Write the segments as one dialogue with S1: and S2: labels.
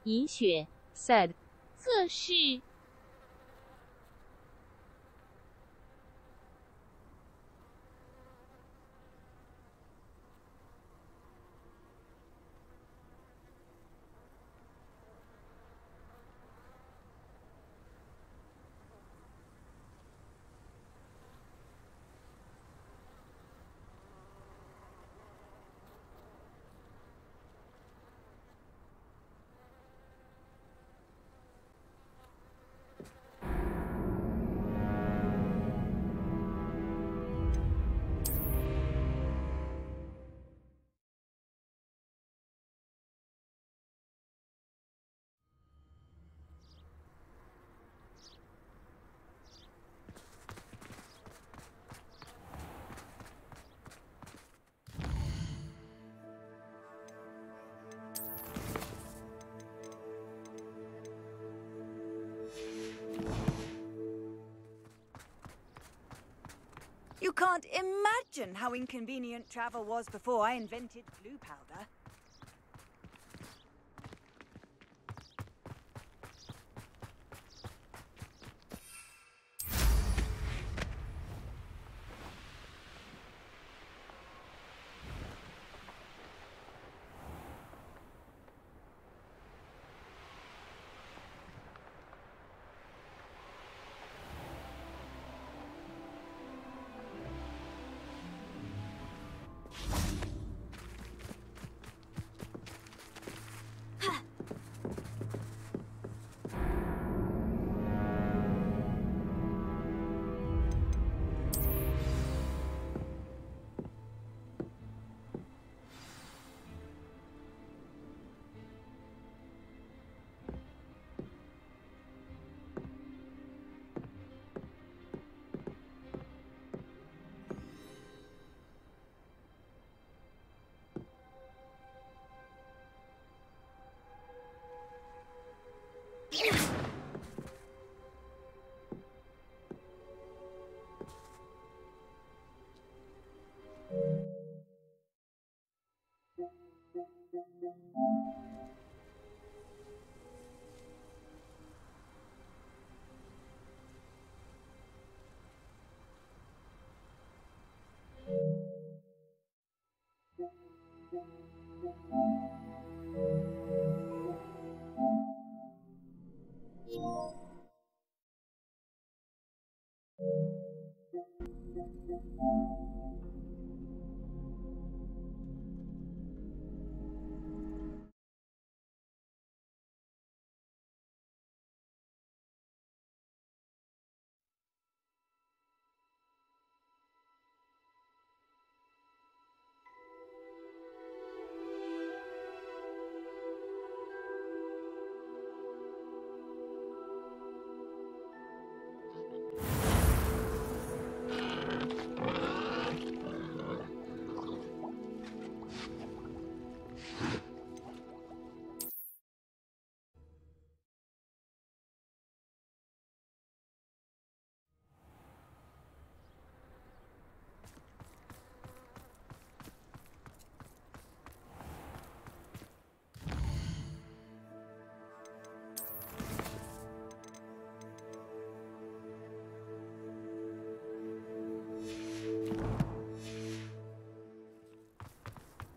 S1: 银雪 said 测试。
S2: You can't imagine how inconvenient travel was before I invented blue powder.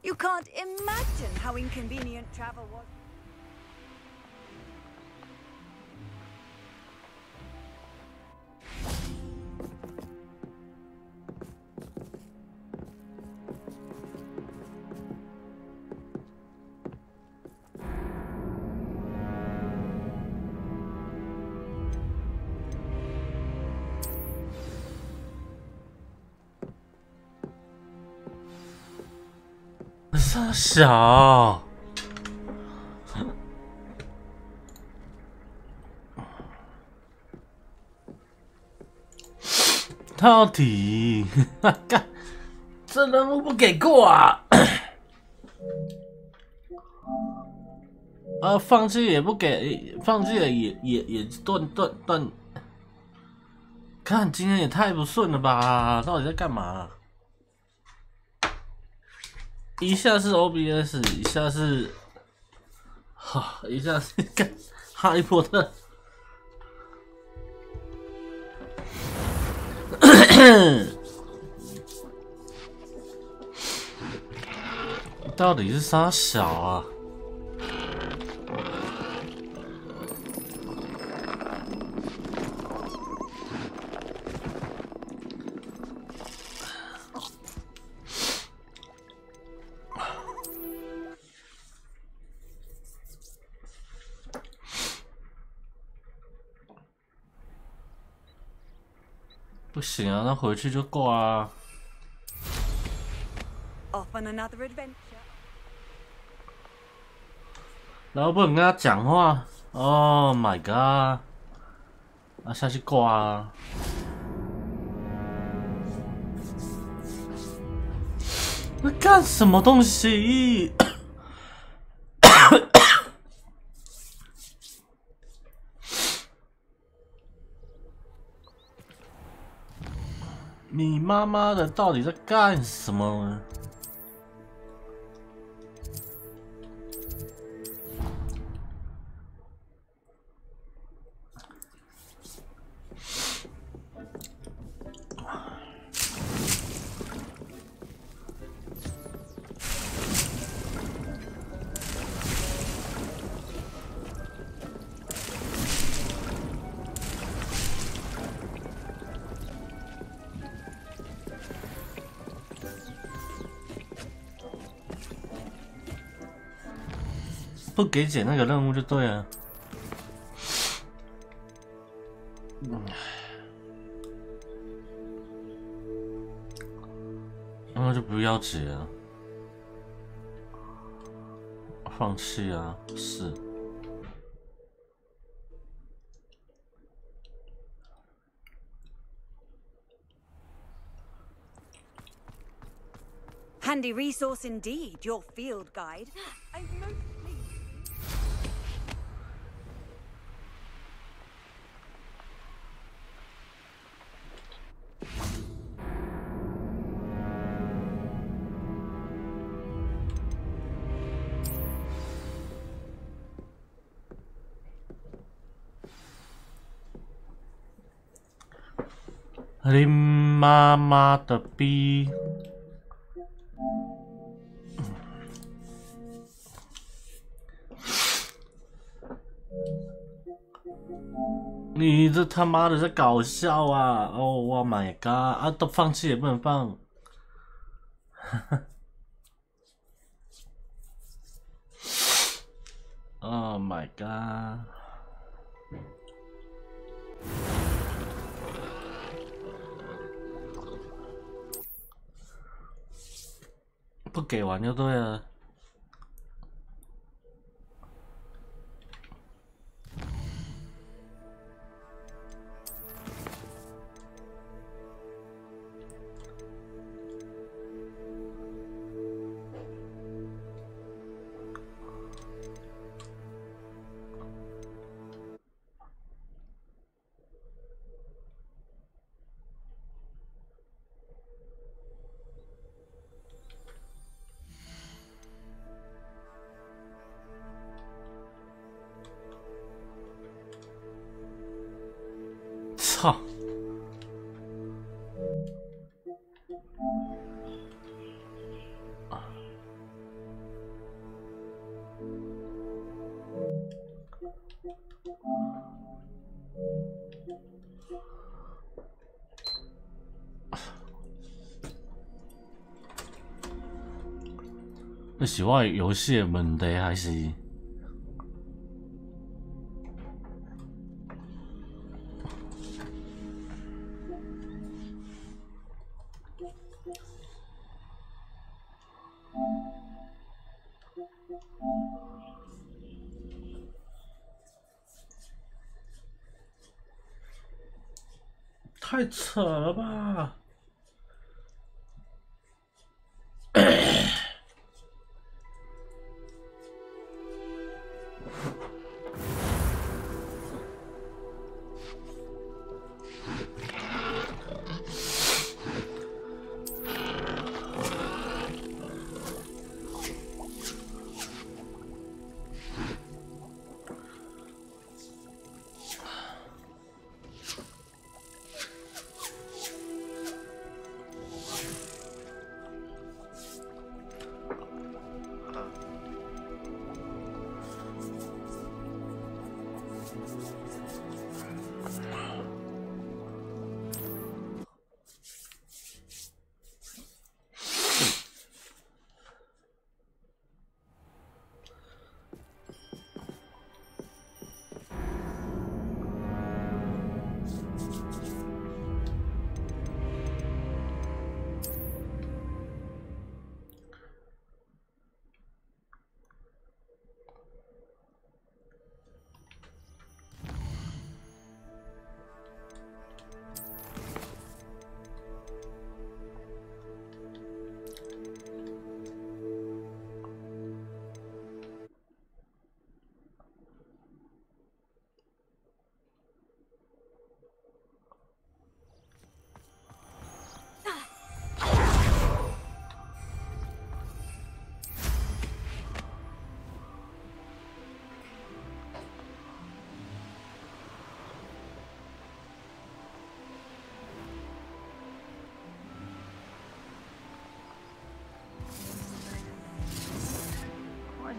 S2: You can't imagine how inconvenient travel was.
S3: 傻小，到底干这任务不给过啊？放弃也不给，放弃了也断。看今天也太不顺了吧？到底在干嘛？一下是 OBS， 一下是好，一下子干哈利波特。到底是啥小啊？不行啊，那回去就挂啊。
S2: Off on another adventure.
S3: 然后不能跟他讲话。Oh my god！ 啊，下去挂啊！那干什么东西？你妈妈的，到底在干什么？不给解那个任务就对了。那就不要解了，放弃啊！是。
S2: Handy resource indeed, your field guide. I'm most pleased.
S3: 你妈妈的逼！你这他妈的在搞笑啊！Oh my god！ 啊，都放弃也不能放。Oh my god！ 不给完就对了。操！那是我游戏的问题还是？太扯了吧！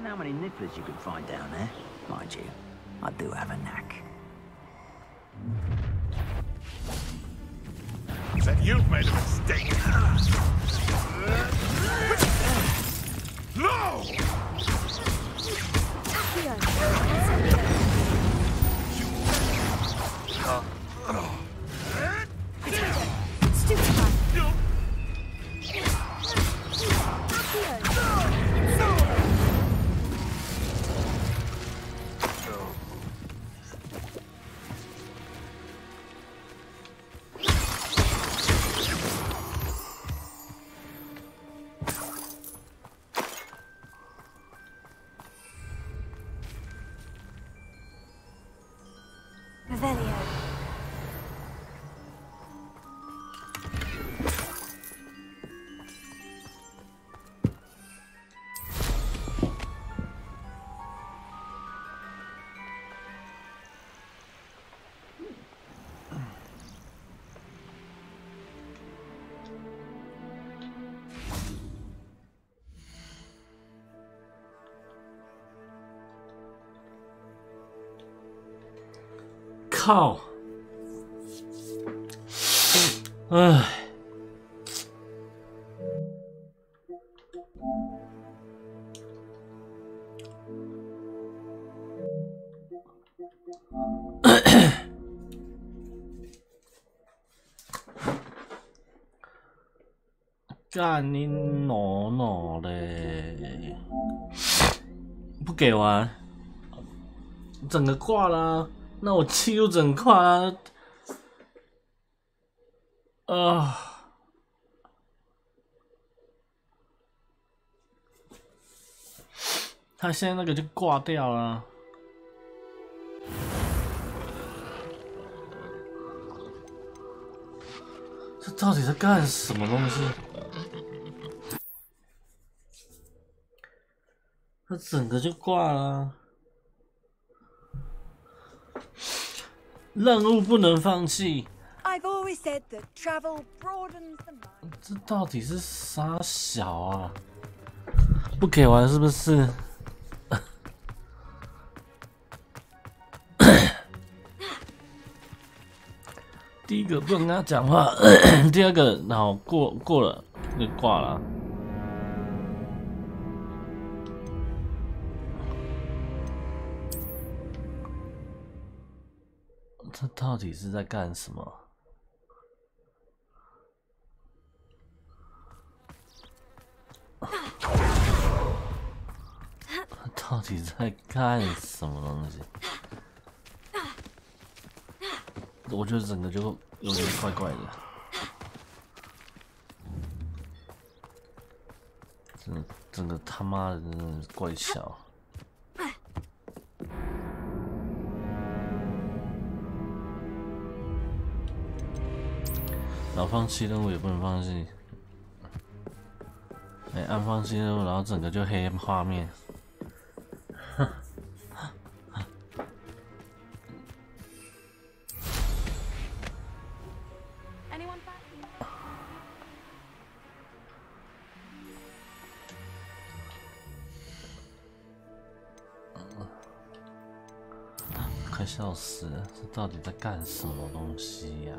S4: how many nippers you could find down there. Mind you, I do have a knack.
S5: Then you've made a mistake. No!
S2: Revelio.
S3: 靠！唉。干你脑脑嘞！不给完，整个挂啦、那我气就整挂啦！他现在那个就挂掉了。这到底在干什么东西？他整个就挂了。任务不能放弃。
S2: I've always said that travel broadens the mind.
S3: 这到底是啥小啊？不给玩是不是？第一个不能跟他讲话，第二个然后过了就挂了。这到底是在干什么？到底在干什么东西？我觉得整个就有点怪怪的，整个他妈的真的是怪小。然后放弃任务也不能放弃，按放弃任务，然后整个就黑画面。快笑死了！这到底在干什么东西呀？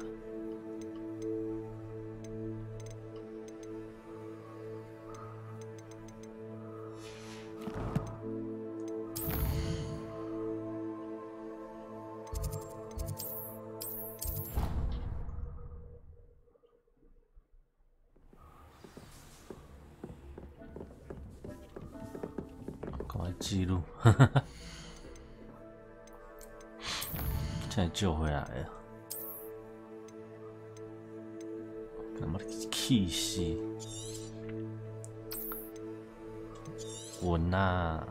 S3: 赶快记录，现在救回来了，他妈的气死！稳啊！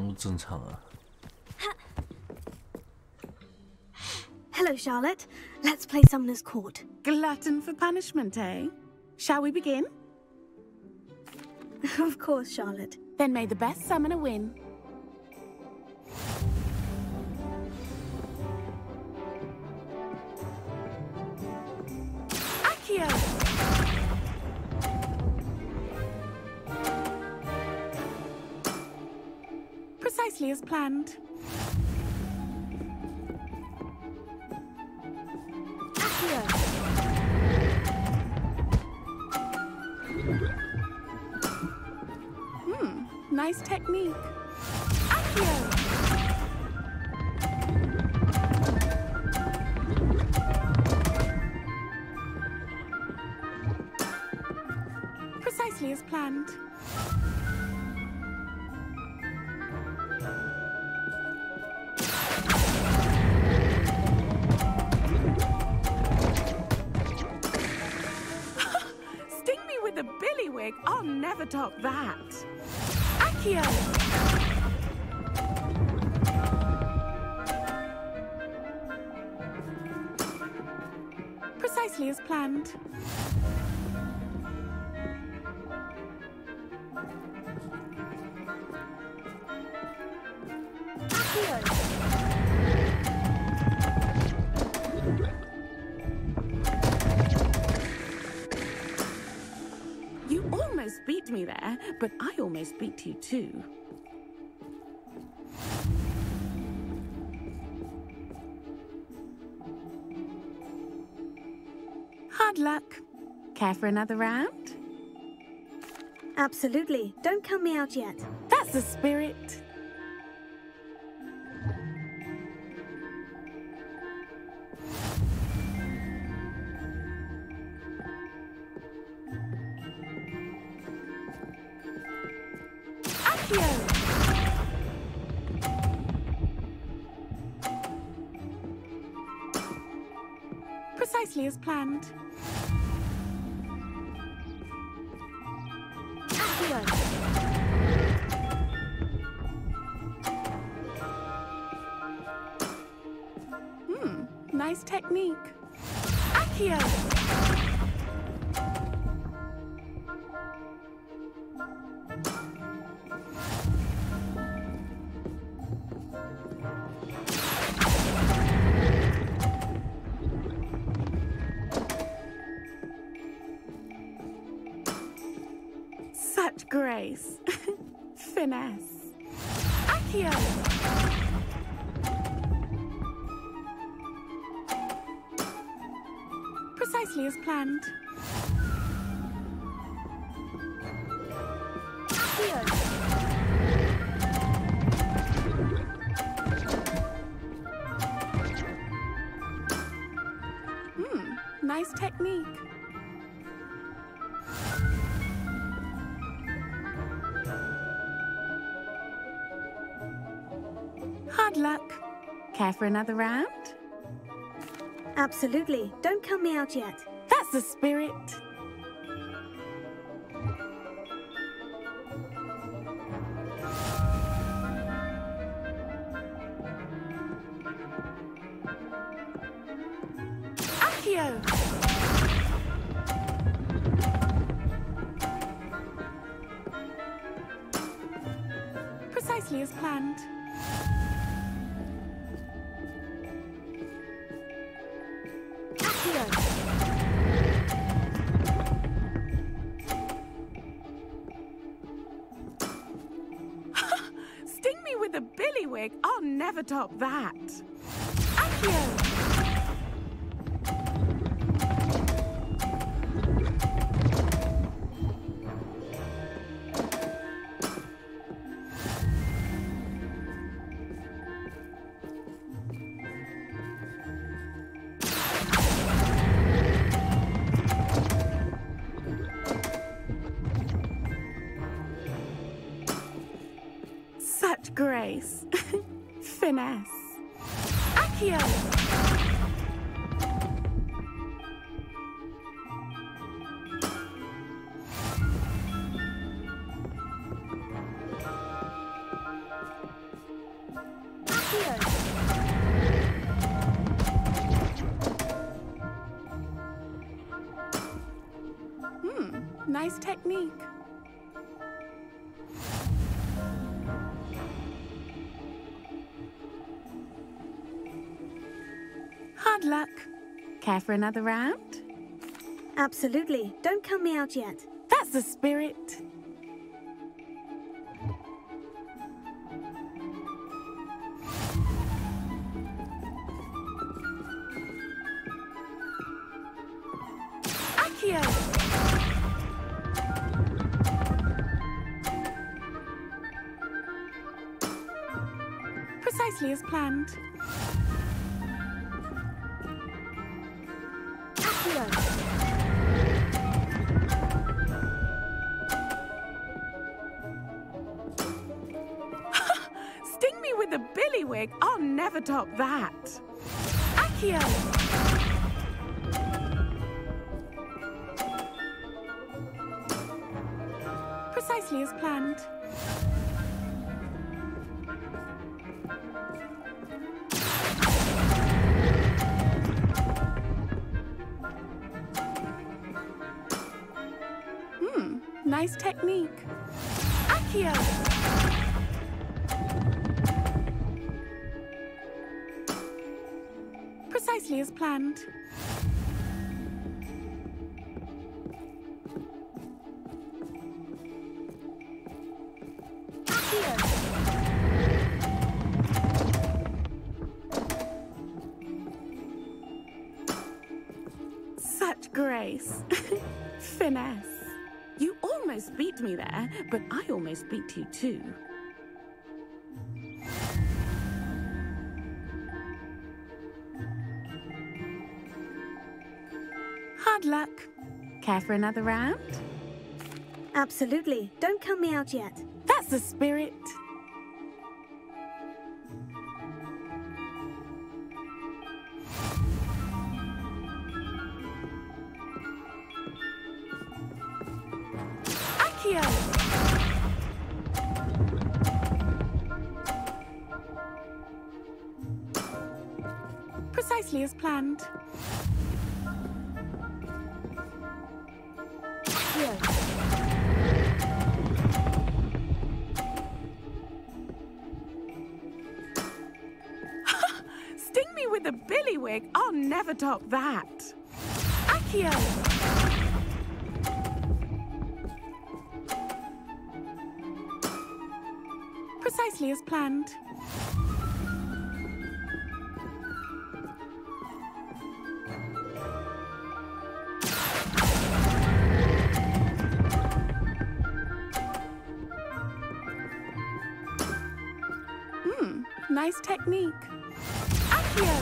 S3: 样不正常啊。
S6: Hello, Charlotte. Let's play Summoner's Court.
S7: Glutton for punishment, eh? Shall we begin?
S6: Of course, Charlotte.
S7: Then may the best summoner win. Accio! Precisely as planned. Nice technique. Accio! Precisely as planned. Sting me with a billywig. I'll never top that. Accio! Precisely as planned. You almost beat me there, but I almost beat you too. Hard luck. Care for another round?
S6: Absolutely. Don't count me out yet.
S7: That's the spirit. Accio! Precisely as planned. Nice technique. Accio! Such grace. Finesse. Accio! Precisely as planned. Nice technique. Hard luck. Care for another round?
S6: Absolutely. Don't count me out yet.
S7: That's the spirit. Accio! Precisely as planned. Sting me with a billywig. I'll never top that. Accio! Such grace. Finesse. Accio! nice technique. Hard luck. Care for another round?
S6: Absolutely. Don't count me out yet.
S7: That's the spirit. Accio! Precisely as planned. Sting me with a billywig. I'll never top that. Accio! Precisely as planned. Nice technique. Accio! Precisely as planned. Such grace. Finesse. You almost beat me there, but I almost beat you too. Hard luck. Care for another round?
S6: Absolutely. Don't count me out yet.
S7: That's the spirit. Accio! Precisely as planned. Sting me with a billywig. I'll never top that. Accio! Precisely as planned. Nice technique. Accio!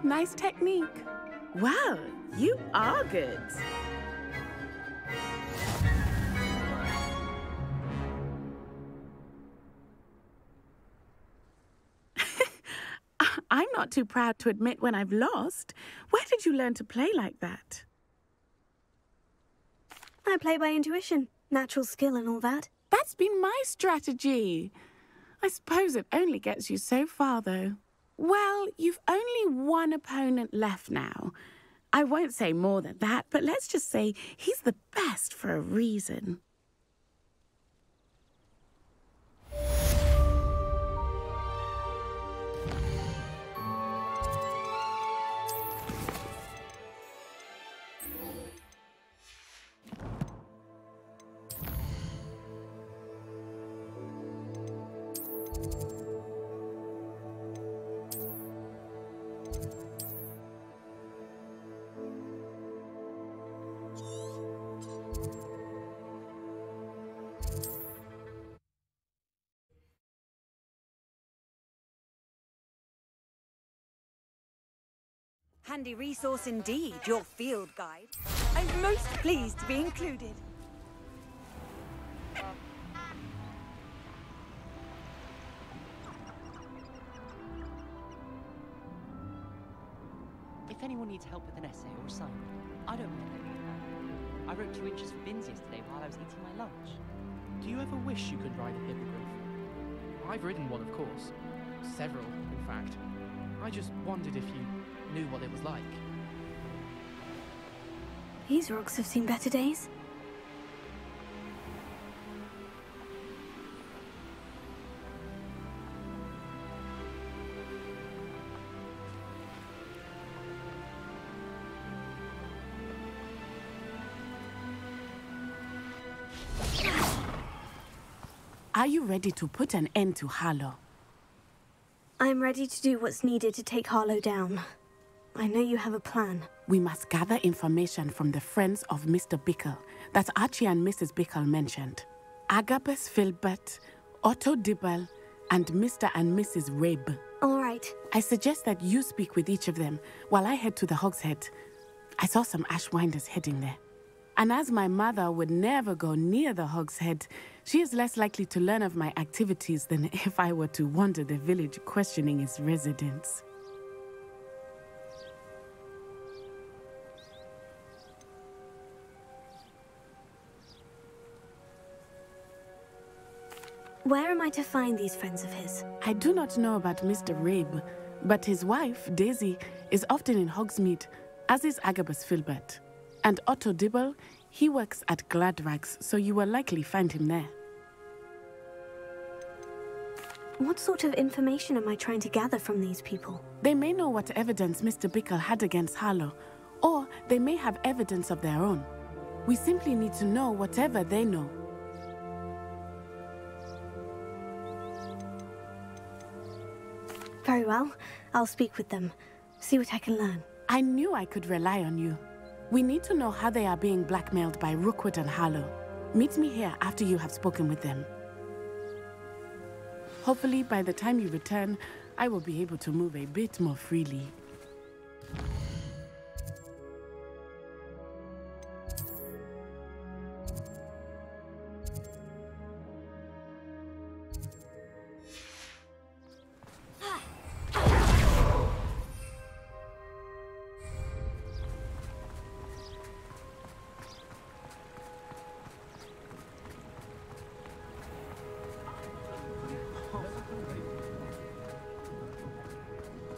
S7: Nice technique. Wow, you are good. I'm not too proud to admit when I've lost. Where did you learn to play like that?
S6: I play by intuition, natural skill and all that.
S7: That's been my strategy. I suppose it only gets you so far, though. Well, you've only one opponent left now. I won't say more than that, but let's just say he's the best for a reason.
S2: Handy resource indeed, your field guide. I'm most pleased to be included.
S8: If anyone needs help with an essay or assignment, I don't mind lending a hand. I wrote 2 inches for bins yesterday while I was eating my lunch.
S9: Do you ever wish you could ride a hippogriff? I've ridden one, of course. Several, in fact. I just wondered if you knew what it was like.
S6: These rocks have seen better days.
S7: Are you ready to put an end to Harlow?
S6: I'm ready to do what's needed to take Harlow down. I know you have a plan.
S7: We must gather information from the friends of Mr. Bickle that Archie and Mrs. Bickle mentioned. Agabus Filbert, Otto Dibble, and Mr. and Mrs. Rabe.
S6: All right.
S7: I suggest that you speak with each of them while I head to the Hogshead. I saw some Ashwinders heading there. And as my mother would never go near the Hogshead, she is less likely to learn of my activities than if I were to wander the village questioning its residents.
S6: Where am I to find these friends of his?
S7: I do not know about Mr. Rabe, but his wife, Daisy, is often in Hogsmeade, as is Agabus Filbert. And Otto Dibble, he works at Gladrags, so you will likely find him there.
S6: What sort of information am I trying to gather from these people?
S7: They may know what evidence Mr. Bickle had against Harlow, or they may have evidence of their own. We simply need to know whatever they know.
S6: Very well. I'll speak with them. See what I can learn.
S7: I knew I could rely on you. We need to know how they are being blackmailed by Rookwood and Harlow. Meet me here after you have spoken with them. Hopefully, by the time you return, I will be able to move a bit more freely.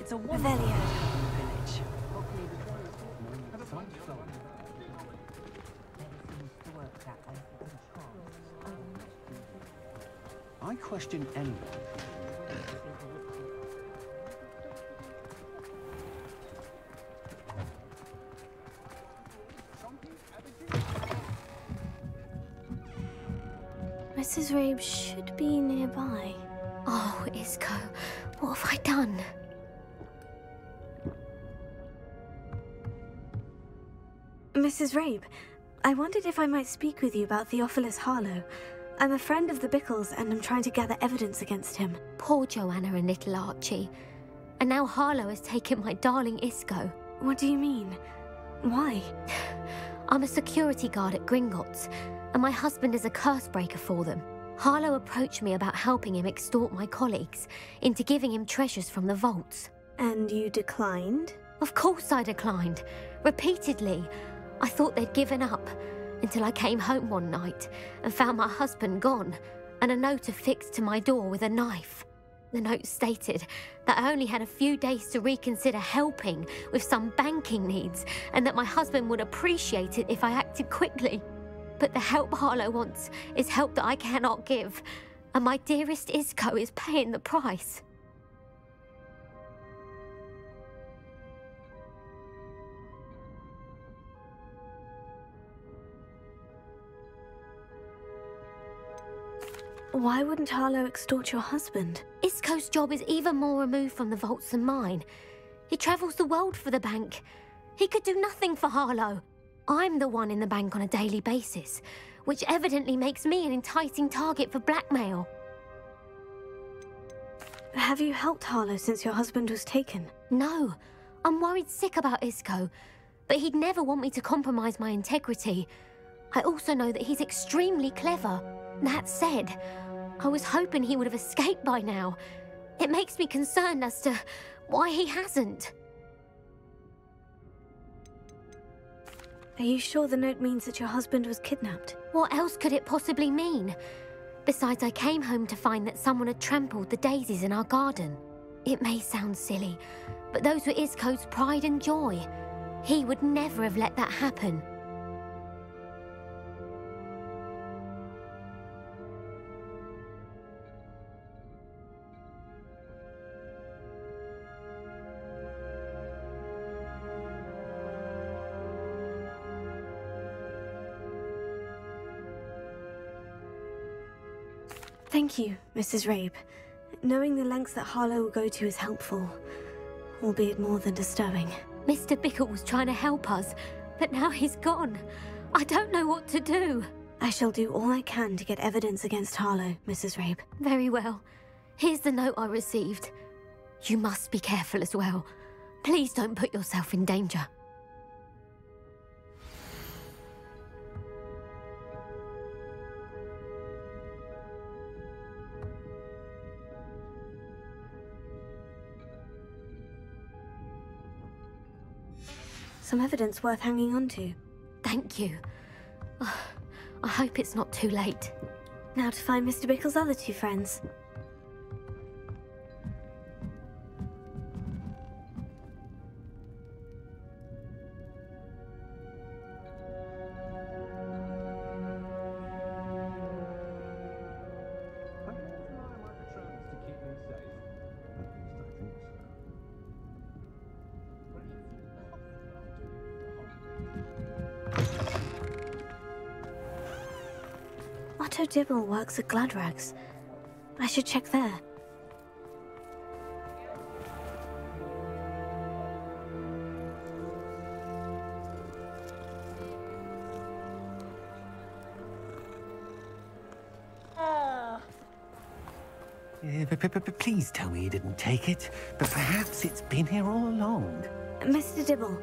S8: It's a wonderful village.
S4: I question anyone.
S6: Mrs. Rabe should be nearby.
S10: Oh, Isco, what have I done?
S6: Mrs. Rabe, I wondered if I might speak with you about Theophilus Harlow. I'm a friend of the Bickles and I'm trying to gather evidence against him.
S10: Poor Joanna and little Archie. And now Harlow has taken my darling Isco.
S6: What do you mean? Why?
S10: I'm a security guard at Gringotts, and my husband is a curse breaker for them. Harlow approached me about helping him extort my colleagues into giving him treasures from the vaults.
S6: And you declined?
S10: Of course I declined. Repeatedly. I thought they'd given up, until I came home one night and found my husband gone, and a note affixed to my door with a knife. The note stated that I only had a few days to reconsider helping with some banking needs, and that my husband would appreciate it if I acted quickly. But the help Harlow wants is help that I cannot give, and my dearest Isco is paying the price.
S6: Why wouldn't Harlow extort your husband?
S10: Isco's job is even more removed from the vaults than mine. He travels the world for the bank. He could do nothing for Harlow. I'm the one in the bank on a daily basis, which evidently makes me an enticing target for blackmail.
S6: Have you helped Harlow since your husband was taken?
S10: No. I'm worried sick about Isco, but he'd never want me to compromise my integrity. I also know that he's extremely clever. That said, I was hoping he would have escaped by now. It makes me concerned as to why he hasn't.
S6: Are you sure the note means that your husband was kidnapped?
S10: What else could it possibly mean? Besides, I came home to find that someone had trampled the daisies in our garden. It may sound silly, but those were Isco's pride and joy. He would never have let that happen.
S6: Thank you, Mrs. Rabe. Knowing the lengths that Harlow will go to is helpful, albeit more than disturbing.
S10: Mr. Bickle was trying to help us, but now he's gone. I don't know what to do.
S6: I shall do all I can to get evidence against Harlow, Mrs. Rabe.
S10: Very well. Here's the note I received. You must be careful as well. Please don't put yourself in danger.
S6: Some evidence worth hanging on to.
S10: Thank you. I hope it's not too late.
S6: Now to find Mr. Bickle's other two friends. Otto Dibble works at Gladrags. I should check there.
S11: Please tell me you didn't take it, but perhaps it's been here all along.
S6: Mr. Dibble,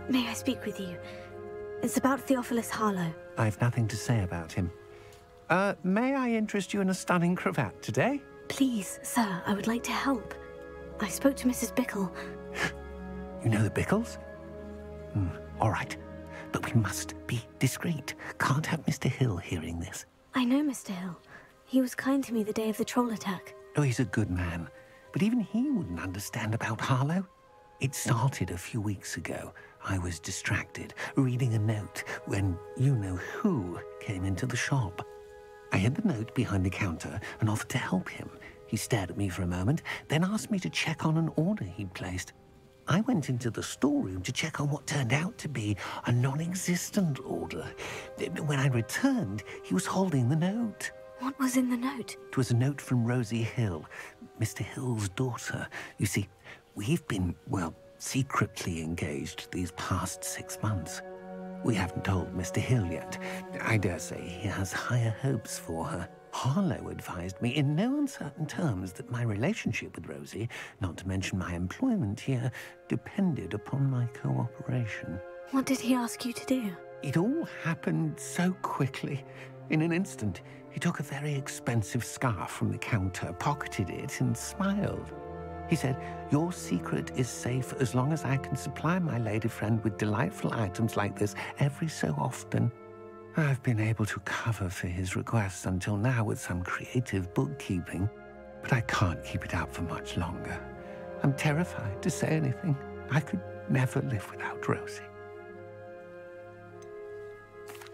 S6: may I speak with you? It's about Theophilus Harlow.
S11: I've nothing to say about him. May I interest you in a stunning cravat today?
S6: Please, sir, I would like to help. I spoke to Mrs. Bickle.
S11: You know the Bickles? All right. But we must be discreet. Can't have Mr. Hill hearing this.
S6: I know Mr. Hill. He was kind to me the day of the troll attack.
S11: Oh, he's a good man. But even he wouldn't understand about Harlow. It started a few weeks ago. I was distracted, reading a note, when you-know-who came into the shop. I hid the note behind the counter and offered to help him. He stared at me for a moment, then asked me to check on an order he'd placed. I went into the storeroom to check on what turned out to be a non-existent order. When I returned, he was holding the note.
S6: What was in the note?
S11: It was a note from Rosie Hill, Mr. Hill's daughter. You see, we've been, well, secretly engaged these past 6 months. We haven't told Mr. Hill yet. I dare say he has higher hopes for her. Harlow advised me in no uncertain terms that my relationship with Rosie, not to mention my employment here, depended upon my cooperation.
S6: What did he ask you to do?
S11: It all happened so quickly. In an instant, he took a very expensive scarf from the counter, pocketed it, and smiled. He said, "Your secret is safe as long as I can supply my lady friend with delightful items like this every so often." I've been able to cover for his requests until now with some creative bookkeeping, but I can't keep it up for much longer. I'm terrified to say anything. I could never live without Rosie.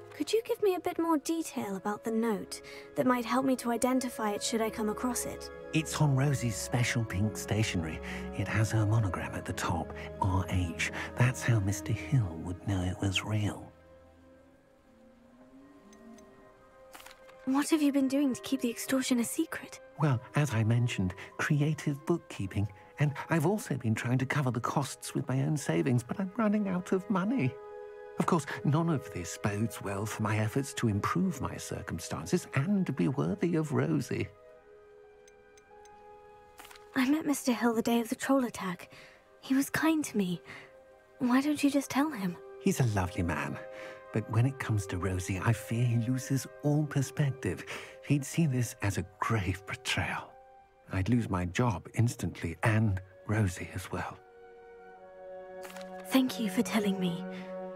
S6: Could you give me a bit more detail about the note that might help me to identify it should I come across it?
S11: It's on Rosie's special pink stationery. It has her monogram at the top, RH. That's how Mr. Hill would know it was real.
S6: What have you been doing to keep the extortion a secret?
S11: Well, as I mentioned, creative bookkeeping. And I've also been trying to cover the costs with my own savings, but I'm running out of money. Of course, none of this bodes well for my efforts to improve my circumstances and to be worthy of Rosie.
S6: I met Mr. Hill the day of the troll attack. He was kind to me. Why don't you just tell him?
S11: He's a lovely man. But when it comes to Rosie, I fear he loses all perspective. He'd see this as a grave betrayal. I'd lose my job instantly, and Rosie as well.
S6: Thank you for telling me.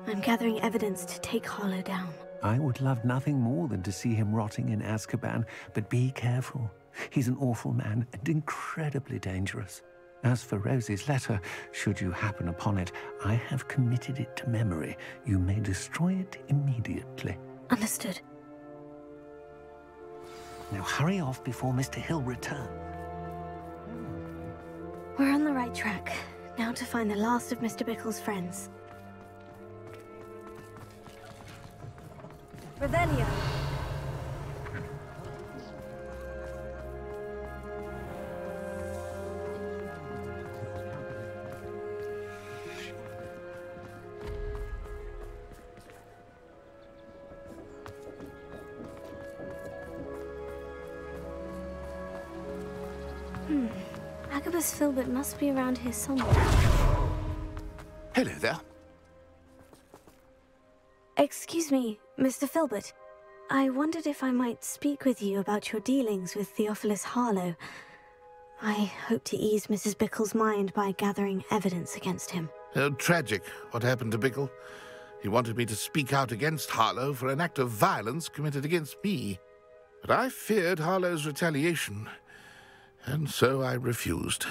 S6: I'm gathering evidence to take Harlow down.
S11: I would love nothing more than to see him rotting in Azkaban, but be careful. He's an awful man and incredibly dangerous. As for Rosie's letter, should you happen upon it, I have committed it to memory. You may destroy it immediately.
S6: Understood.
S11: Now hurry off before Mr. Hill returns.
S6: We're on the right track. Now to find the last of Mr. Bickle's friends.
S2: Revelio.
S6: Agabus Filbert must be around here somewhere.
S5: Hello there.
S6: Excuse me, Mr. Filbert. I wondered if I might speak with you about your dealings with Theophilus Harlow. I hope to ease Mrs. Bickle's mind by gathering evidence against him.
S5: Oh, tragic what happened to Bickle. He wanted me to speak out against Harlow for an act of violence committed against me. But I feared Harlow's retaliation, and so I refused.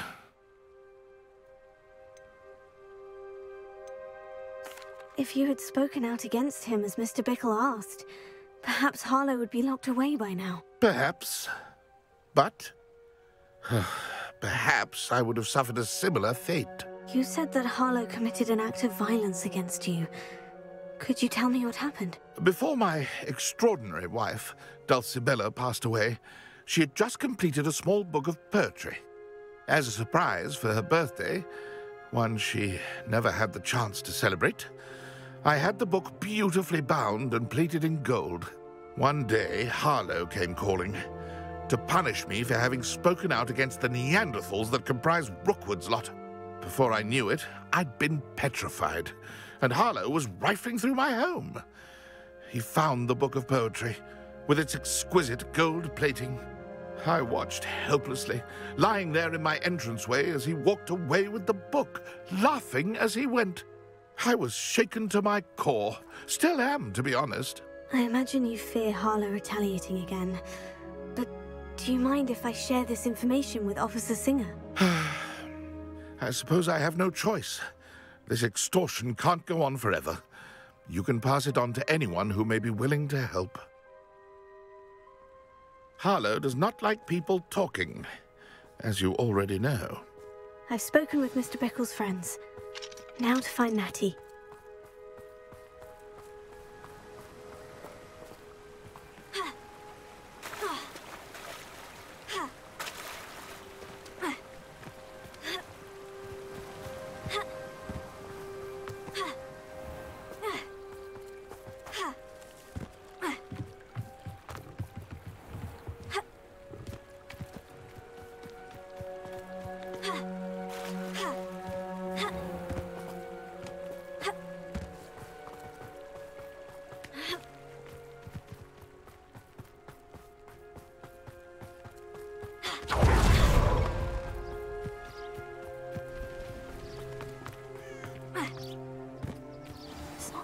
S6: If you had spoken out against him as Mr. Bickle asked, perhaps Harlow would be locked away by now.
S5: Perhaps. But perhaps I would have suffered a similar fate.
S6: You said that Harlow committed an act of violence against you. Could you tell me what happened?
S5: Before my extraordinary wife, Dulcibella, passed away, she had just completed a small book of poetry. As a surprise for her birthday, one she never had the chance to celebrate, I had the book beautifully bound and plated in gold. One day, Harlow came calling to punish me for having spoken out against the Neanderthals that comprised Rookwood's lot. Before I knew it, I'd been petrified, and Harlow was rifling through my home. He found the book of poetry, with its exquisite gold plating. I watched helplessly, lying there in my entranceway as he walked away with the book, laughing as he went. I was shaken to my core. Still am, to be honest.
S6: I imagine you fear Harlow retaliating again. But do you mind if I share this information with Officer Singer?
S5: I suppose I have no choice. This extortion can't go on forever. You can pass it on to anyone who may be willing to help. Harlow does not like people talking, as you already know.
S6: I've spoken with Mr. Bickle's friends. Now to find Natty.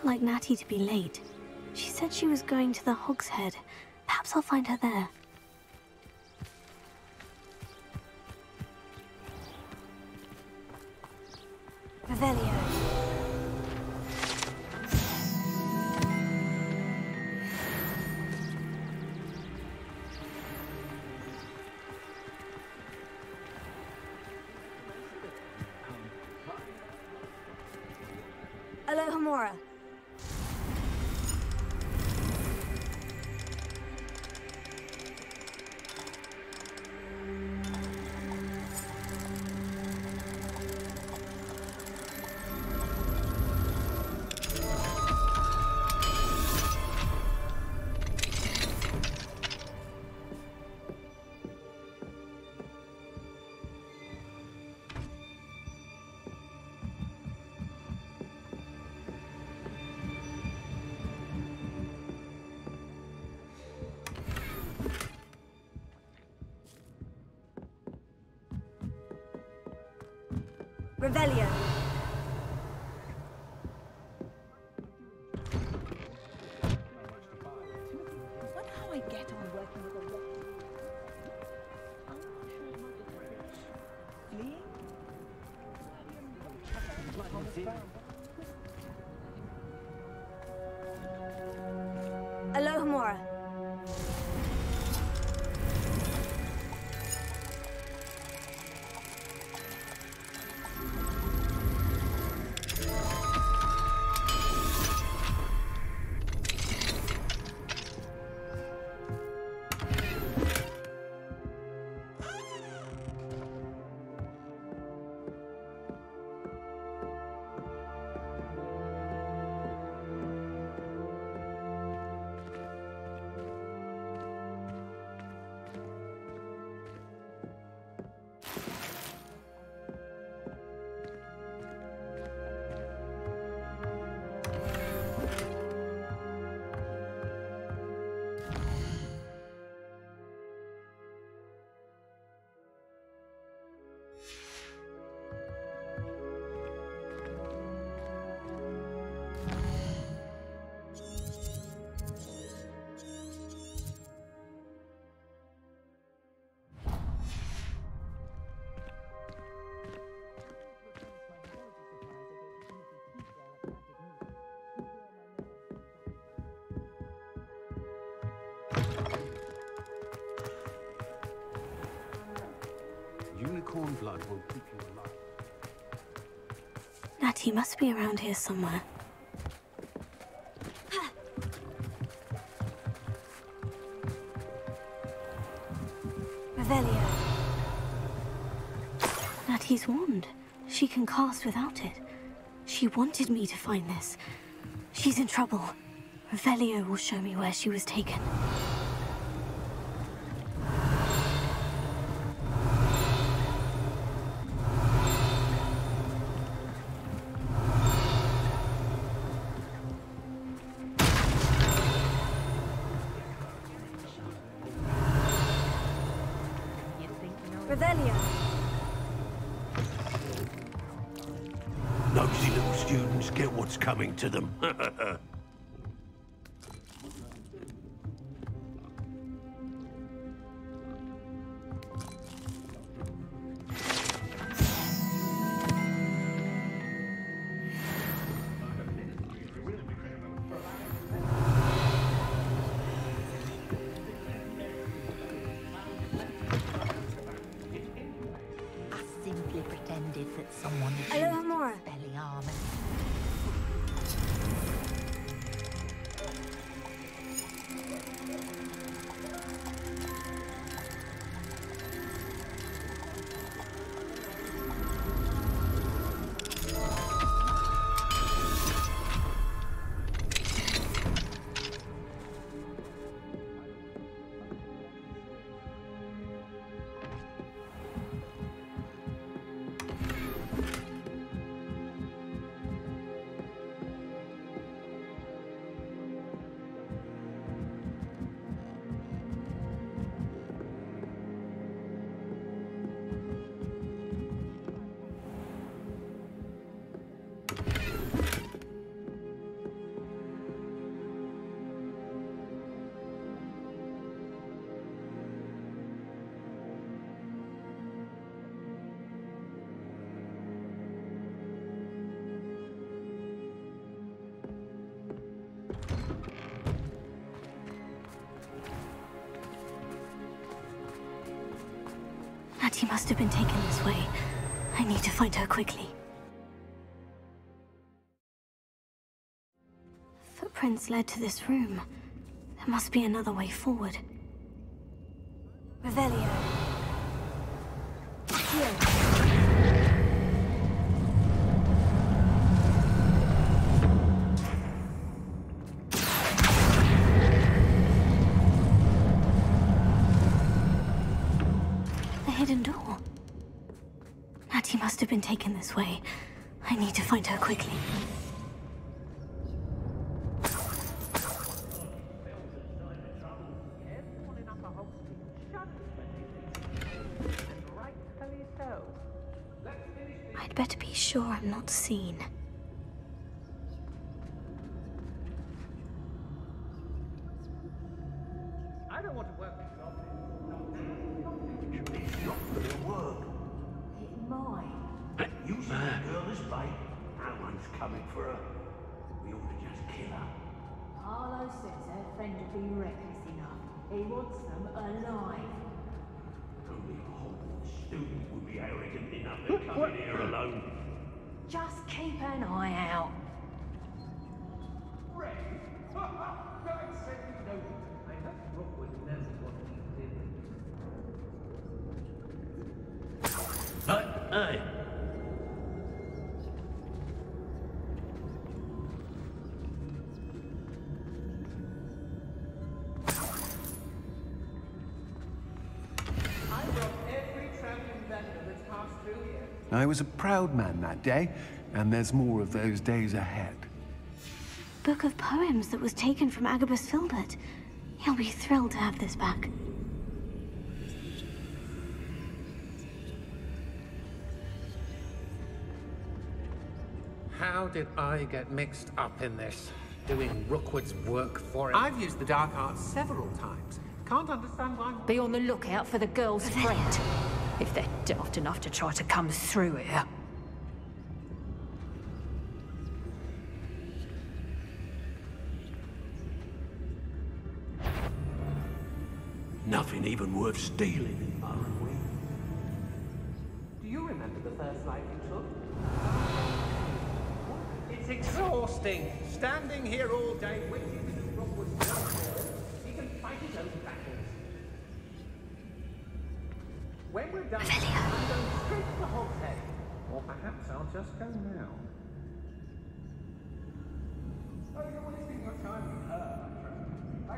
S6: Like Natty to be late. She said she was going to the Hog's Head. Perhaps I'll find her there. Revelio.
S2: Alohomora. Revelio.
S6: Alohomora.
S11: Unicorn blood will keep you alive.
S6: Natty must be around here somewhere. Revelio. Natty's wand. She can cast without it. She wanted me to find this. She's in trouble. Revelio will show me where she was taken. Revelio.
S11: Nosy little students get what's coming to them.
S6: Alohomora.
S12: Belly armor.
S6: Natty must have been taken this way. I need to find her quickly. Footprints led to this room. There must be another way forward. Revelio. Here. Hidden door. Natty must have been taken this way. I need to find her quickly. I'd better be sure I'm not seen.
S13: I don't want to work.
S11: You see the girl is right. How
S12: is coming for her. We ought to just kill her.
S14: Harlow says her friend would be reckless enough. He wants them alive.
S12: Only a horrible student would be arrogant enough to come in here alone.
S14: Just keep an eye out.
S13: Ray? Don't say you know. I hope Rookwood knows what he did.
S12: Hey!
S11: I was a proud man that day, and there's more of those days ahead.
S6: Book of poems that was taken from Agabus Filbert. He'll be thrilled to have this back.
S15: How did I get mixed up in this? Doing Rookwood's work for him? I've used the dark arts several times. Can't understand why.
S14: Be on the lookout for the girl's friend. If they're daft enough to try to come through here.
S12: Nothing even worth stealing in Morrowind.
S15: Do you remember the first life you took? It's exhausting. Standing here all day waiting to do Rookwood's work. He can fight his own battles. When we're done, I'm going straight to the hogshead. Or perhaps I'll just go now. Oh, you're wasting your time with her, I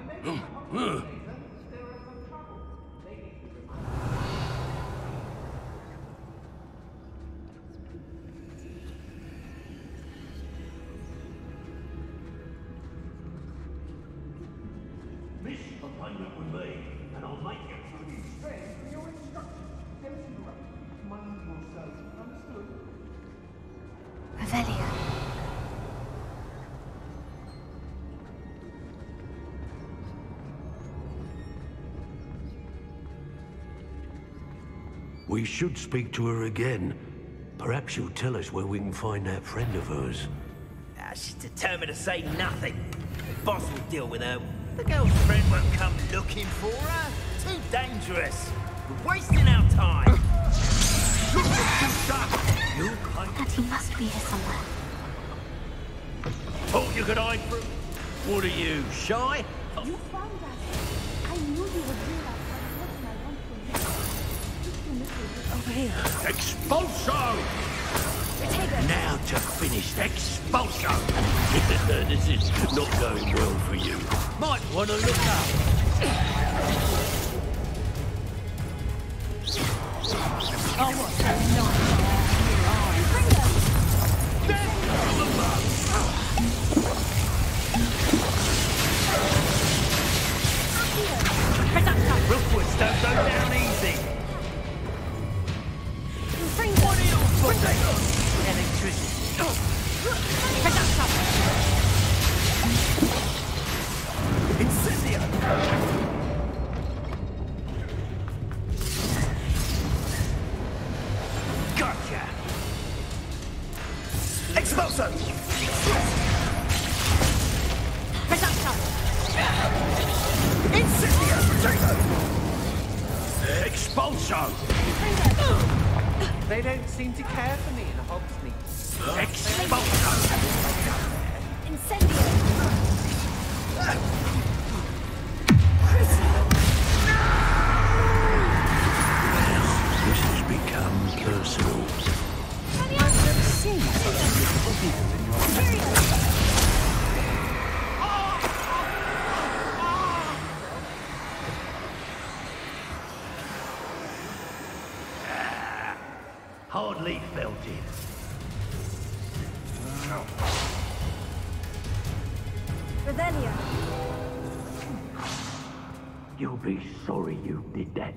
S15: may be the hogshead later. There are some trouble. They need to remind
S12: Miss appointment with me, and I'll make you through this.
S13: Thanks for your instructions. Don't interrupt. Mind yourself. Understood?
S6: Revelio.
S12: We should speak to her again. Perhaps she'll tell us where we can find that friend of hers.
S16: She's determined to say nothing. The boss will deal with her. The girl's friend won't come looking for her. Too dangerous. We're wasting our time.
S6: That he must be here somewhere.
S12: Thought you could hide from... What are you, shy?
S14: You found us. I knew you would do that. Over here.
S12: Expulso! Now to finish Expulso! This is not going well for you. Might want to look up.
S14: Oh, what's that noise? Bring them!
S16: Rookwoods don't go down easy.
S14: What are you for?
S16: Electricity.
S14: Incendio!
S16: Gotcha! Expulso!
S14: Incendio!
S12: Expulso!
S15: They don't seem to care for me in Hogsmeade.
S12: Expulso!
S14: Incendio!
S12: This has become personal.
S14: I've never seen
S12: Hardly felt it.
S14: Revelio!
S12: You'll be sorry you did that.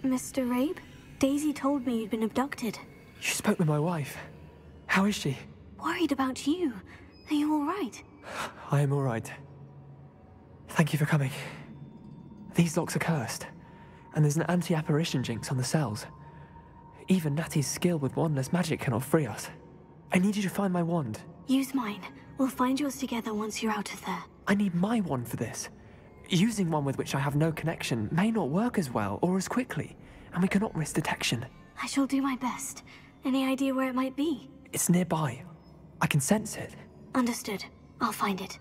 S6: Mr. Rabe, Daisy told me you'd been abducted.
S17: You spoke with my wife. How is she?
S6: Worried about you. Are you all right?
S17: I am all right. Thank you for coming. These locks are cursed, and there's an anti-apparition jinx on the cells. Even Natty's skill with wandless magic cannot free us. I need you to find my wand.
S6: Use mine. We'll find yours together once you're out of there.
S17: I need my wand for this. Using one with which I have no connection may not work as well or as quickly, and we cannot risk detection.
S6: I shall do my best. Any idea where it might be?
S17: It's nearby. I can sense it.
S6: Understood. I'll find it.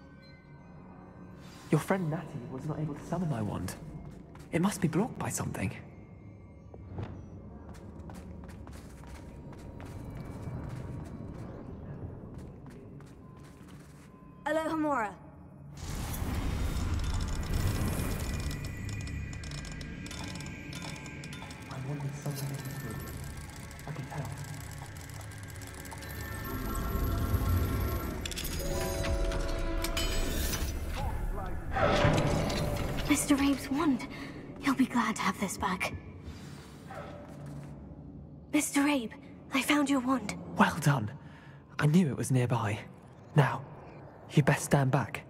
S17: Your friend Natty was not able to summon my wand. It must be blocked by something.
S6: Aloha Mora.
S17: I wanted someone in this room. I can tell.
S6: Mr. Abe's wand. He'll be glad to have this back. Mr. Abe, I found your wand.
S17: Well done. I knew it was nearby. Now, you best stand back.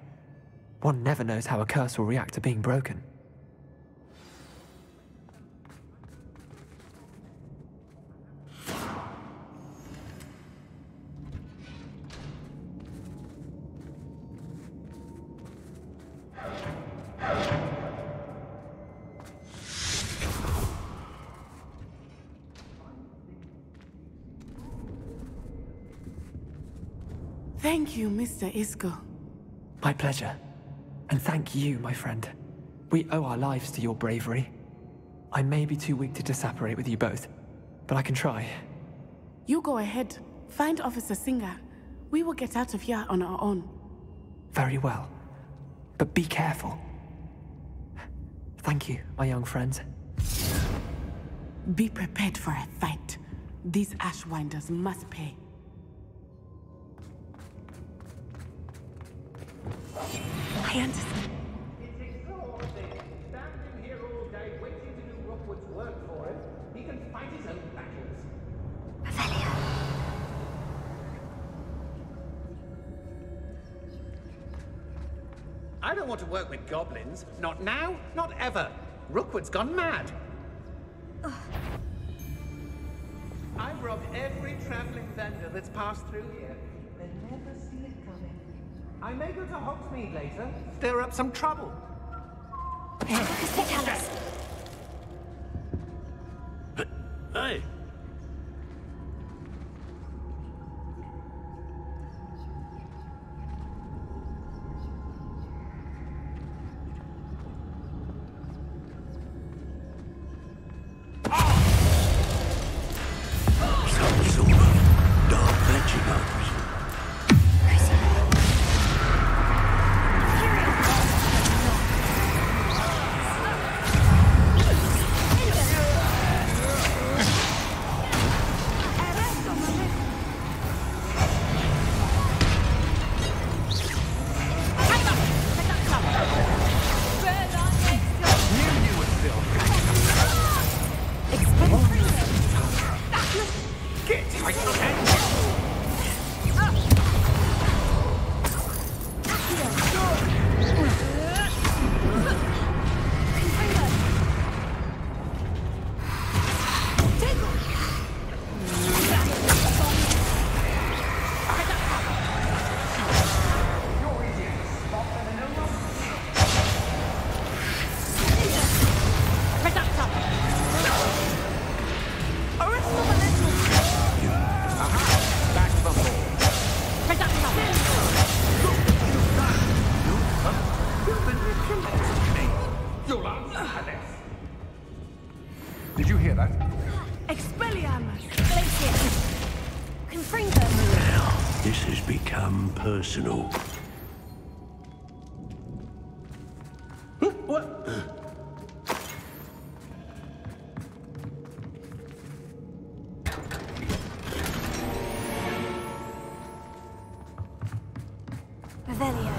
S17: One never knows how a curse will react to being broken.
S7: Thank you, Mr. Isco.
S17: My pleasure. And thank you, my friend. We owe our lives to your bravery. I may be too weak to disapparate with you both, but I can try.
S7: You go ahead. Find Officer Singer. We will get out of here on our own.
S17: Very well. But be careful. Thank you, my young friends.
S7: Be prepared for a fight. These Ashwinders must pay. I understand.
S13: It's extraordinary. Standing here all day waiting to do Rookwood's work for him. He can fight his own battles. I don't want to work with goblins. Not now, not ever. Rookwood's gone mad. I've robbed every traveling vendor that's passed through here. They never see it coming. I may go to Hogsmeade later, stir up some trouble.
S12: Hey! Some sort of dark magic knows.
S13: Did you hear that?
S6: Expelliarmus! Glacier! Confringo!
S12: Now, this has become personal.
S13: What?
S6: Revelio.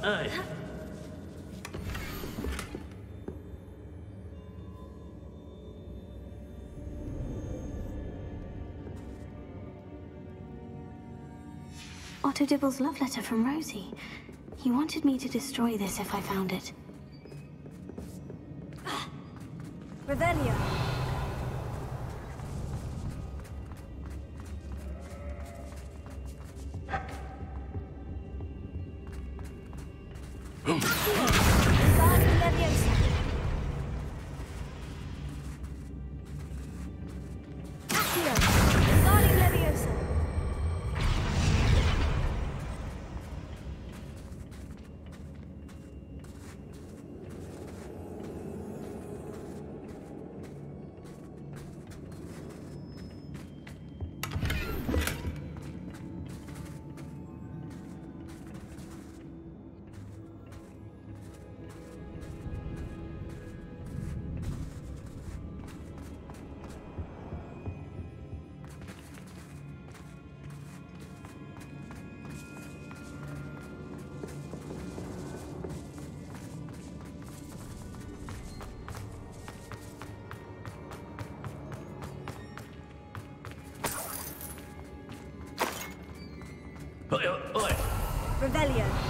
S12: Hey.
S6: Otto Dibble's love letter from Rosie. He wanted me to destroy this if I found it.
S2: Revelio. Revelio.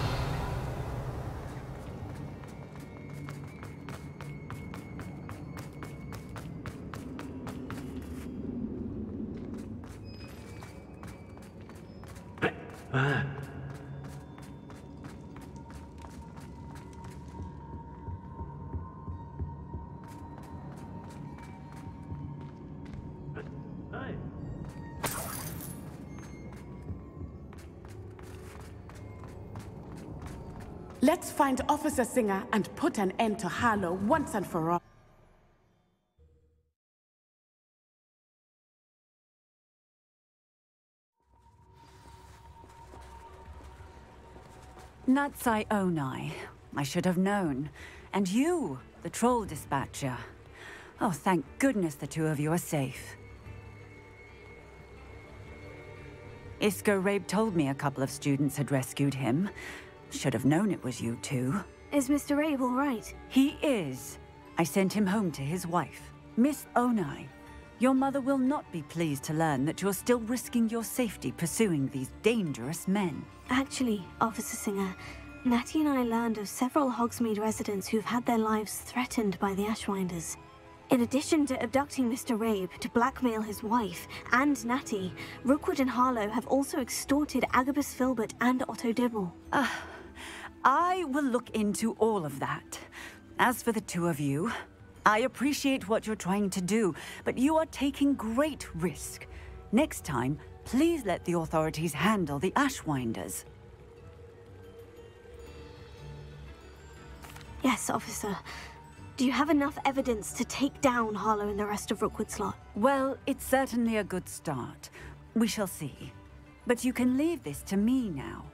S7: Let's find Officer Singer and put an end to Harlow once and for all.
S18: Natsai Onai. I should have known. And you, the troll dispatcher. Oh, thank goodness the two of you are safe. Isco Rabe told me a couple of students had rescued him. Should have known it was you two.
S6: Is Mr. Rabe all right?
S18: He is. I sent him home to his wife. Miss Onai, your mother will not be pleased to learn that you're still risking your safety pursuing these dangerous men.
S6: Actually, Officer Singer, Natty and I learned of several Hogsmeade residents who've had their lives threatened by the Ashwinders. In addition to abducting Mr. Rabe to blackmail his wife and Natty, Rookwood and Harlow have also extorted Agabus Filbert and Otto Dibble.
S18: I will look into all of that. As for the two of you, I appreciate what you're trying to do, but you are taking great risk. Next time, please let the authorities handle the Ashwinders.
S6: Yes, officer. Do you have enough evidence to take down Harlow and the rest of Rookwood's lot?
S18: Well, it's certainly a good start. We shall see. But you can leave this to me now.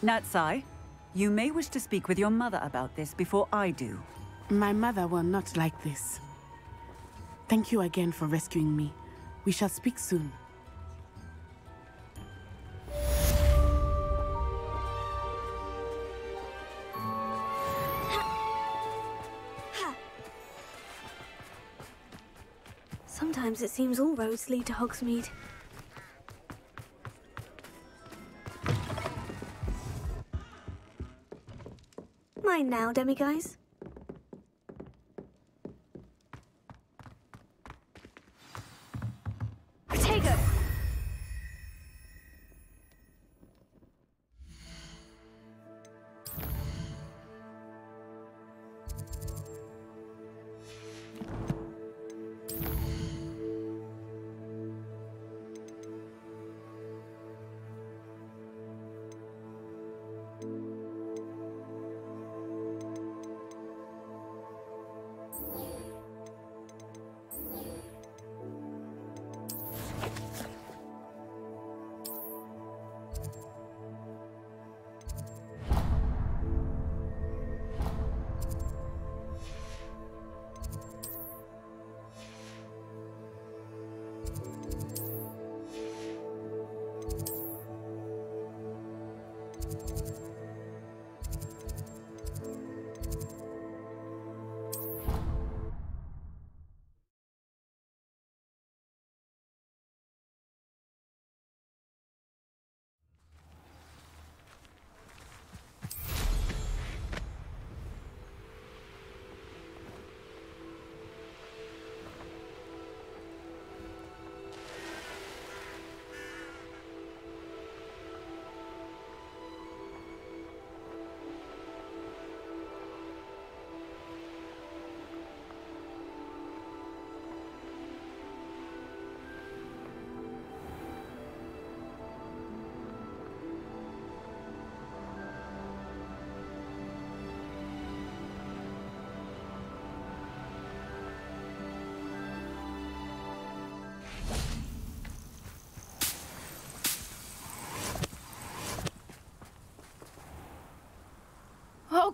S18: Natsai, you may wish to speak with your mother about this before I do.
S7: My mother will not like this. Thank you again for rescuing me. We shall speak soon.
S6: Sometimes it seems all roads lead to Hogsmeade. Mine now, demiguise. Potato!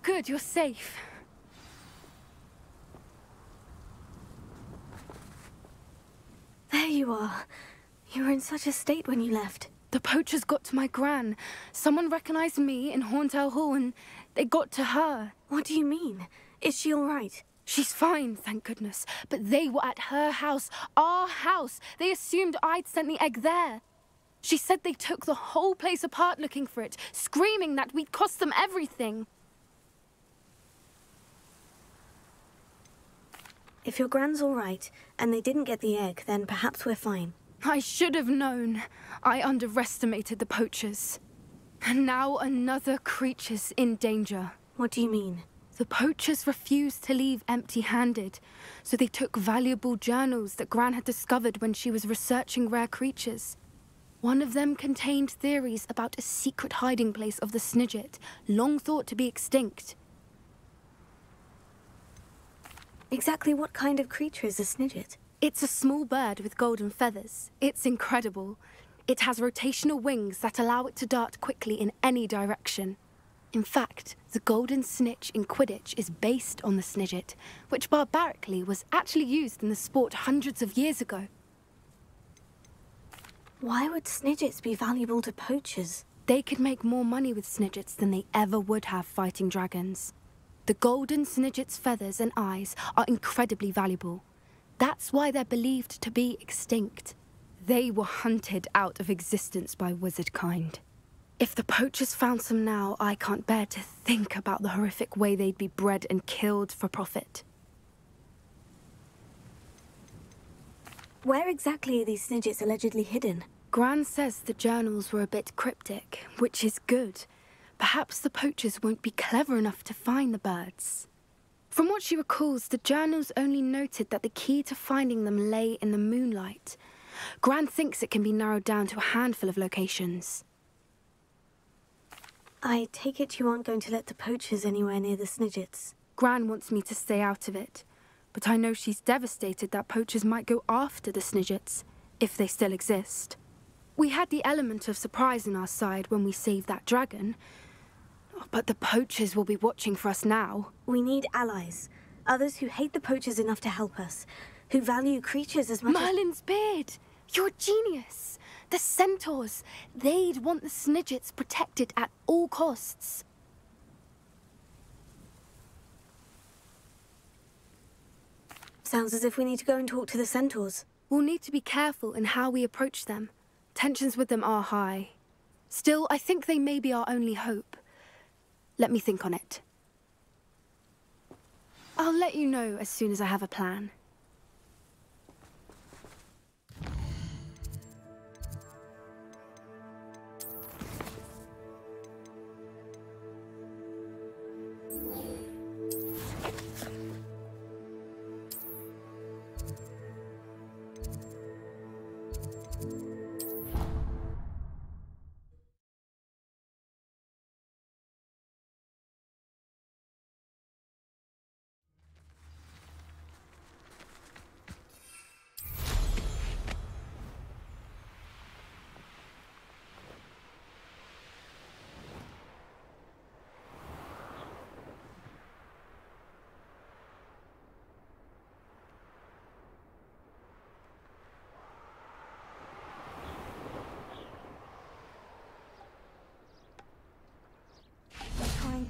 S19: good, you're safe.
S6: There you are. You were in such a state when you left.
S19: The poachers got to my gran. Someone recognized me in Horntail Hall and they got to her.
S6: What do you mean? Is she all right?
S19: She's fine, thank goodness. But they were at her house, our house. They assumed I'd sent the egg there. She said they took the whole place apart looking for it, screaming that we'd cost them everything.
S6: If your gran's all right, and they didn't get the egg, then perhaps we're fine.
S19: I should have known. I underestimated the poachers. And now another creature's in danger.
S6: What do you mean?
S19: The poachers refused to leave empty-handed, so they took valuable journals that Gran had discovered when she was researching rare creatures. One of them contained theories about a secret hiding place of the Snidget, long thought to be extinct.
S6: Exactly what kind of creature is a Snidget?
S19: It's a small bird with golden feathers. It's incredible. It has rotational wings that allow it to dart quickly in any direction. In fact, the golden snitch in Quidditch is based on the Snidget, which barbarically was actually used in the sport hundreds of years ago.
S6: Why would Snidgets be valuable to poachers?
S19: They could make more money with Snidgets than they ever would have fighting dragons. The golden Snidget's feathers and eyes are incredibly valuable. That's why they're believed to be extinct. They were hunted out of existence by wizard kind. If the poachers found some now, I can't bear to think about the horrific way they'd be bred and killed for profit.
S6: Where exactly are these Snidgets allegedly hidden?
S19: Gran says the journals were a bit cryptic, which is good. Perhaps the poachers won't be clever enough to find the birds. From what she recalls, the journals only noted that the key to finding them lay in the moonlight. Gran thinks it can be narrowed down to a handful of locations.
S6: I take it you aren't going to let the poachers anywhere near the Snidgets.
S19: Gran wants me to stay out of it, but I know she's devastated that poachers might go after the Snidgets, if they still exist. We had the element of surprise on our side when we saved that dragon, but the poachers will be watching for us now.
S6: We need allies. Others who hate the poachers enough to help us. Who value creatures as much
S19: Merlin's beard! You're a genius! The centaurs! They'd want the Snidgets protected at all costs.
S6: Sounds as if we need to go and talk to the centaurs.
S19: We'll need to be careful in how we approach them. Tensions with them are high. Still, I think they may be our only hope. Let me think on it. I'll let you know as soon as I have a plan.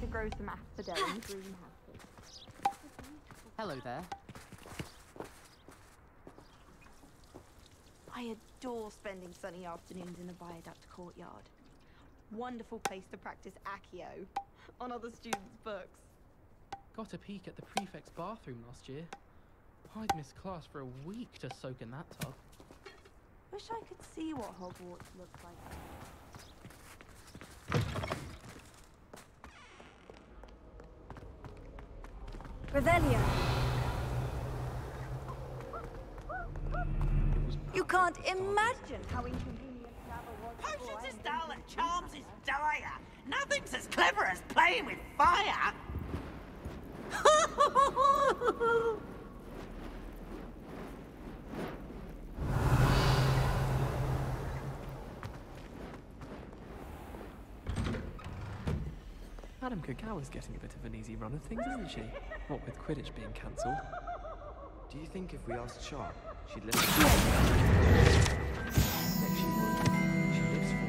S20: To grow some asphodel in the greenhouse.
S8: Hello there.
S20: I adore spending sunny afternoons in the viaduct courtyard. Wonderful place to practice Accio on other students' books.
S9: Got a peek at the prefect's bathroom last year. I'd missed class for a week to soak in that tub.
S20: Wish I could see what Hogwarts looks like.
S6: Revelio.
S2: You can't imagine how inconvenient travel was.
S16: Potions is dull and charms is dire. Nothing's as clever as playing with fire.
S8: Had
S17: Madame Kogawa's getting a bit of an easy run of things, isn't she? What with Quidditch being cancelled.
S21: Do you think if we asked Sharp, she'd listen? I bet she would. She lives for it.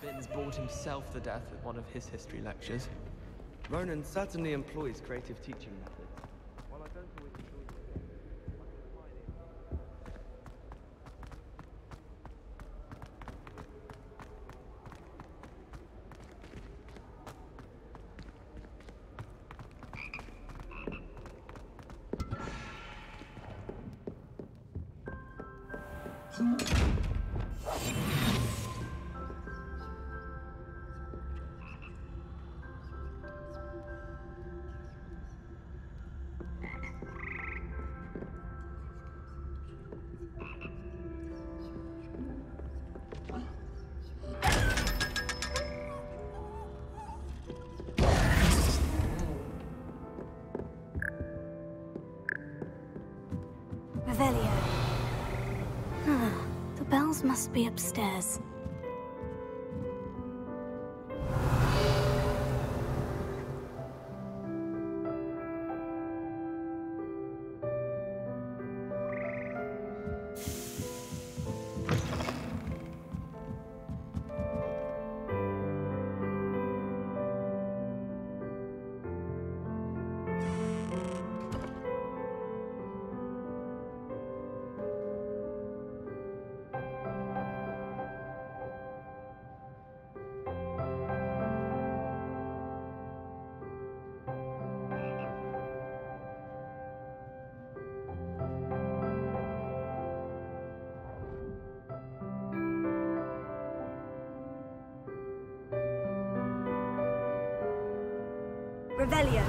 S17: Binns bored himself to death at one of his history lectures.
S21: Ronan certainly employs creative teaching methods. While I don't always enjoy it,
S6: Revelio. The bells must be upstairs. Revelio.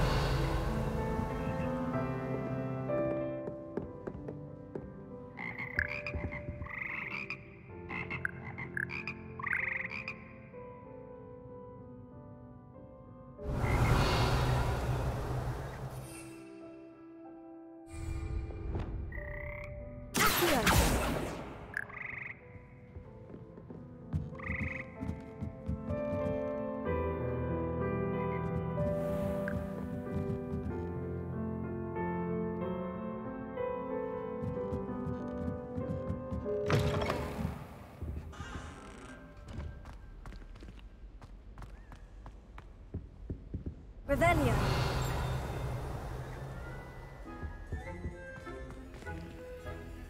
S6: Revelio.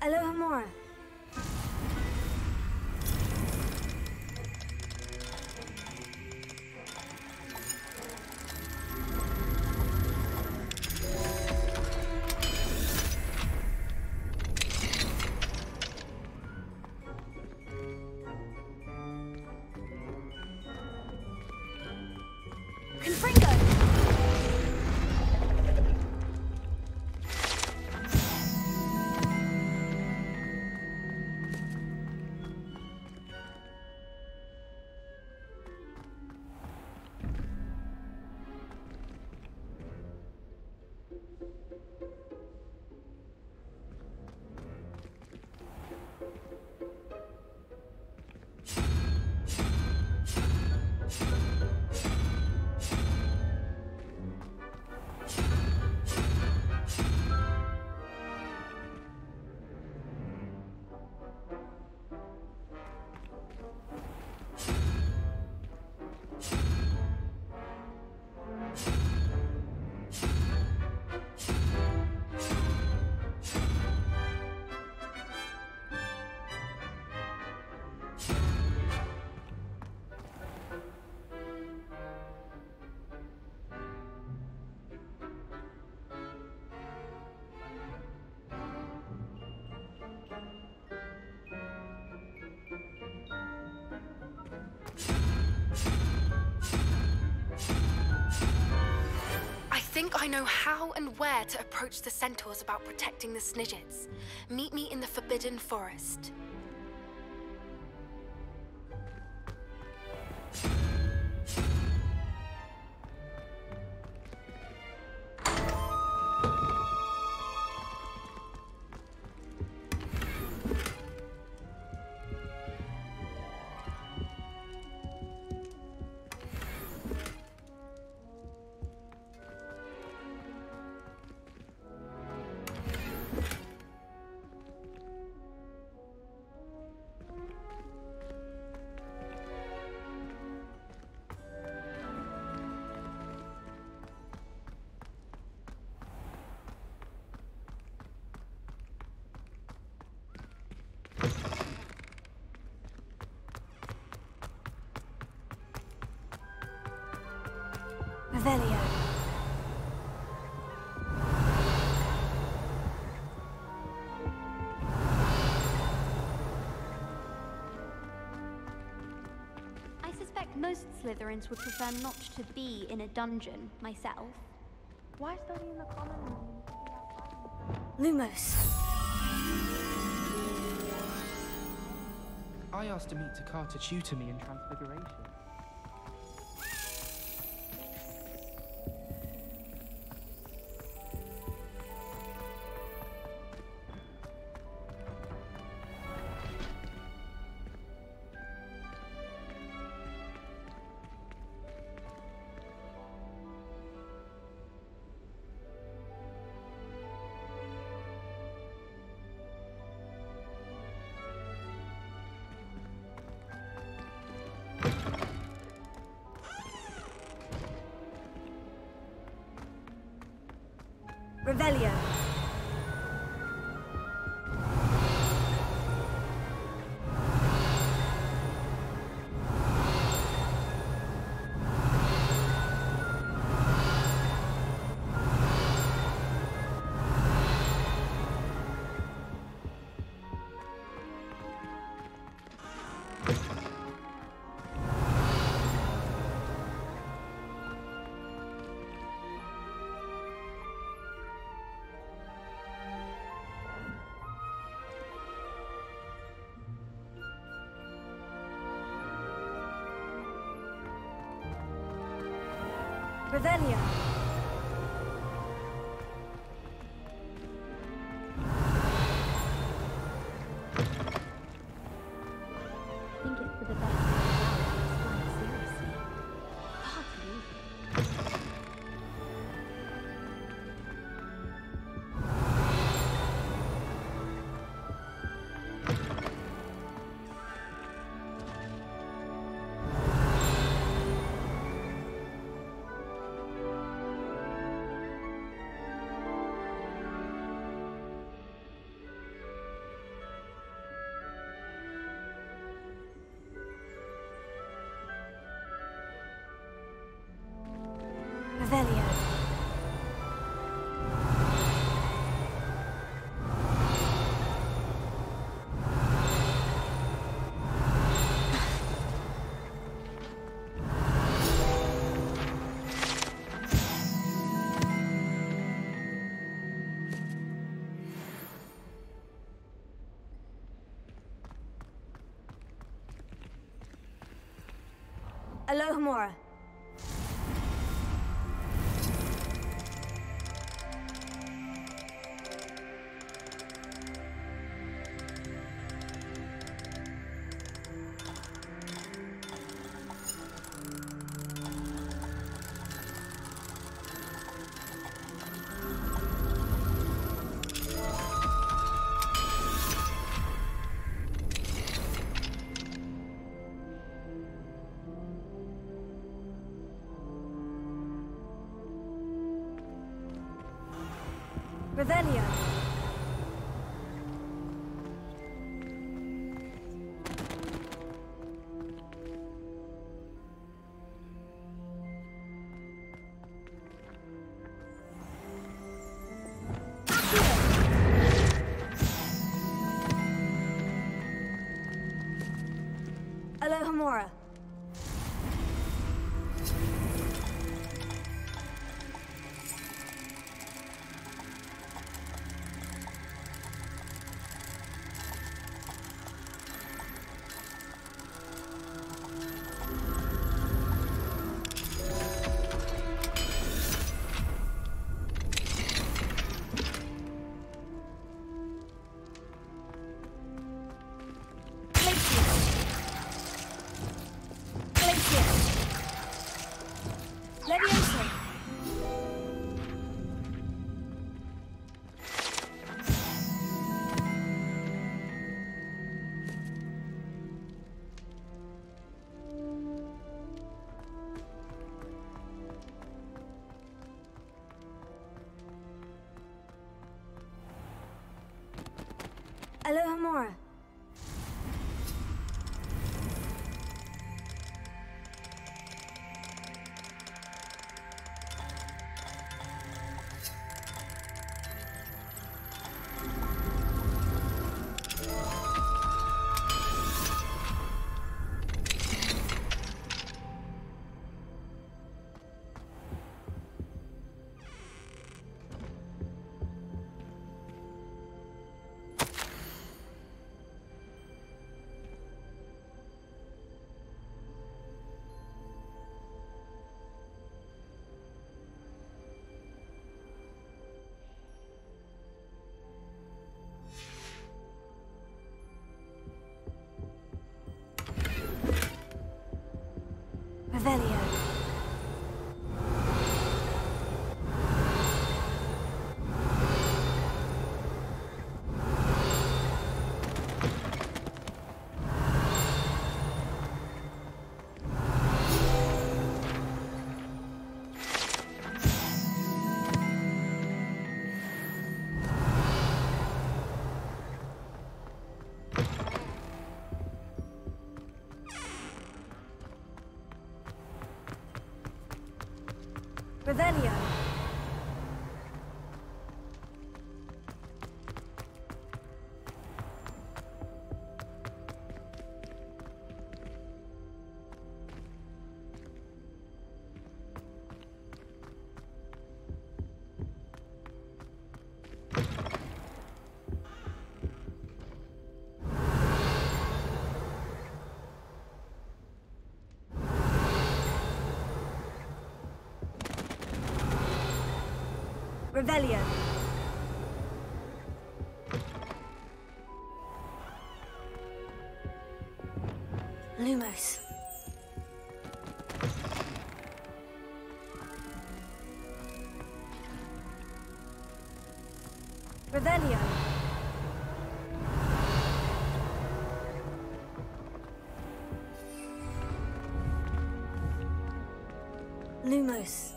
S6: Alohomora. Confringo.
S19: I know how and where to approach the centaurs about protecting the Snidgets. Meet me in the Forbidden Forest.
S6: Revelio.
S1: I suspect most Slytherins would prefer not to be in a dungeon, myself. Why study in the common room?
S6: Lumos.
S9: I asked Amit Takar to tutor me in Transfiguration.
S6: Revelio. Revelio.
S1: I think it's for the best to take life seriously. Hardly.
S6: Revelio. Alohomora. Revelio. Alohomora. Revelio. Revelio. Lumos. Revelio. Lumos.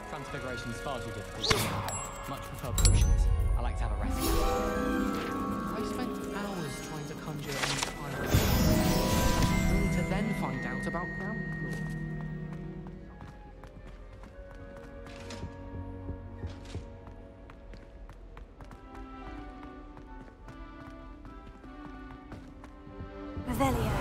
S8: Transfiguration is far too difficult. Much prefer potions. I like to have a recipe.
S9: I spent hours trying to conjure an entire only to then find out about ground floor.
S6: Revelio.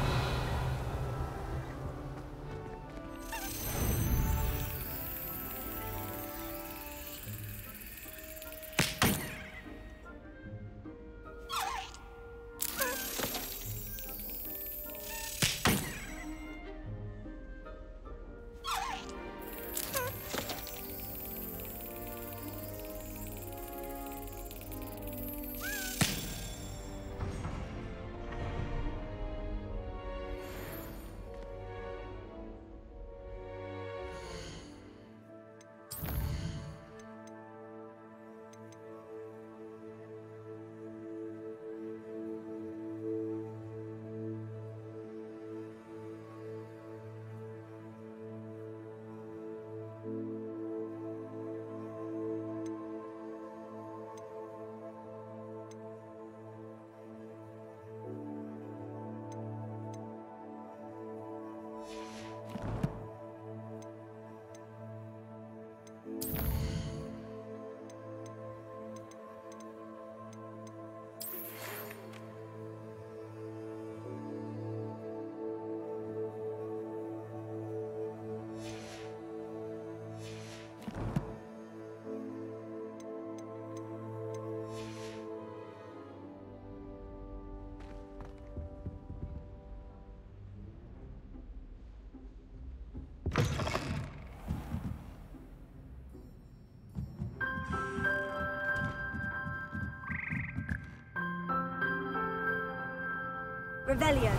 S6: Revelio.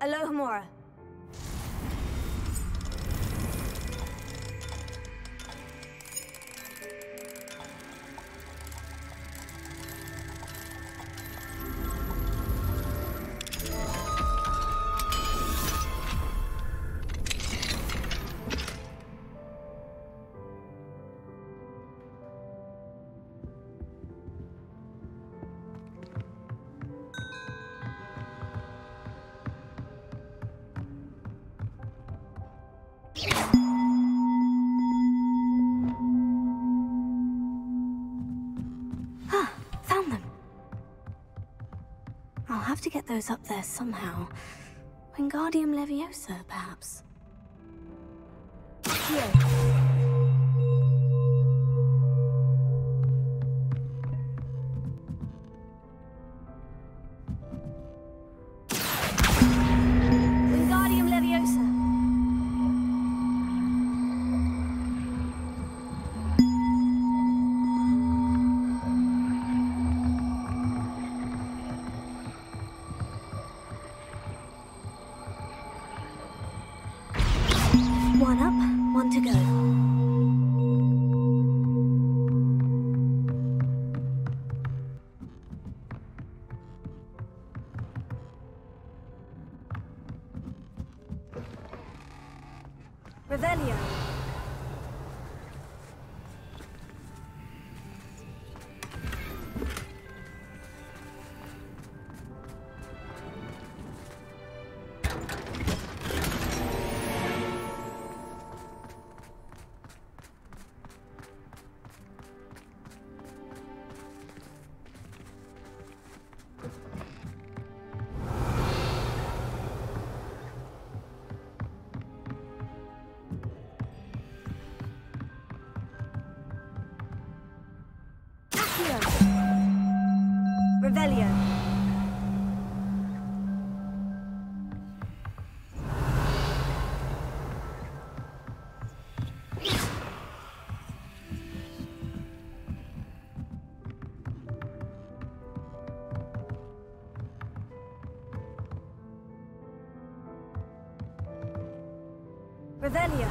S6: Alohomora. Found them. I'll have to get those up there somehow. Wingardium Leviosa, perhaps. Here. Wingardium Leviosa. One up, one to go. Revelio. Revelio. Revelio.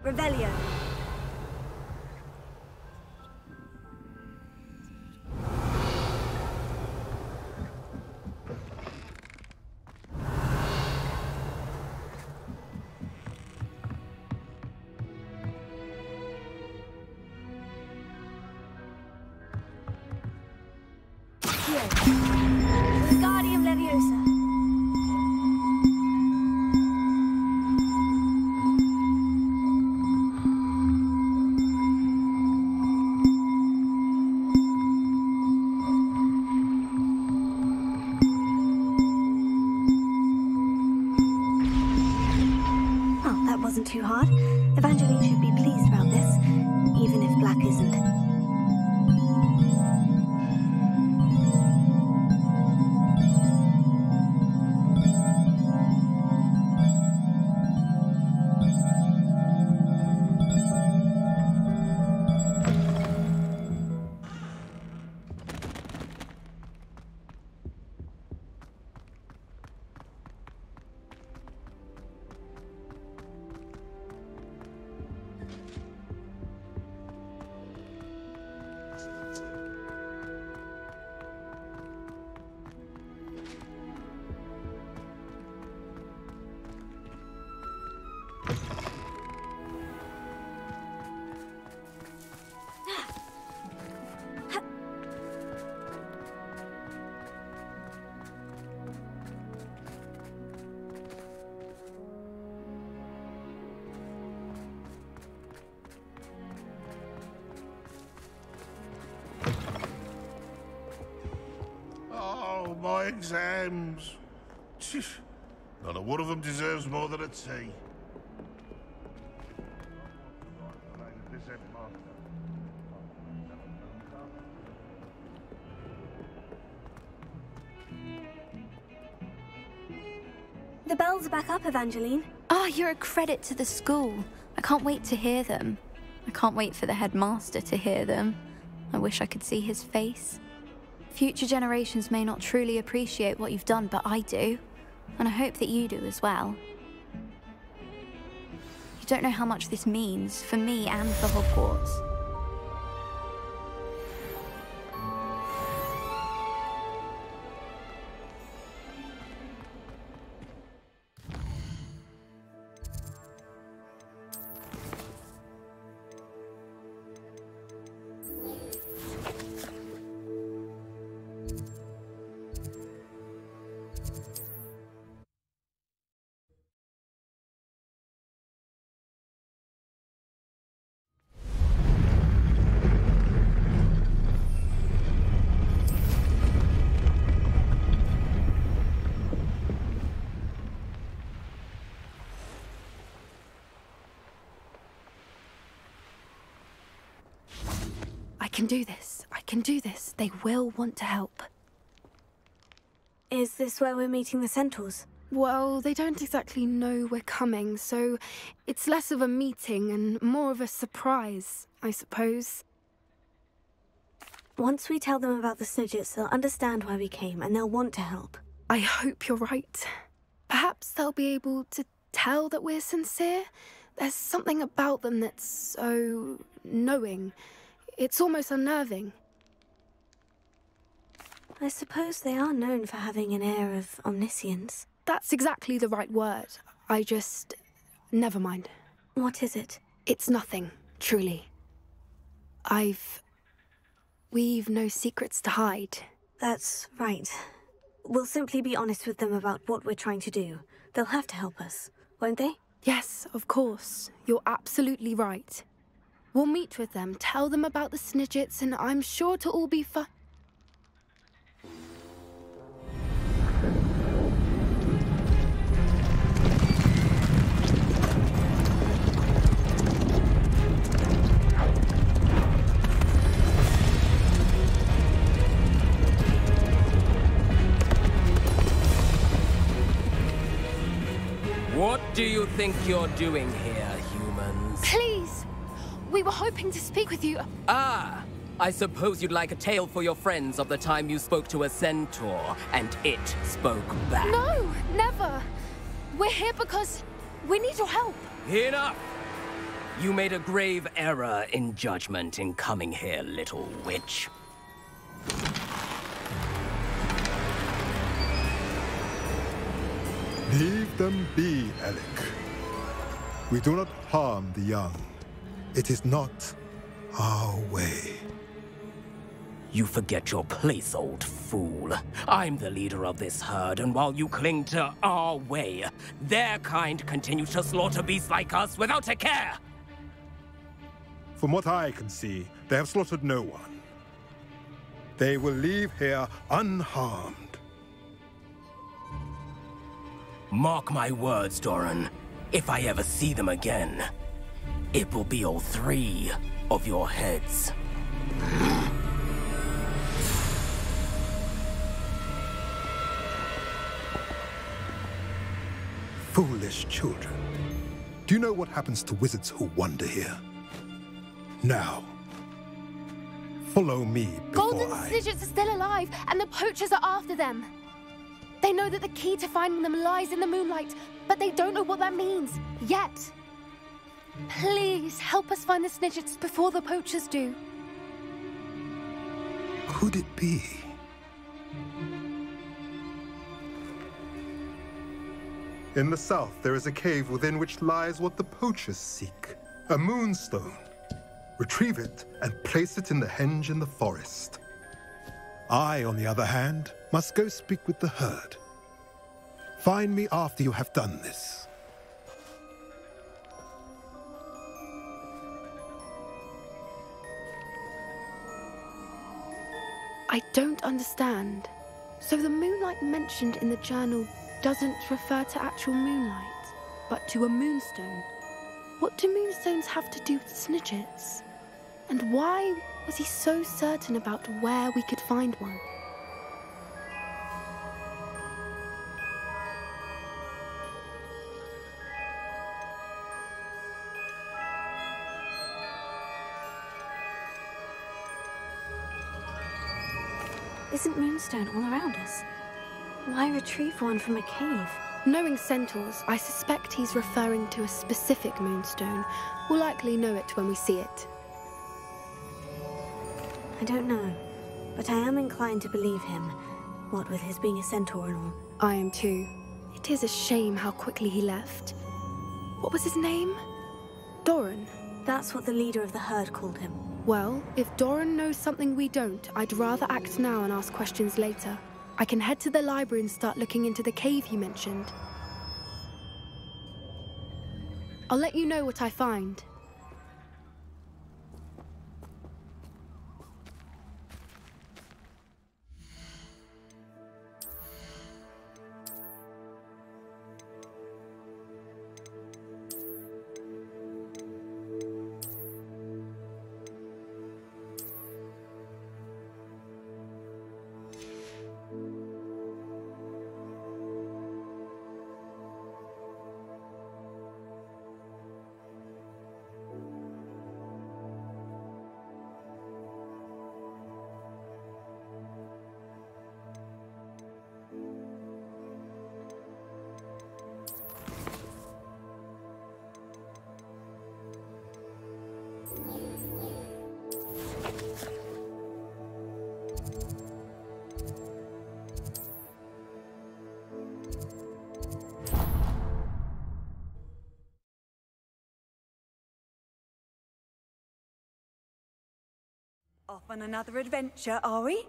S6: Revelio. Guardian Leviosa. Wasn't too hard. Evangeline should be pleased about this, even if Black isn't.
S5: My exams. Not a one of them deserves more than a T.
S6: The bells are back up, Evangeline.
S3: Oh, you're a credit to the school. I can't wait to hear them. I can't wait for the headmaster to hear them. I wish I could see his face. Future generations may not truly appreciate what you've done, but I do. And I hope that you do as well. You don't know how much this means for me and for Hogwarts.
S19: can do this. I can do this. They will want to help.
S6: Is this where we're meeting the centaurs?
S19: Well, they don't exactly know we're coming, so it's less of a meeting and more of a surprise, I suppose.
S6: Once we tell them about the Snidgets, they'll understand why we came and they'll want to help.
S19: I hope you're right. Perhaps they'll be able to tell that we're sincere. There's something about them that's so knowing. It's almost unnerving.
S6: I suppose they are known for having an air of omniscience.
S19: That's exactly the right word. I just... never mind.
S6: What is it?
S19: It's nothing, truly. We've no secrets to hide.
S6: That's right. We'll simply be honest with them about what we're trying to do. They'll have to help us, won't they?
S19: Yes, of course. You're absolutely right. We'll meet with them, tell them about the Snidgets, and I'm sure it'll all be fun.
S4: What do you think you're doing here, humans?
S19: Please! We were hoping to speak with you.
S4: Ah! I suppose you'd like a tale for your friends of the time you spoke to a centaur, and it spoke back.
S19: No! Never! We're here because we need your help.
S4: Enough! You made a grave error in judgment in coming here, little witch.
S22: Leave them be, Alec. We do not harm the young. It is not our way.
S4: You forget your place, old fool. I'm the leader of this herd, and while you cling to our way, their kind continue to slaughter beasts like us without a care!
S22: From what I can see, they have slaughtered no one. They will leave here unharmed.
S4: Mark my words, Doran. If I ever see them again, it will be all 3 of your heads.
S22: Foolish children. Do you know what happens to wizards who wander here? Now, follow me before
S19: Golden Snidgets are still alive, and the poachers are after them. They know that the key to finding them lies in the moonlight, but they don't know what that means, yet. Please, help us find the Snidgets before the poachers do.
S22: Could it be? In the south, there is a cave within which lies what the poachers seek. A moonstone. Retrieve it and place it in the henge in the forest. I, on the other hand, must go speak with the herd. Find me after you have done this.
S19: I don't understand. So the moonlight mentioned in the journal doesn't refer to actual moonlight, but to a moonstone. What do moonstones have to do with Snidgets? And why was he so certain about where we could find one?
S6: Isn't moonstone all around us? Why retrieve one from a cave?
S19: Knowing centaurs, I suspect he's referring to a specific moonstone. We'll likely know it when we see it.
S6: I don't know, but I am inclined to believe him, what with his being a centaur and all.
S19: I am too. It is a shame how quickly he left. What was his name? Doran?
S6: That's what the leader of the herd called him.
S19: Well, if Doran knows something we don't, I'd rather act now and ask questions later. I can head to the library and start looking into the cave you mentioned. I'll let you know what I find.
S2: Off on another adventure, are we?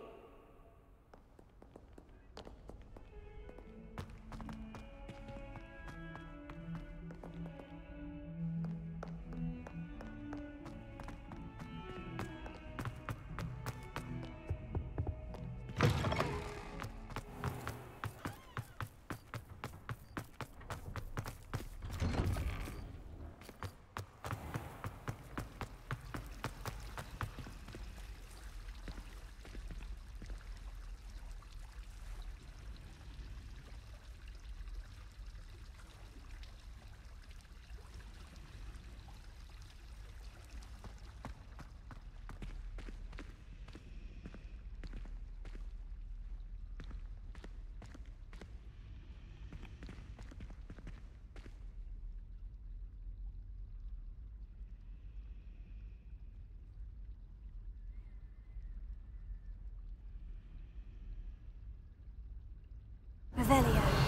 S6: Revelio.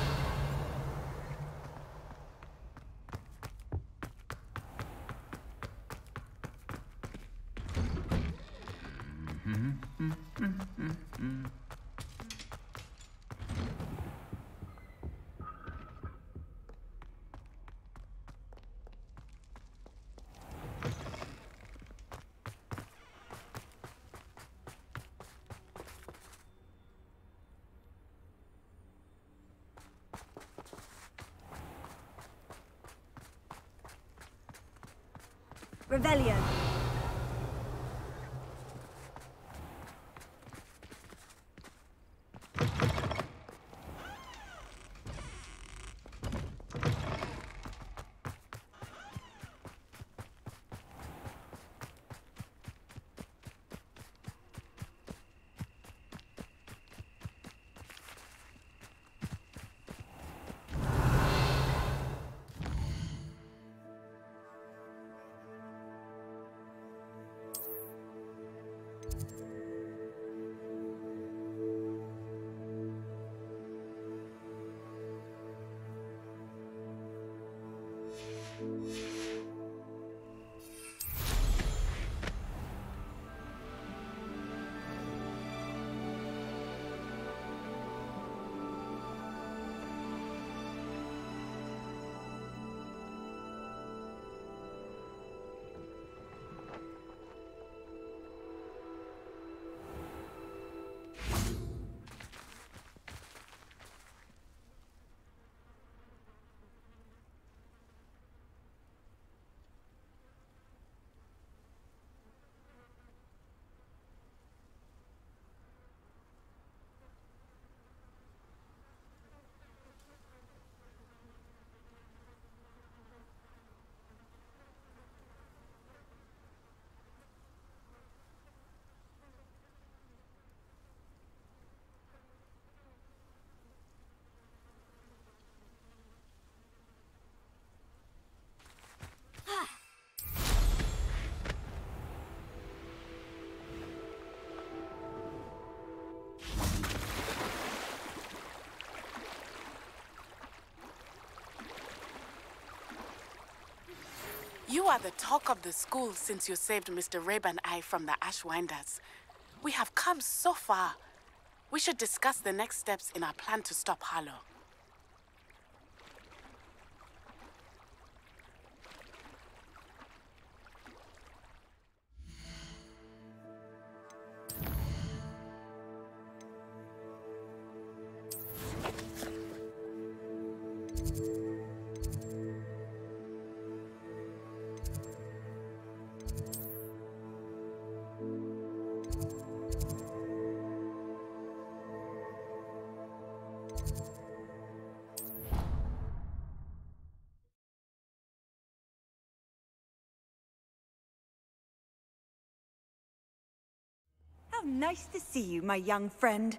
S6: Revelio.
S7: You are the talk of the school since you saved Mr. Rabe and I from the Ashwinders. We have come so far. We should discuss the next steps in our plan to stop Harlow.
S2: How nice to see you, my young friend.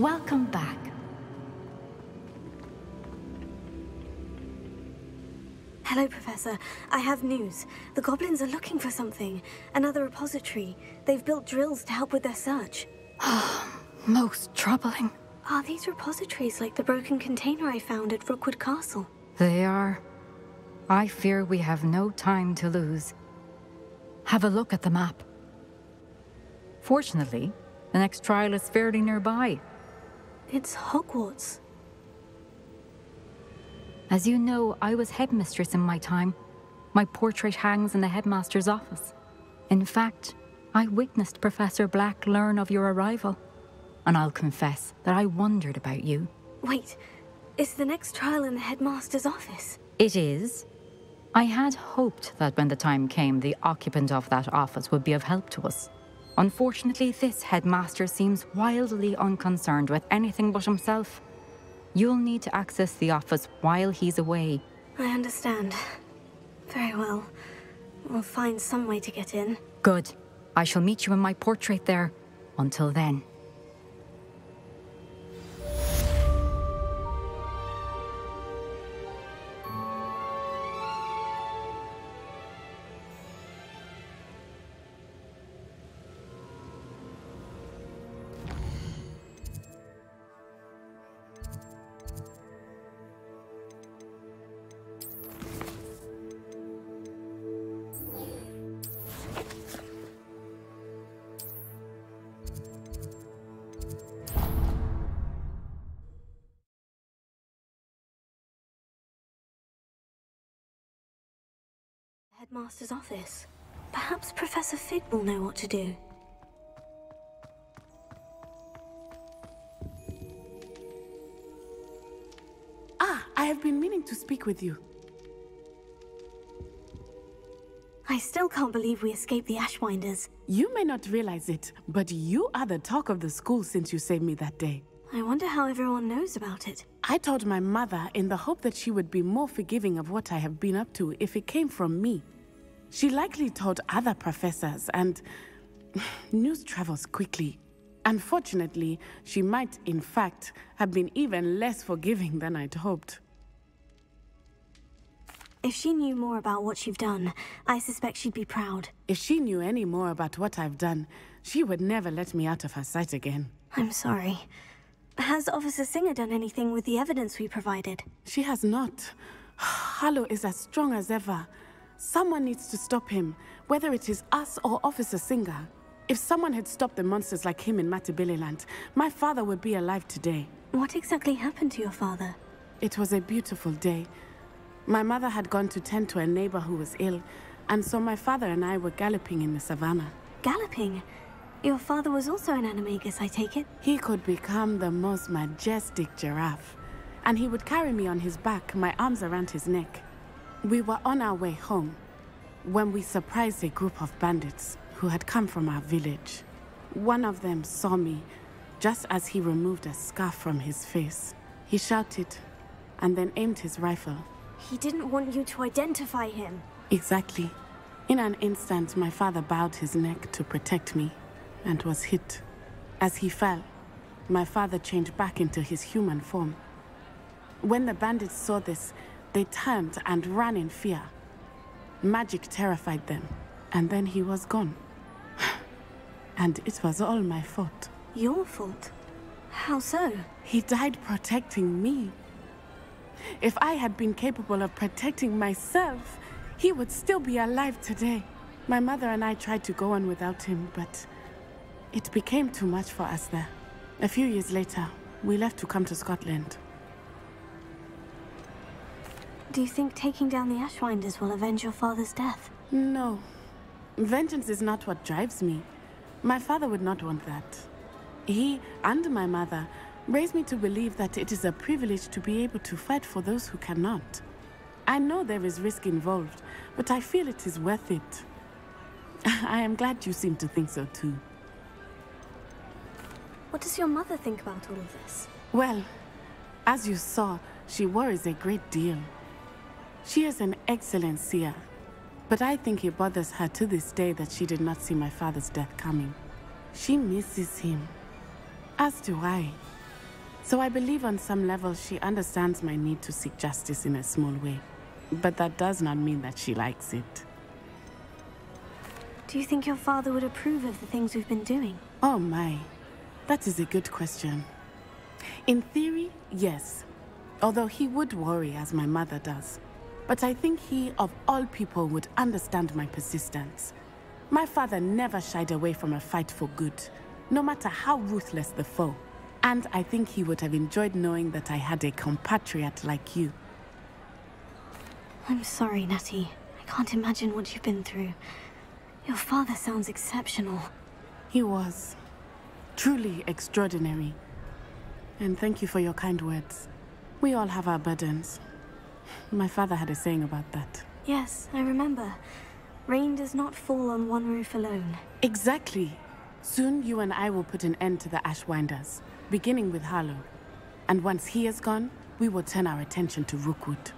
S10: Welcome back.
S6: Hello, Professor. I have news. The goblins are looking for something. Another repository. They've built drills to help with their search.
S10: Most troubling.
S6: Are these repositories like the broken container I found at Rookwood Castle?
S10: They are. I fear we have no time to lose. Have a look at the map. Fortunately, the next trial is fairly nearby.
S6: It's Hogwarts.
S10: As you know, I was headmistress in my time. My portrait hangs in the headmaster's office. In fact, I witnessed Professor Black learn of your arrival. And I'll confess that I wondered about you.
S6: Wait, is the next trial in the headmaster's office?
S10: It is. I had hoped that when the time came, the occupant of that office would be of help to us. Unfortunately, this headmaster seems wildly unconcerned with anything but himself. You'll need to access the office while he's away.
S6: I understand. Very well. We'll find some way to get in.
S10: Good. I shall meet you in my portrait there. Until then.
S6: Headmaster's office. Perhaps Professor Fig will know what to do.
S7: I have been meaning to speak with you.
S6: I still can't believe we escaped the Ashwinders.
S7: You may not realize it, but you are the talk of the school since you saved me that day.
S6: I wonder how everyone knows about it.
S7: I told my mother in the hope that she would be more forgiving of what I have been up to if it came from me. She likely told other professors, and news travels quickly. Unfortunately, she might, in fact, have been even less forgiving than I'd hoped.
S6: If she knew more about what you've done, I suspect she'd be proud.
S7: If she knew any more about what I've done, she would never let me out of her sight again.
S6: I'm sorry. Has Officer Singer done anything with the evidence we provided?
S7: She has not. Harlow is as strong as ever. Someone needs to stop him, whether it is us or Officer Singer. If someone had stopped the monsters like him in Matabeleland, my father would be alive today.
S6: What exactly happened to your father?
S7: It was a beautiful day. My mother had gone to tend to a neighbor who was ill, and so my father and I were galloping in the savannah.
S6: Galloping? Your father was also an animagus, I take it?
S7: He could become the most majestic giraffe, and he would carry me on his back, my arms around his neck. We were on our way home when we surprised a group of bandits who had come from our village. One of them saw me just as he removed a scarf from his face. He shouted and then aimed his rifle.
S6: He didn't want you to identify him.
S7: Exactly. In an instant, my father bowed his neck to protect me and was hit. As he fell, my father changed back into his human form. When the bandits saw this, they turned and ran in fear. Magic terrified them, and then he was gone. And it was all my fault.
S6: Your fault? How so?
S7: He died protecting me. If I had been capable of protecting myself, he would still be alive today. My mother and I tried to go on without him, but it became too much for us there. A few years later, we left to come to Scotland.
S6: Do you think taking down the Ashwinders will avenge your father's death?
S7: No. Vengeance is not what drives me. My father would not want that. He and my mother raised me to believe that it is a privilege to be able to fight for those who cannot. I know there is risk involved, but I feel it is worth it. I am glad you seem to think so too.
S6: What does your mother think about all of this?
S7: Well, as you saw, she worries a great deal. She is an excellent seer, but I think it bothers her to this day that she did not see my father's death coming. She misses him, as do I. So I believe on some level she understands my need to seek justice in a small way. But that does not mean that she likes it.
S6: Do you think your father would approve of the things we've been doing?
S7: Oh my, that is a good question. In theory, yes. Although he would worry, as my mother does. But I think he, of all people, would understand my persistence. My father never shied away from a fight for good, no matter how ruthless the foe. And I think he would have enjoyed knowing that I had a compatriot like you.
S6: I'm sorry, Natty. I can't imagine what you've been through. Your father sounds exceptional.
S7: He was. Truly extraordinary. And thank you for your kind words. We all have our burdens. My father had a saying about that.
S6: Yes, I remember. Rain does not fall on one roof alone.
S7: Exactly. Soon you and I will put an end to the Ashwinders, beginning with Harlow. And once he is gone, we will turn our attention to Rookwood.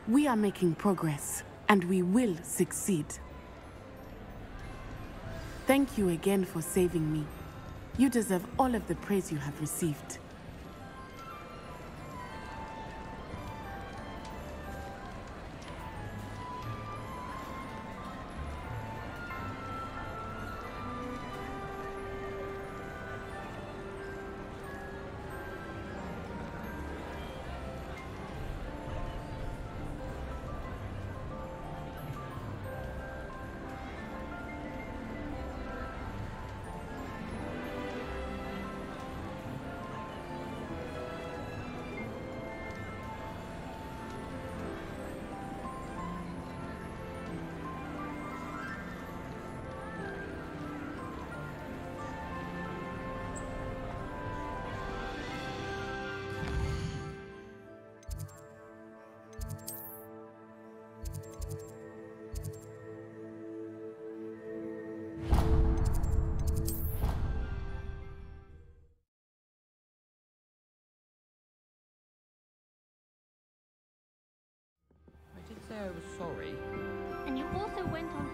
S7: We are making progress, and we will succeed. Thank you again for saving me. You deserve all of the praise you have received.
S8: I was sorry.
S1: And you also went on...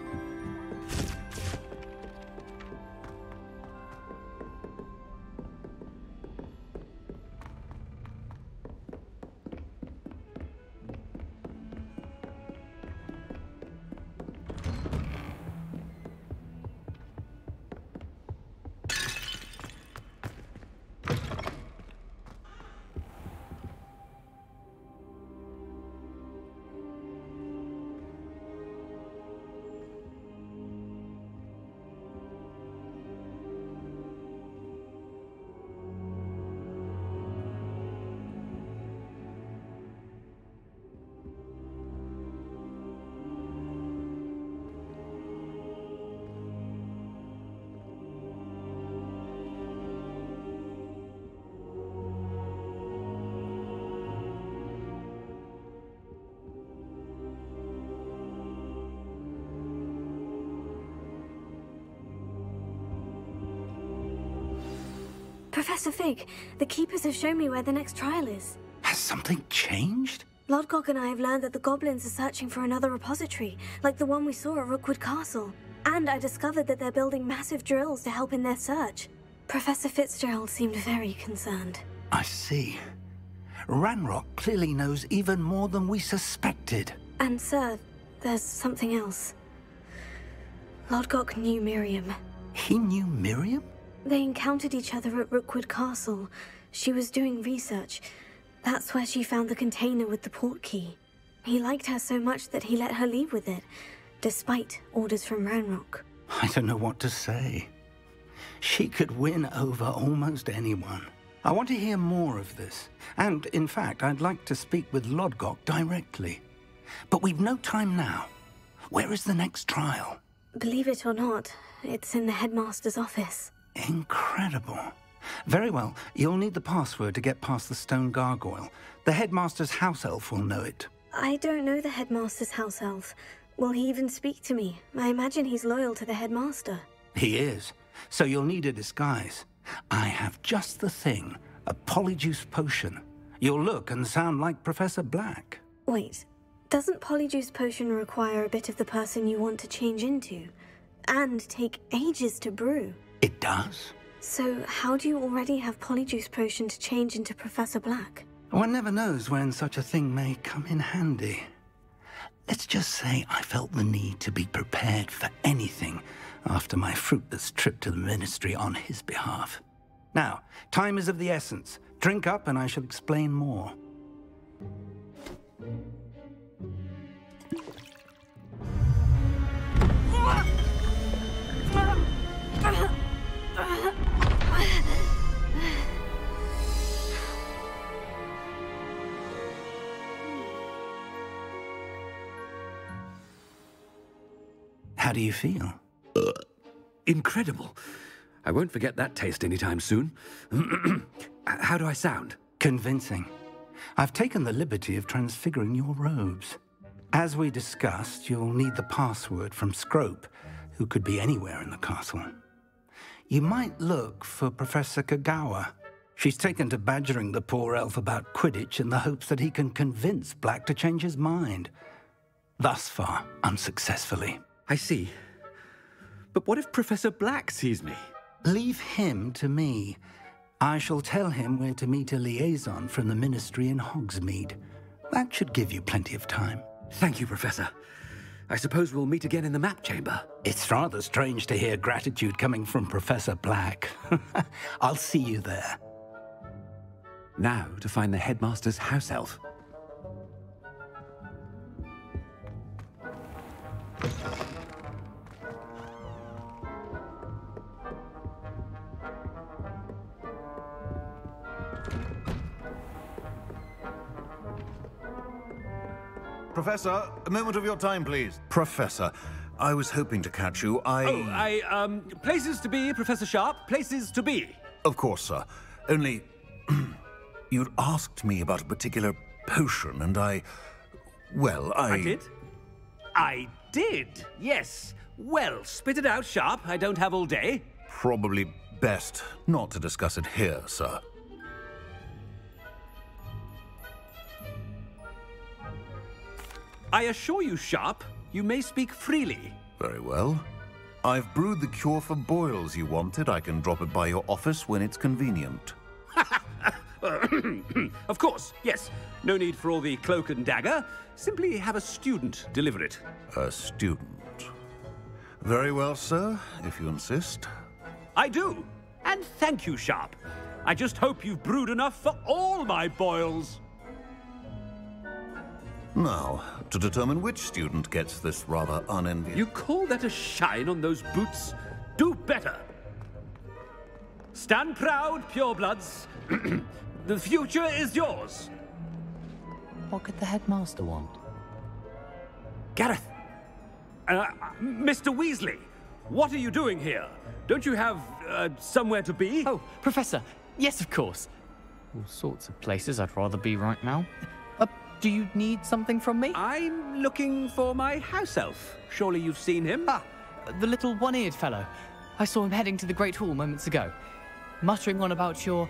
S6: Professor Fig, the Keepers have shown me where the next trial is.
S12: Has something changed?
S6: Lodgok and I have learned that the goblins are searching for another repository, like the one we saw at Rookwood Castle. And I discovered that they're building massive drills to help in their search. Professor Fitzgerald seemed very concerned.
S12: I see. Ranrock clearly knows even more than we suspected.
S6: And sir, there's something else. Lodgok knew Miriam.
S12: He knew Miriam?
S6: They encountered each other at Rookwood Castle. She was doing research. That's where she found the container with the port key. He liked her so much that he let her leave with it, despite orders from Ranrock.
S12: I don't know what to say. She could win over almost anyone. I want to hear more of this. And, in fact, I'd like to speak with Lodgok directly. But we've no time now. Where is the next trial?
S6: Believe it or not, it's in the headmaster's office.
S12: Incredible. Very well. You'll need the password to get past the stone gargoyle. The headmaster's house elf will know it.
S6: I don't know the headmaster's house elf. Will he even speak to me? I imagine he's loyal to the headmaster.
S12: He is. So you'll need a disguise. I have just the thing. A polyjuice potion. You'll look and sound like Professor Black.
S6: Wait. Doesn't polyjuice potion require a bit of the person you want to change into? And take ages to brew?
S12: It does.
S6: So, how do you already have Polyjuice Potion to change into Professor Black?
S12: One never knows when such a thing may come in handy. Let's just say I felt the need to be prepared for anything after my fruitless trip to the Ministry on his behalf. Now, time is of the essence. Drink up and I shall explain more. How do you feel?
S11: Incredible. I won't forget that taste anytime soon. How do I sound?
S12: Convincing. I've taken the liberty of transfiguring your robes. As we discussed, you'll need the password from Scrope, who could be anywhere in the castle. You might look for Professor Kagawa. She's taken to badgering the poor elf about Quidditch in the hopes that he can convince Black to change his mind. Thus far, unsuccessfully.
S11: I see. But what if Professor Black sees me?
S12: Leave him to me. I shall tell him where to meet a liaison from the Ministry in Hogsmeade. That should give you plenty of time.
S11: Thank you, Professor. I suppose we'll meet again in the map chamber.
S12: It's rather strange to hear gratitude coming from Professor Black. I'll see you there.
S11: Now to find the headmaster's house elf.
S15: Professor, a moment of your time, please. Professor, I was hoping to catch you.
S11: Places to be, Professor Sharp. Places to be.
S15: Of course, sir. Only, you'd asked me about a particular potion, and I
S11: did? I did, yes. Well, spit it out, Sharp. I don't have all day.
S15: Probably best not to discuss it here, sir.
S11: I assure you, Sharp, you may speak freely.
S15: Very well. I've brewed the cure for boils you wanted. I can drop it by your office when it's convenient.
S11: Of course, yes. No need for all the cloak and dagger. Simply have a student deliver it.
S15: A student? Very well, sir, if you insist.
S11: I do. And thank you, Sharp. I just hope you've brewed enough for all my boils.
S15: Now, to determine which student gets this rather unenviable...
S11: You call that a shine on those boots? Do better. Stand proud, purebloods. The future is yours.
S8: What could the headmaster want?
S11: Gareth. Mr. Weasley, what are you doing here? Don't you have, somewhere to be?
S8: Oh, Professor. Yes, of course. All sorts of places I'd rather be right now. Do you need something from me?
S11: I'm looking for my house elf. Surely you've seen him?
S8: Ah, the little one-eared fellow. I saw him heading to the Great Hall moments ago. Muttering on about your,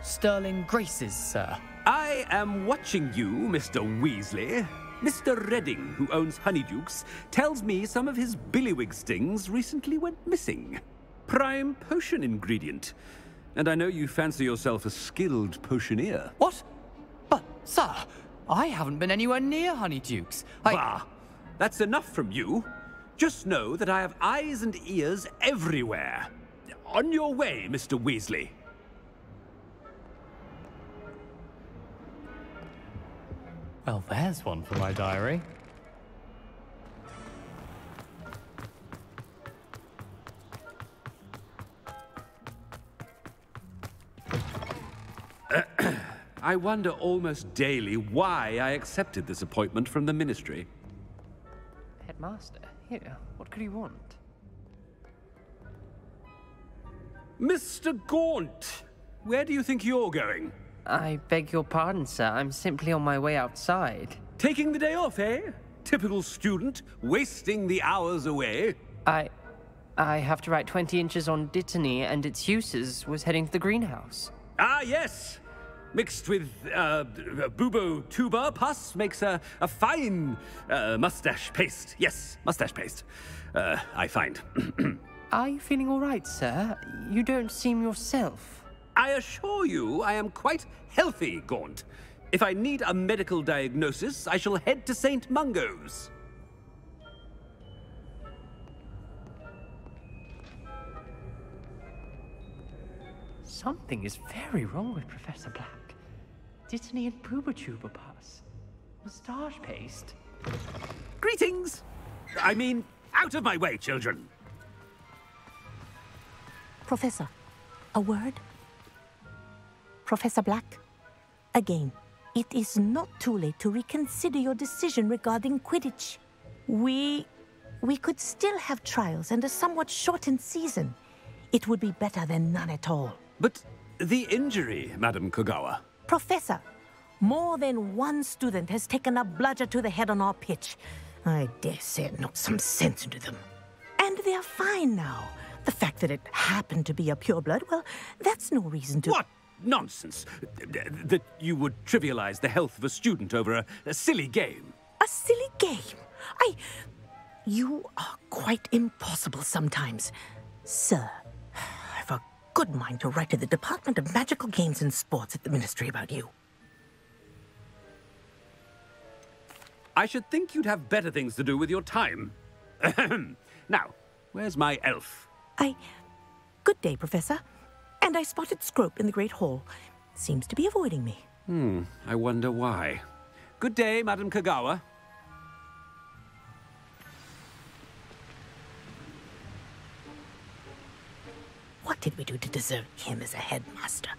S8: sterling graces, sir.
S11: I am watching you, Mr. Weasley. Mr. Redding, who owns Honeydukes, tells me some of his billywig stings recently went missing. Prime potion ingredient. And I know you fancy yourself a skilled potioneer.
S8: What? But, sir, I haven't been anywhere near Honeydukes.
S11: Bah! That's enough from you. Just know that I have eyes and ears everywhere. On your way, Mr. Weasley.
S8: Well, there's one for my diary.
S11: I wonder almost daily why I accepted this appointment from the Ministry.
S8: Headmaster? Here, what could he want?
S11: Mr. Gaunt! Where do you think you're going?
S23: I beg your pardon, sir. I'm simply on my way outside.
S11: Taking the day off, eh? Typical student, wasting the hours away.
S23: I have to write 20 inches on Dittany and its uses. Was heading to the greenhouse.
S11: Ah, yes! Mixed with, bubo tuber pus makes a fine, mustache paste. Yes, mustache paste. I find.
S23: Are you feeling all right, sir? You don't seem yourself.
S11: I assure you I am quite healthy, Gaunt. If I need a medical diagnosis, I shall head to St. Mungo's.
S23: Something is very wrong with Professor Black. Dittany and Pooba Pass. Moustache paste.
S11: Greetings! I mean, out of my way, children!
S13: Professor, a word? Professor Black, again, it is not too late to reconsider your decision regarding Quidditch. We could still have trials and a somewhat shortened season. It would be better than none at all.
S11: But the injury, Madam Kogawa.
S13: Professor, more than one student has taken a bludger to the head on our pitch. I dare say it knocked some sense into them. And they're fine now. The fact that it happened to be a pureblood, well, that's no reason to...
S11: What nonsense! That you would trivialize the health of a student over a silly game.
S13: A silly game? You are quite impossible sometimes. Sir, I've a good mind to write to the Department of Magical Games and Sports at the Ministry about you.
S11: I should think you'd have better things to do with your time. Now, where's my elf?
S13: Good day, Professor. And I spotted Scrope in the Great Hall. Seems to be avoiding me.
S11: I wonder why. Good day, Madam Kogawa.
S13: What did we do to deserve him as a headmaster?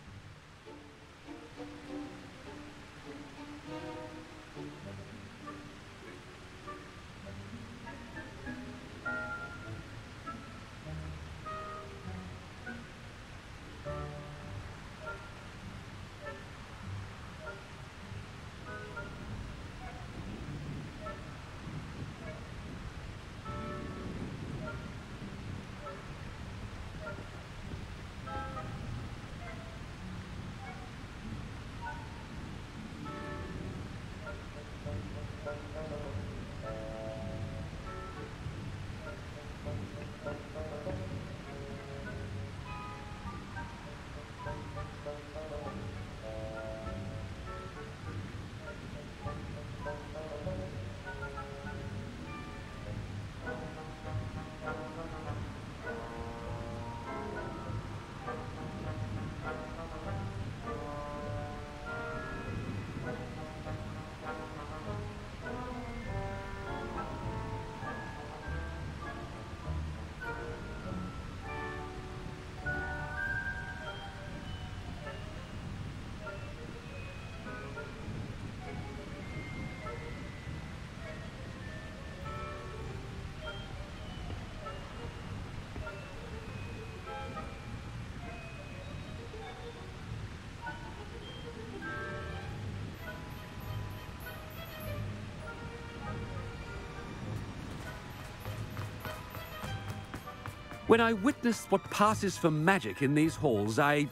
S11: When I witness what passes for magic in these halls, I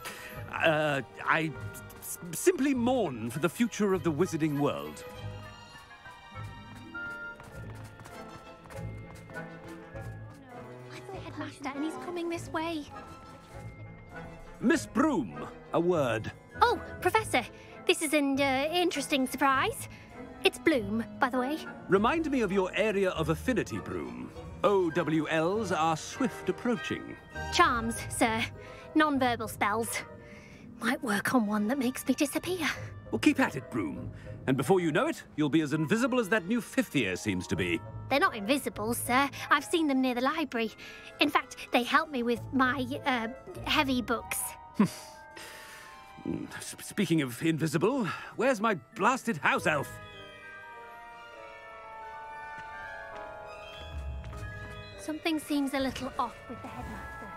S11: simply mourn for the future of the wizarding world.
S1: I'm the headmaster and he's coming this way.
S11: Miss Broom, a word.
S14: Oh, Professor, this is an interesting surprise. It's Bloom, by the way.
S11: Remind me of your area of affinity, Broom. OWLs are swift approaching.
S14: Charms, sir. Non-verbal spells. Might work on one that makes me disappear.
S11: Well, keep at it, Broom. And before you know it, you'll be as invisible as that new fifth year seems to be.
S14: They're not invisible, sir. I've seen them near the library. In fact, they help me with my, heavy books.
S11: Speaking of invisible, where's my blasted house elf?
S14: Something seems a little off with the headmaster.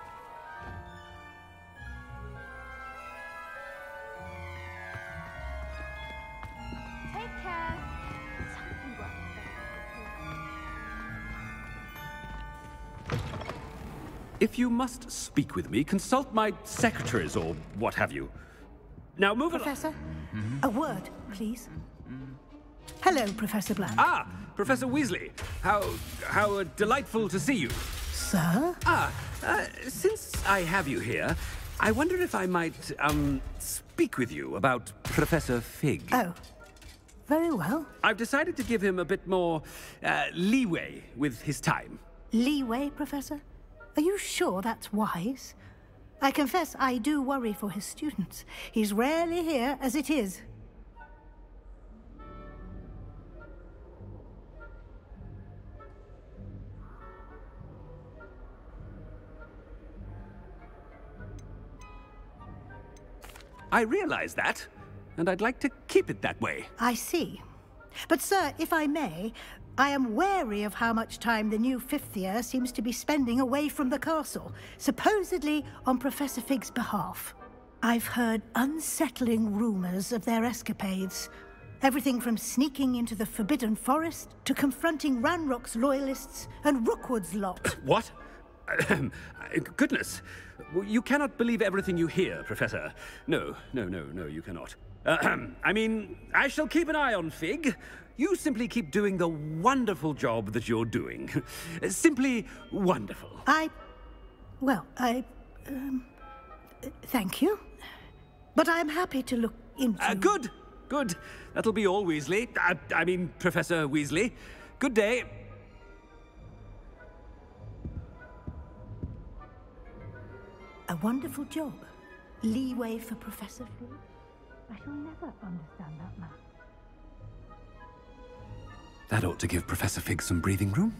S1: Take care.
S11: If you must speak with me, consult my secretaries or what have you. Now move along.
S13: Professor, a word, please. Hello, Professor Black.
S11: Ah, Professor Weasley. How delightful to see you.
S16: Sir?
S11: Since I have you here, I wonder if I might, speak with you about Professor Fig.
S16: Oh, very well.
S11: I've decided to give him a bit more, leeway with his time.
S16: Leeway, Professor? Are you sure that's wise? I confess I do worry for his students. He's rarely here as it is.
S11: I realize that, and I'd like to keep it that way.
S16: I see. But, sir, if I may, I am wary of how much time the new fifth year seems to be spending away from the castle, supposedly on Professor Fig's behalf. I've heard unsettling rumors of their escapades. Everything from sneaking into the Forbidden Forest to confronting Ranrock's loyalists and Rookwood's lot.
S11: What? Goodness. You cannot believe everything you hear, Professor. No, you cannot. I mean, I shall keep an eye on Fig. You simply keep doing the wonderful job that you're doing. Simply wonderful.
S16: Thank you. But I'm happy to look into...
S11: Good. That'll be all, Weasley. I mean, Professor Weasley. Good day.
S16: A wonderful job. Leeway for Professor Fig. I shall never understand that man.
S11: That ought to give Professor Fig some breathing room.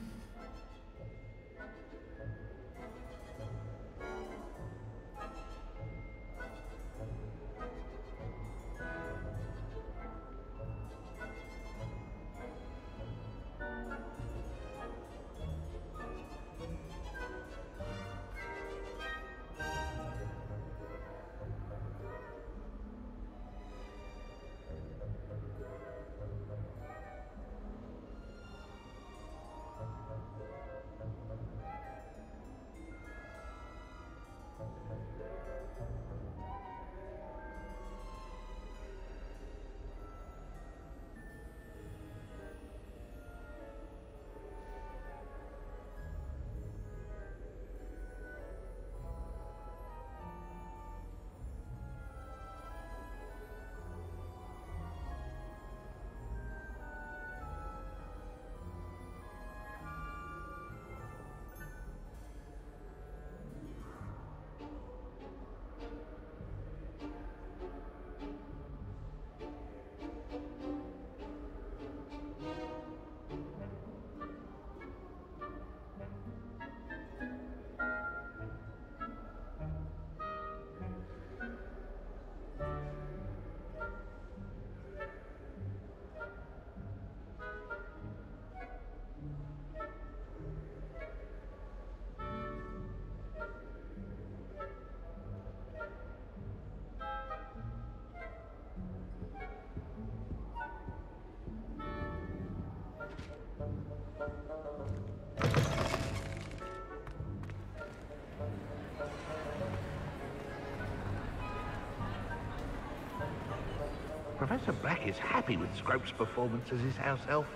S18: Professor Black is happy with Scrope's performance as his house elf.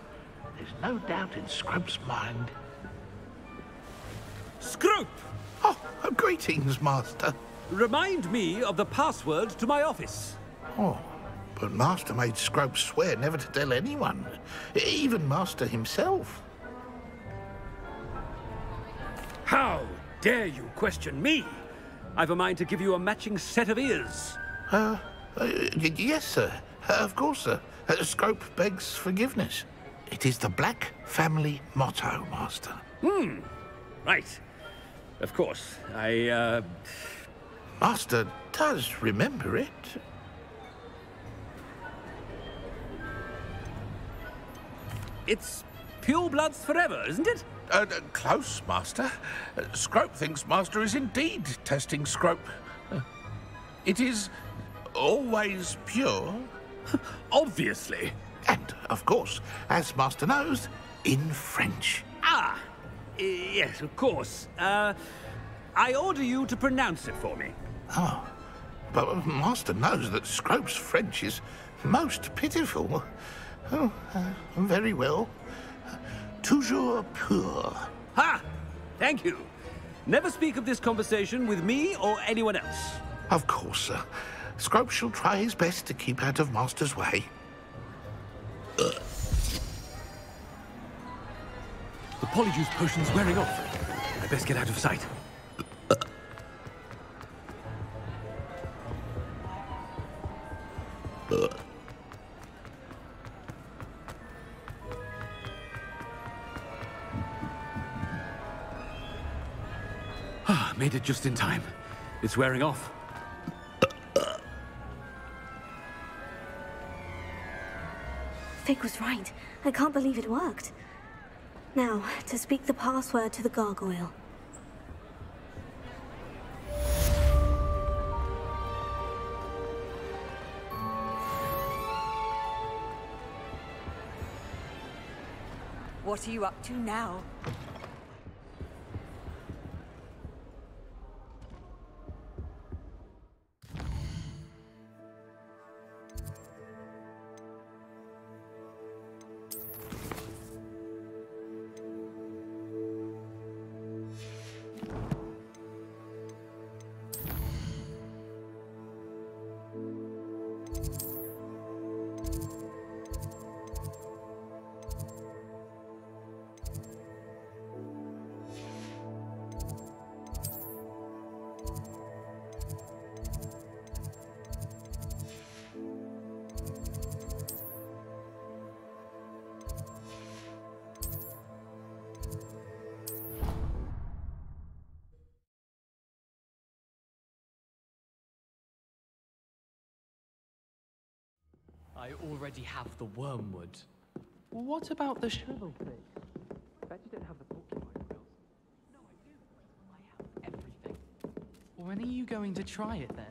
S18: There's no doubt in Scrope's mind.
S11: Scrope!
S5: Oh, greetings, Master.
S11: Remind me of the password to my office.
S5: Oh, but Master made Scrope swear never to tell anyone, even Master himself.
S11: How dare you question me? I've a mind to give you a matching set of ears.
S5: Yes, sir. Of course, sir. Scrope begs forgiveness. It is the Black family motto, Master.
S11: Right. Of course.
S5: Master does remember it.
S11: It's pure bloods forever, isn't it?
S5: Close, Master. Scrope thinks Master is indeed testing Scrope. It is always pure.
S11: Obviously.
S5: And, of course, as Master knows, in French.
S11: Yes, of course. I order you to pronounce it for me.
S5: Oh, but Master knows that Scrope's French is most pitiful. Oh, very well. Toujours pur.
S11: Ha! Thank you. Never speak of this conversation with me or anyone else.
S5: Of course, sir. Scrope shall try his best to keep out of Master's way.
S11: The polyjuice potion's wearing off. I best get out of sight. Made it just in time. It's wearing off.
S6: Fig was right. I can't believe it worked. Now, to speak the password to the gargoyle.
S2: What are you up to now?
S23: I already have the wormwood. What about the shovel thing? I bet you don't have the porcupine quills. No, I do. I have everything. When are you going to try it then?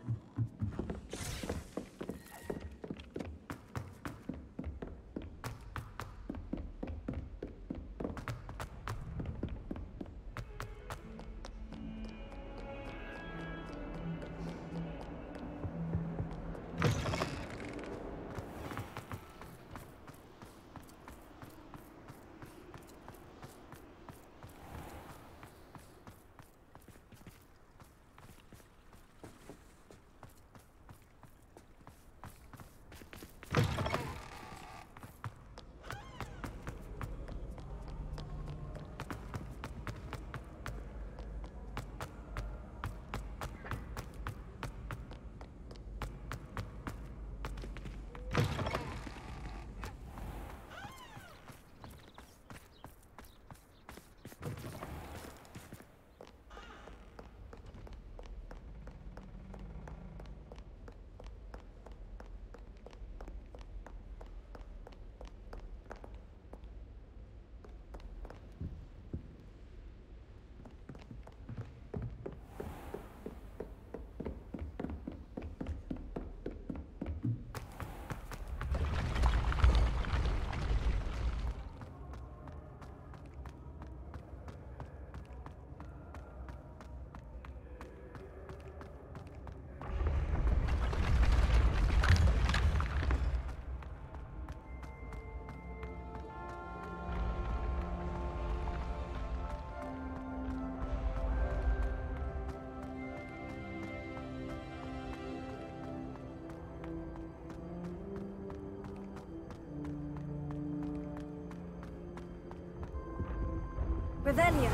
S2: Revelio.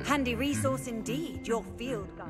S2: Handy resource indeed, your field guide.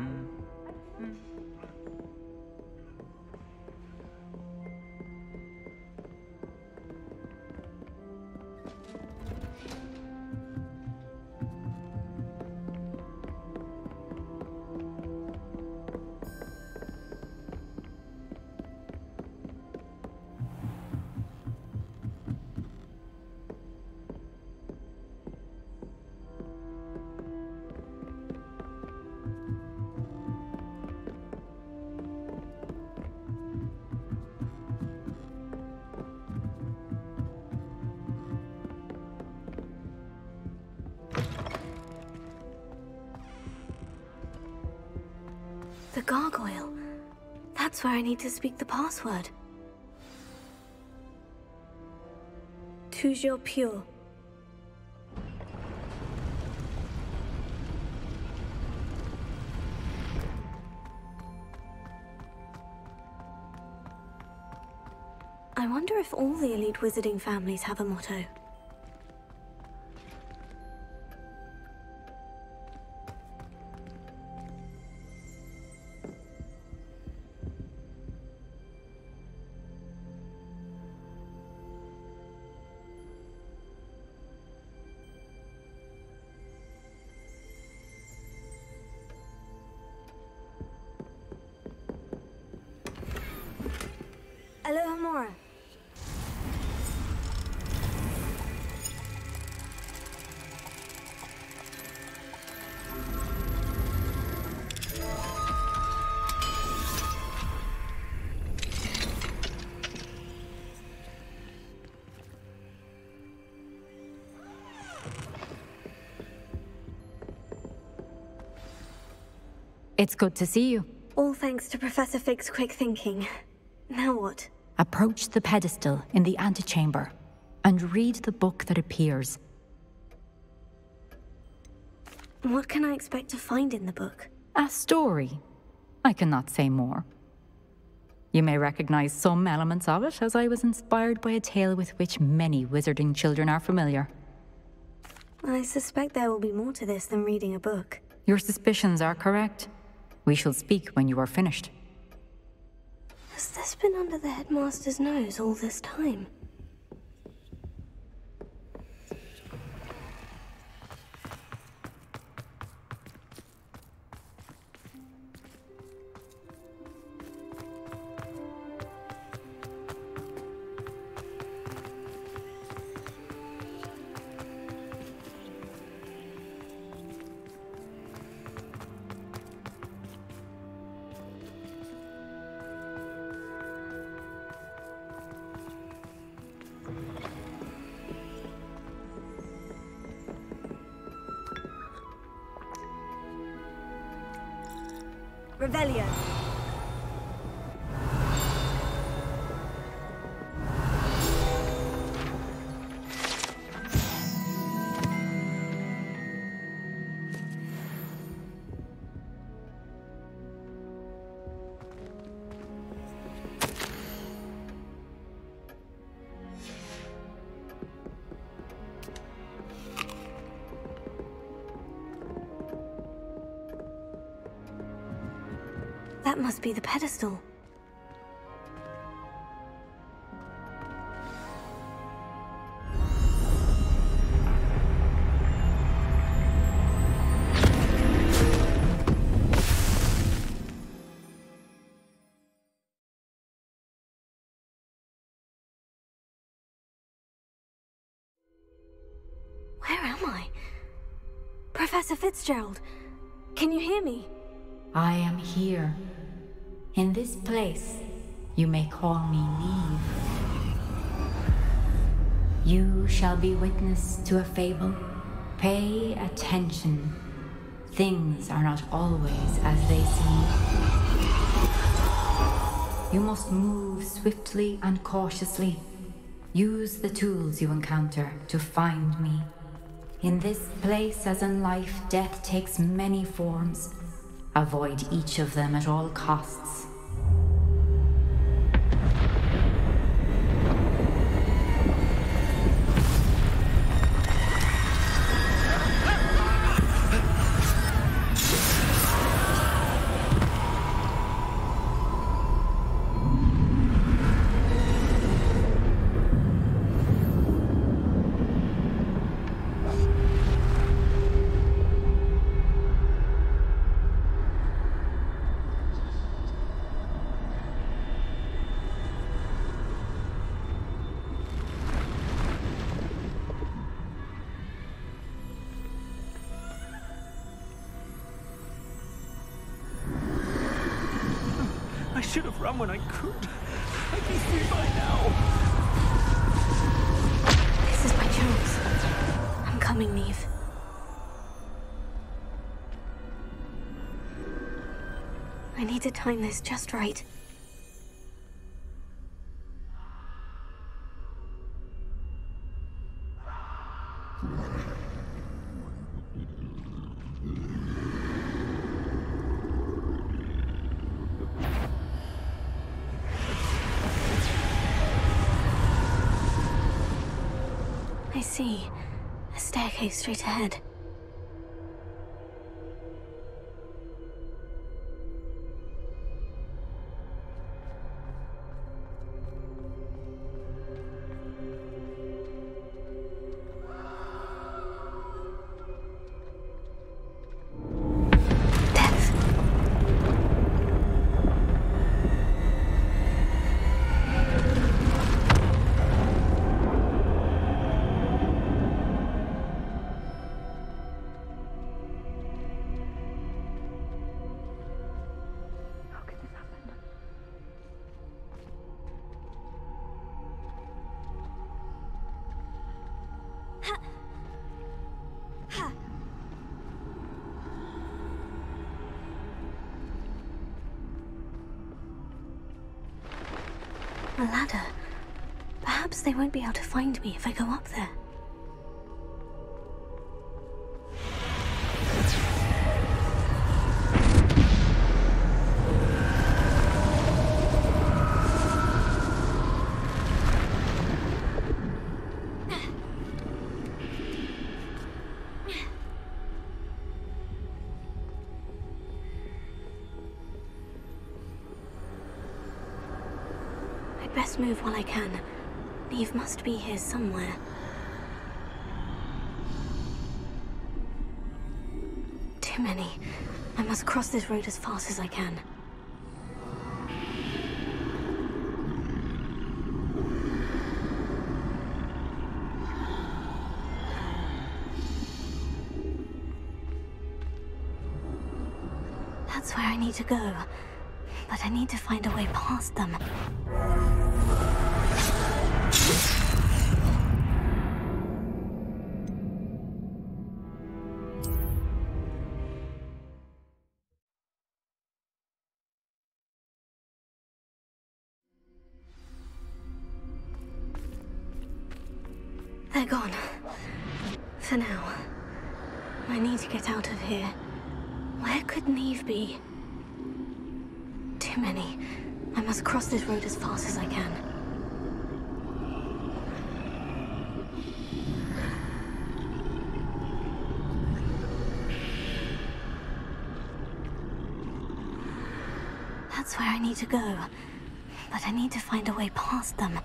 S6: gargoyle. That's where I need to speak the password. Toujours pure. I wonder if all the elite wizarding families have a motto. Aloha Mora.
S10: It's good to see you.
S6: All thanks to Professor Fig's quick thinking. Now what?
S10: Approach the pedestal in the antechamber and read the book that appears.
S6: What can I expect to find in the book?
S10: A story. I cannot say more. You may recognize some elements of it, as I was inspired by a tale with which many wizarding children are familiar.
S6: I suspect there will be more to this than reading a book.
S10: Your suspicions are correct. We shall speak when you are finished.
S6: Has this been under the headmaster's nose all this time?
S2: Revelio.
S6: That must be the pedestal. Where am I? Professor Fitzgerald, can you hear me?
S10: I am here. In this place, you may call me Neve. You shall be witness to a fable. Pay attention. Things are not always as they seem. You must move swiftly and cautiously. Use the tools you encounter to find me. In this place, as in life, death takes many forms. Avoid each of them at all costs.
S11: I should have run when I could. I'd be free by now.
S6: This is my chance. I'm coming, Neve. I need to time this just right. I see. A staircase straight ahead. A ladder. Perhaps they won't be able to find me if I go up there. Best move while I can. Neve must be here somewhere. Too many. I must cross this road as fast as I can. That's where I need to go. But I need to find a way past them. They're gone. For now. I need to get out of here. Where could Neve be? Too many. I must cross this road as fast as I can. That's where I need to go. But I need to find a way past them.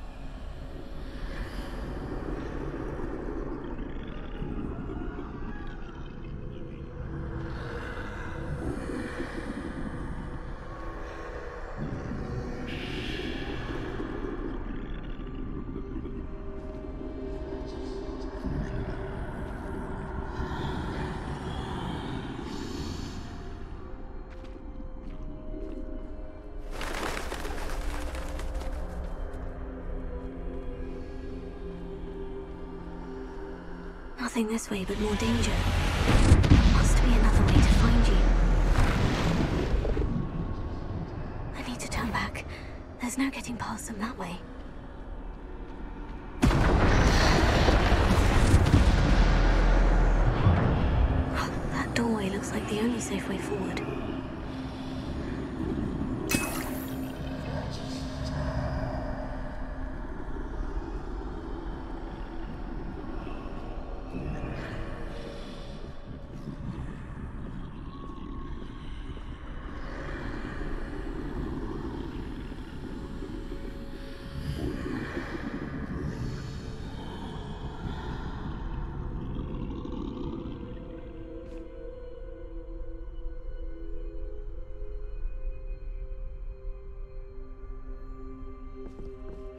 S6: Nothing this way but more danger. Must be another way to find you. I need to turn back. There's no getting past them that way. That doorway looks like the only safe way forward.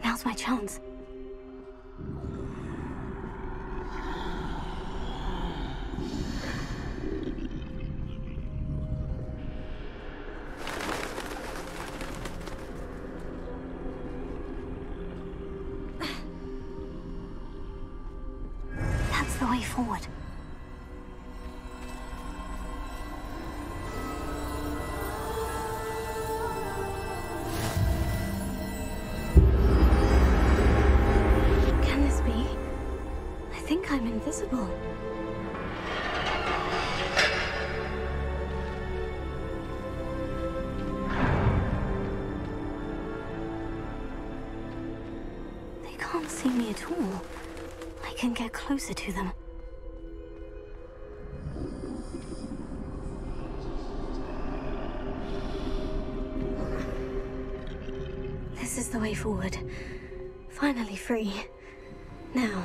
S6: Now's my chance. That's the way forward. think I'm invisible. They can't see me at all. I can get closer to them. This is the way forward. Finally free. Now,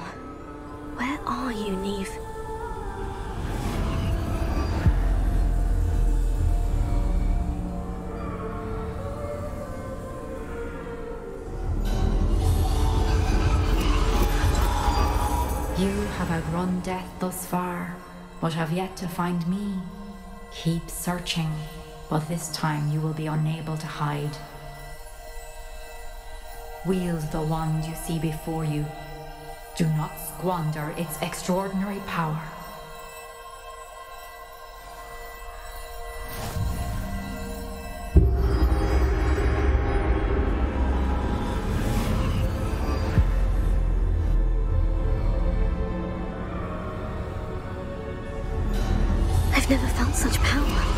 S6: where are you, Neve?
S10: You have outrun death thus far, but have yet to find me. Keep searching, but this time you will be unable to hide. Wield the wand you see before you. Do not squander its extraordinary power.
S6: I've never felt such power.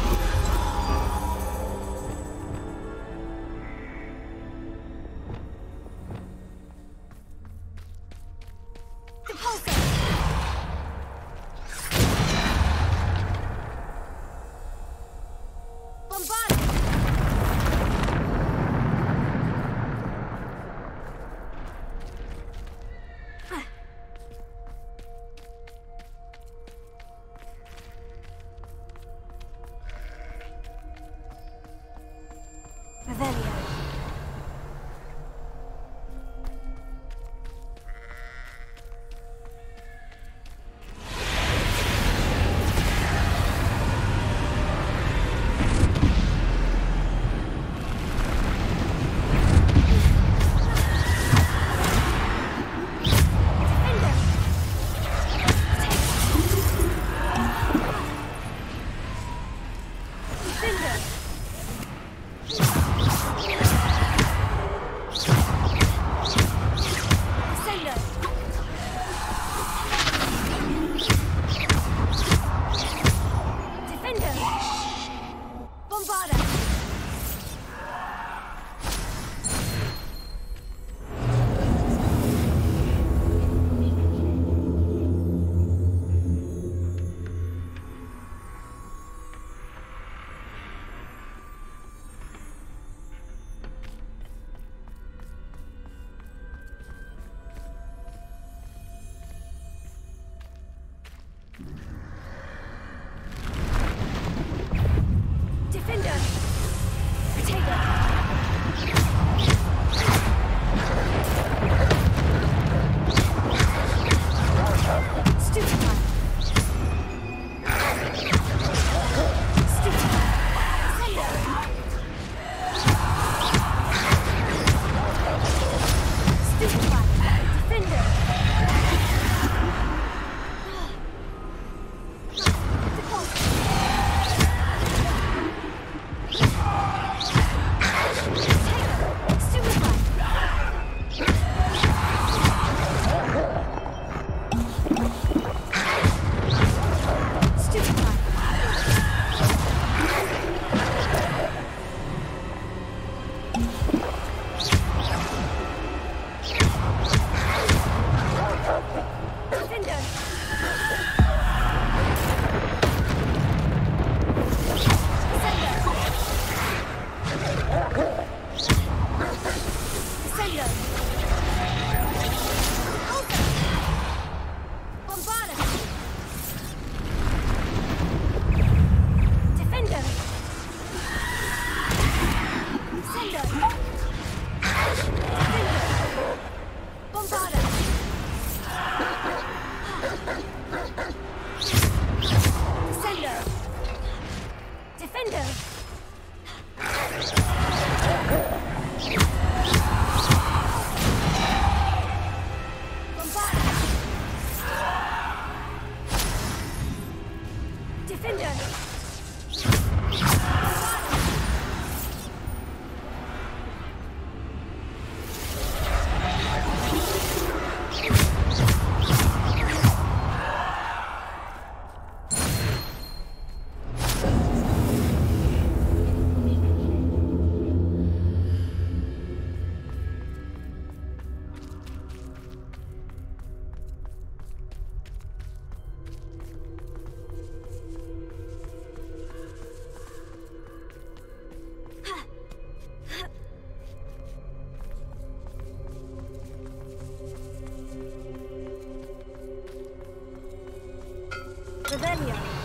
S6: Revelio.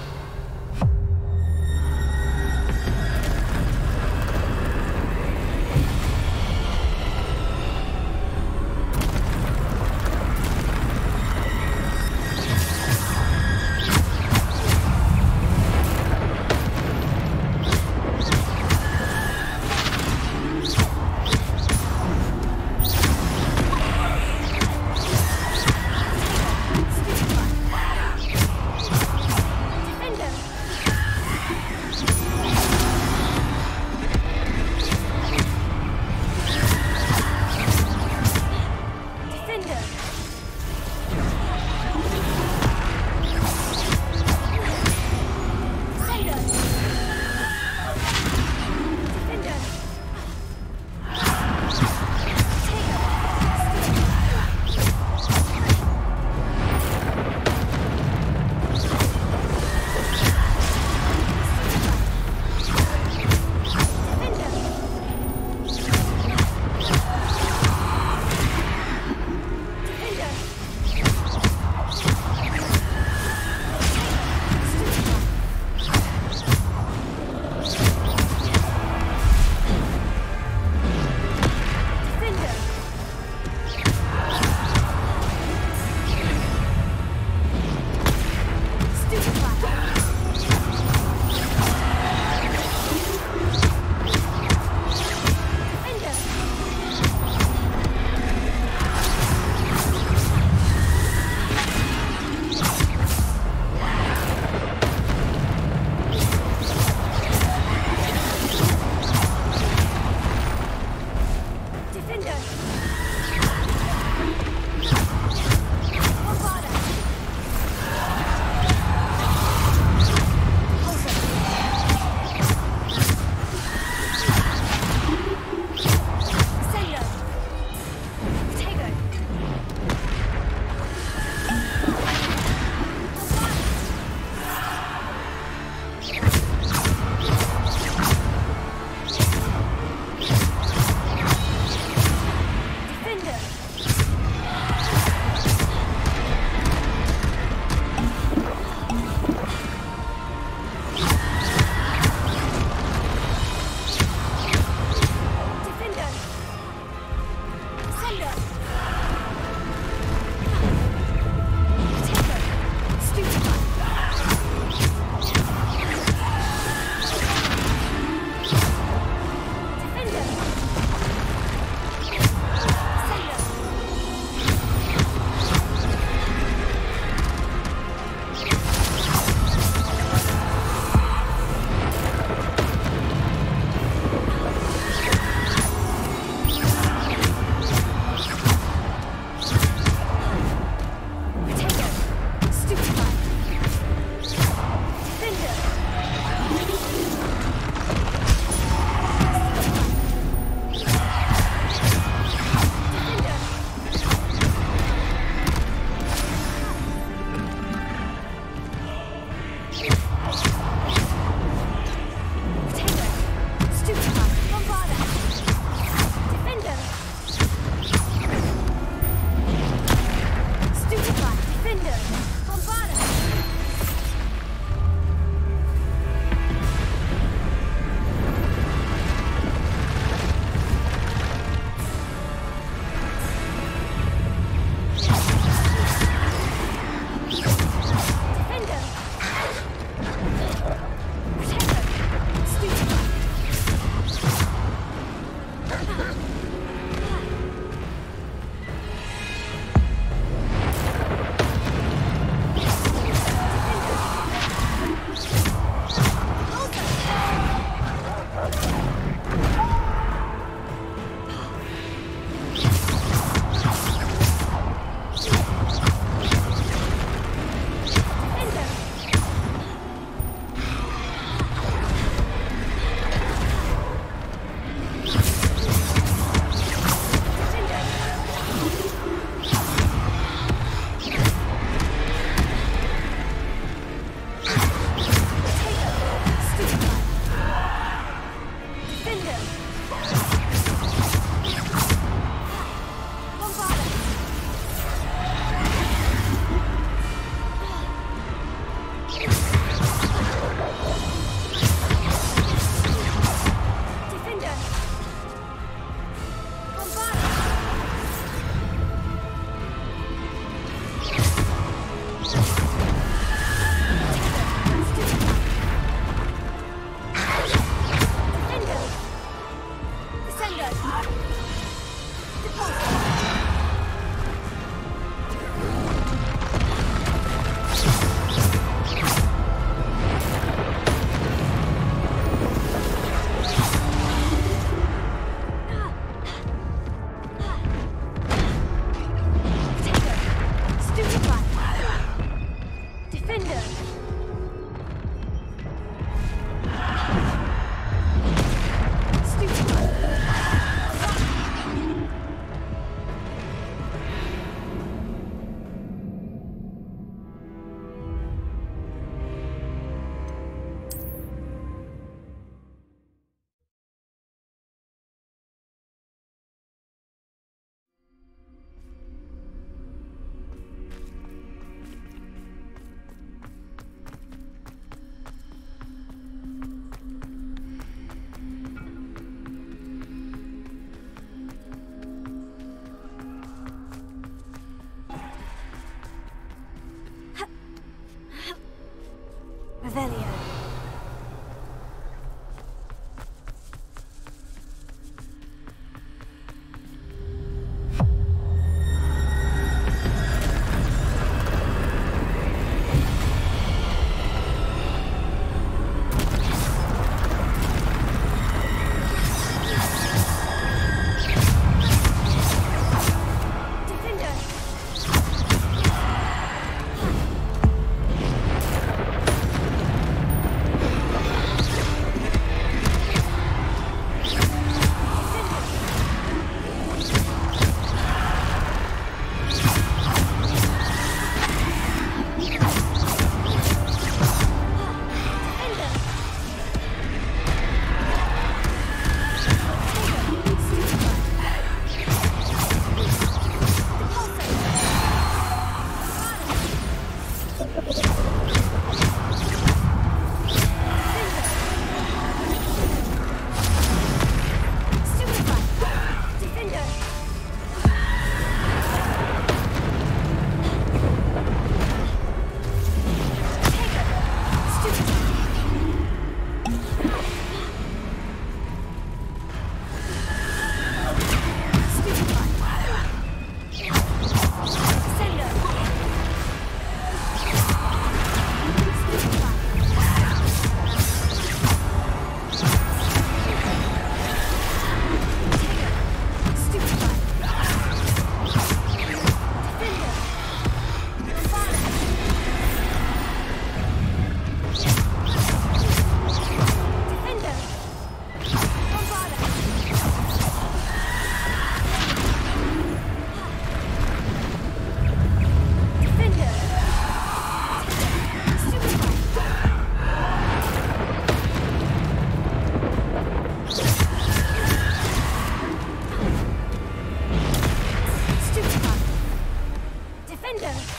S1: Defender!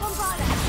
S1: Bombarda!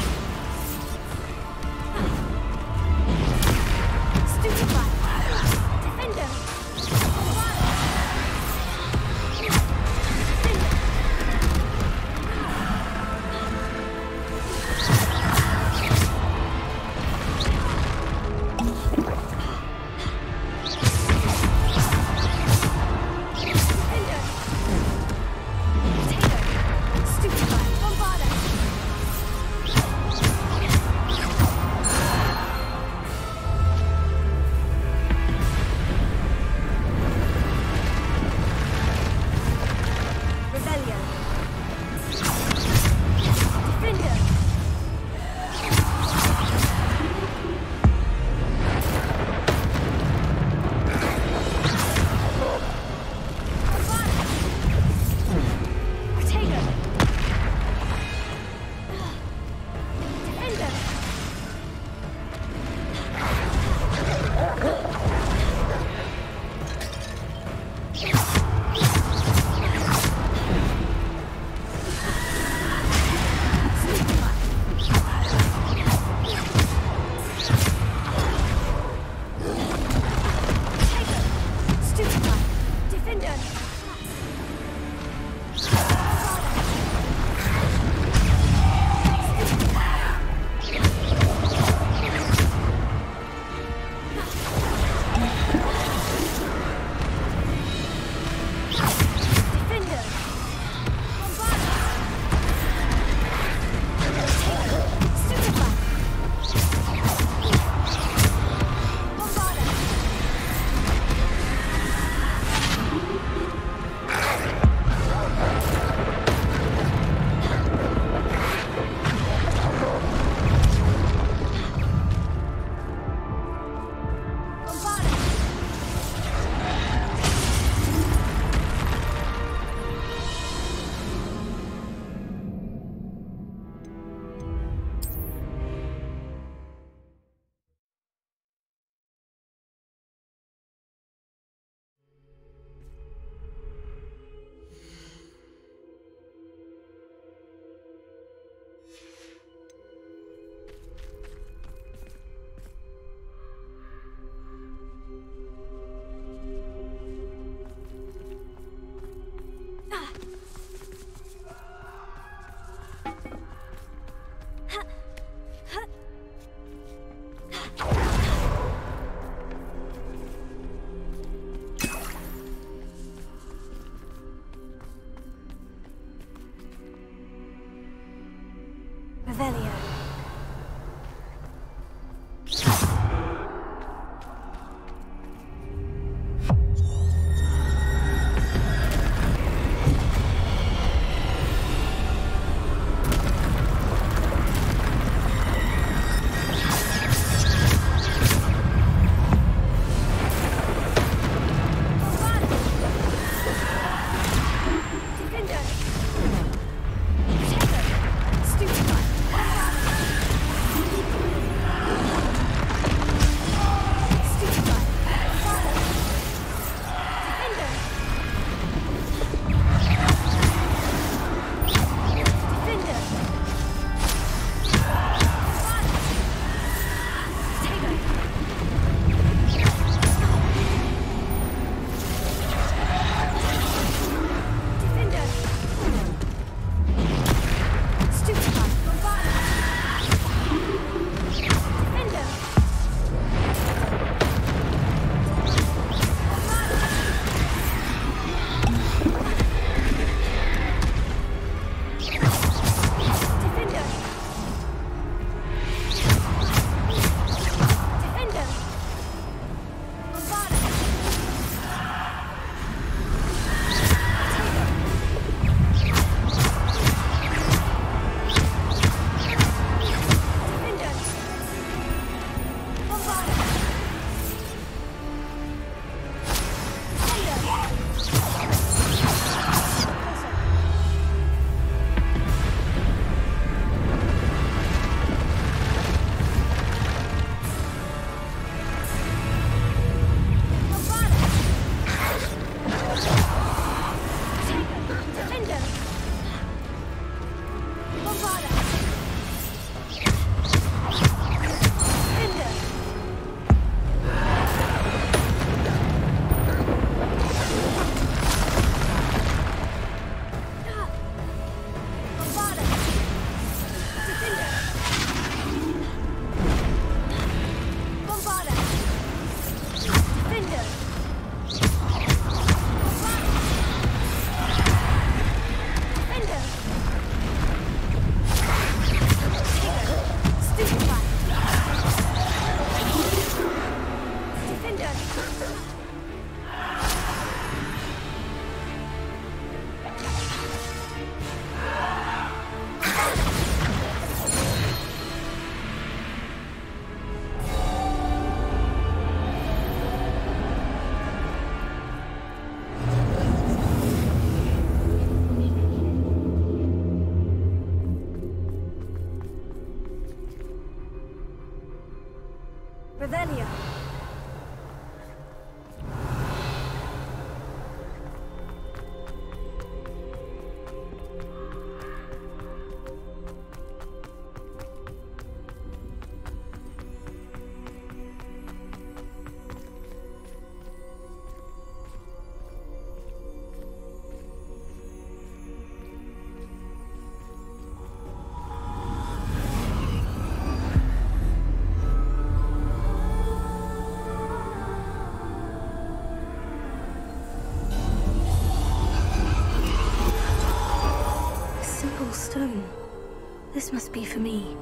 S6: This must be for me.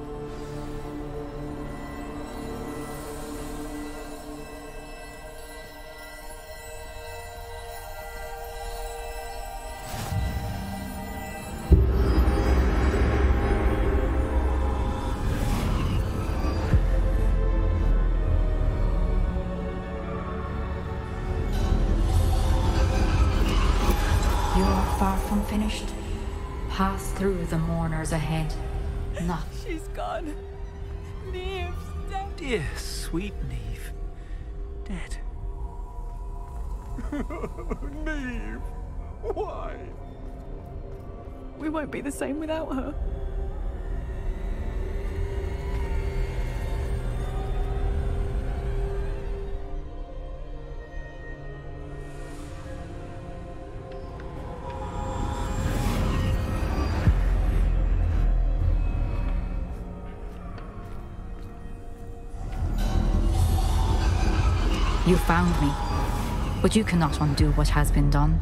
S10: Far from finished. Pass through the mourners ahead. Not.
S17: She's gone. Neve's dead.
S11: Dear, sweet Neve. Dead.
S17: Neve! Why? We won't be the same without her.
S10: You found me, but you cannot undo what has been done.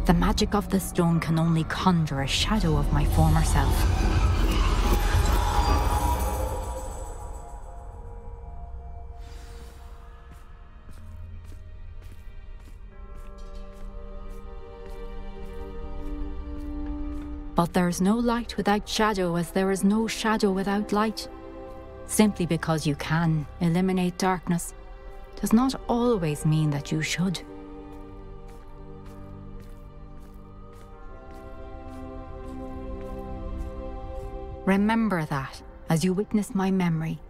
S10: The magic of the stone can only conjure a shadow of my former self. But there is no light without shadow, as there is no shadow without light. Simply because you can eliminate darkness does not always mean that you should. Remember that as you witness my memory.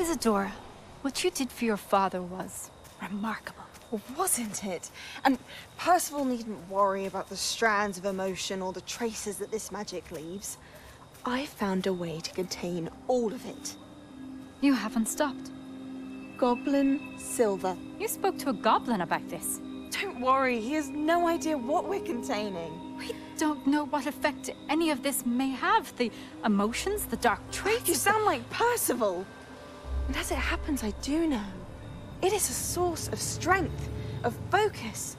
S20: Isadora, what you did for your father was remarkable.
S21: Well, wasn't it? And Percival needn't worry about the strands of emotion or the traces that this magic leaves. I found a way to contain all of it.
S10: You haven't stopped.
S21: Goblin Silver.
S10: You spoke to a goblin about this.
S21: Don't worry, he has no idea what we're containing.
S10: We don't know what effect any of this may have. The emotions, the dark traits.
S21: You sound like Percival. And as it happens, I do know. It is a source of strength, of focus.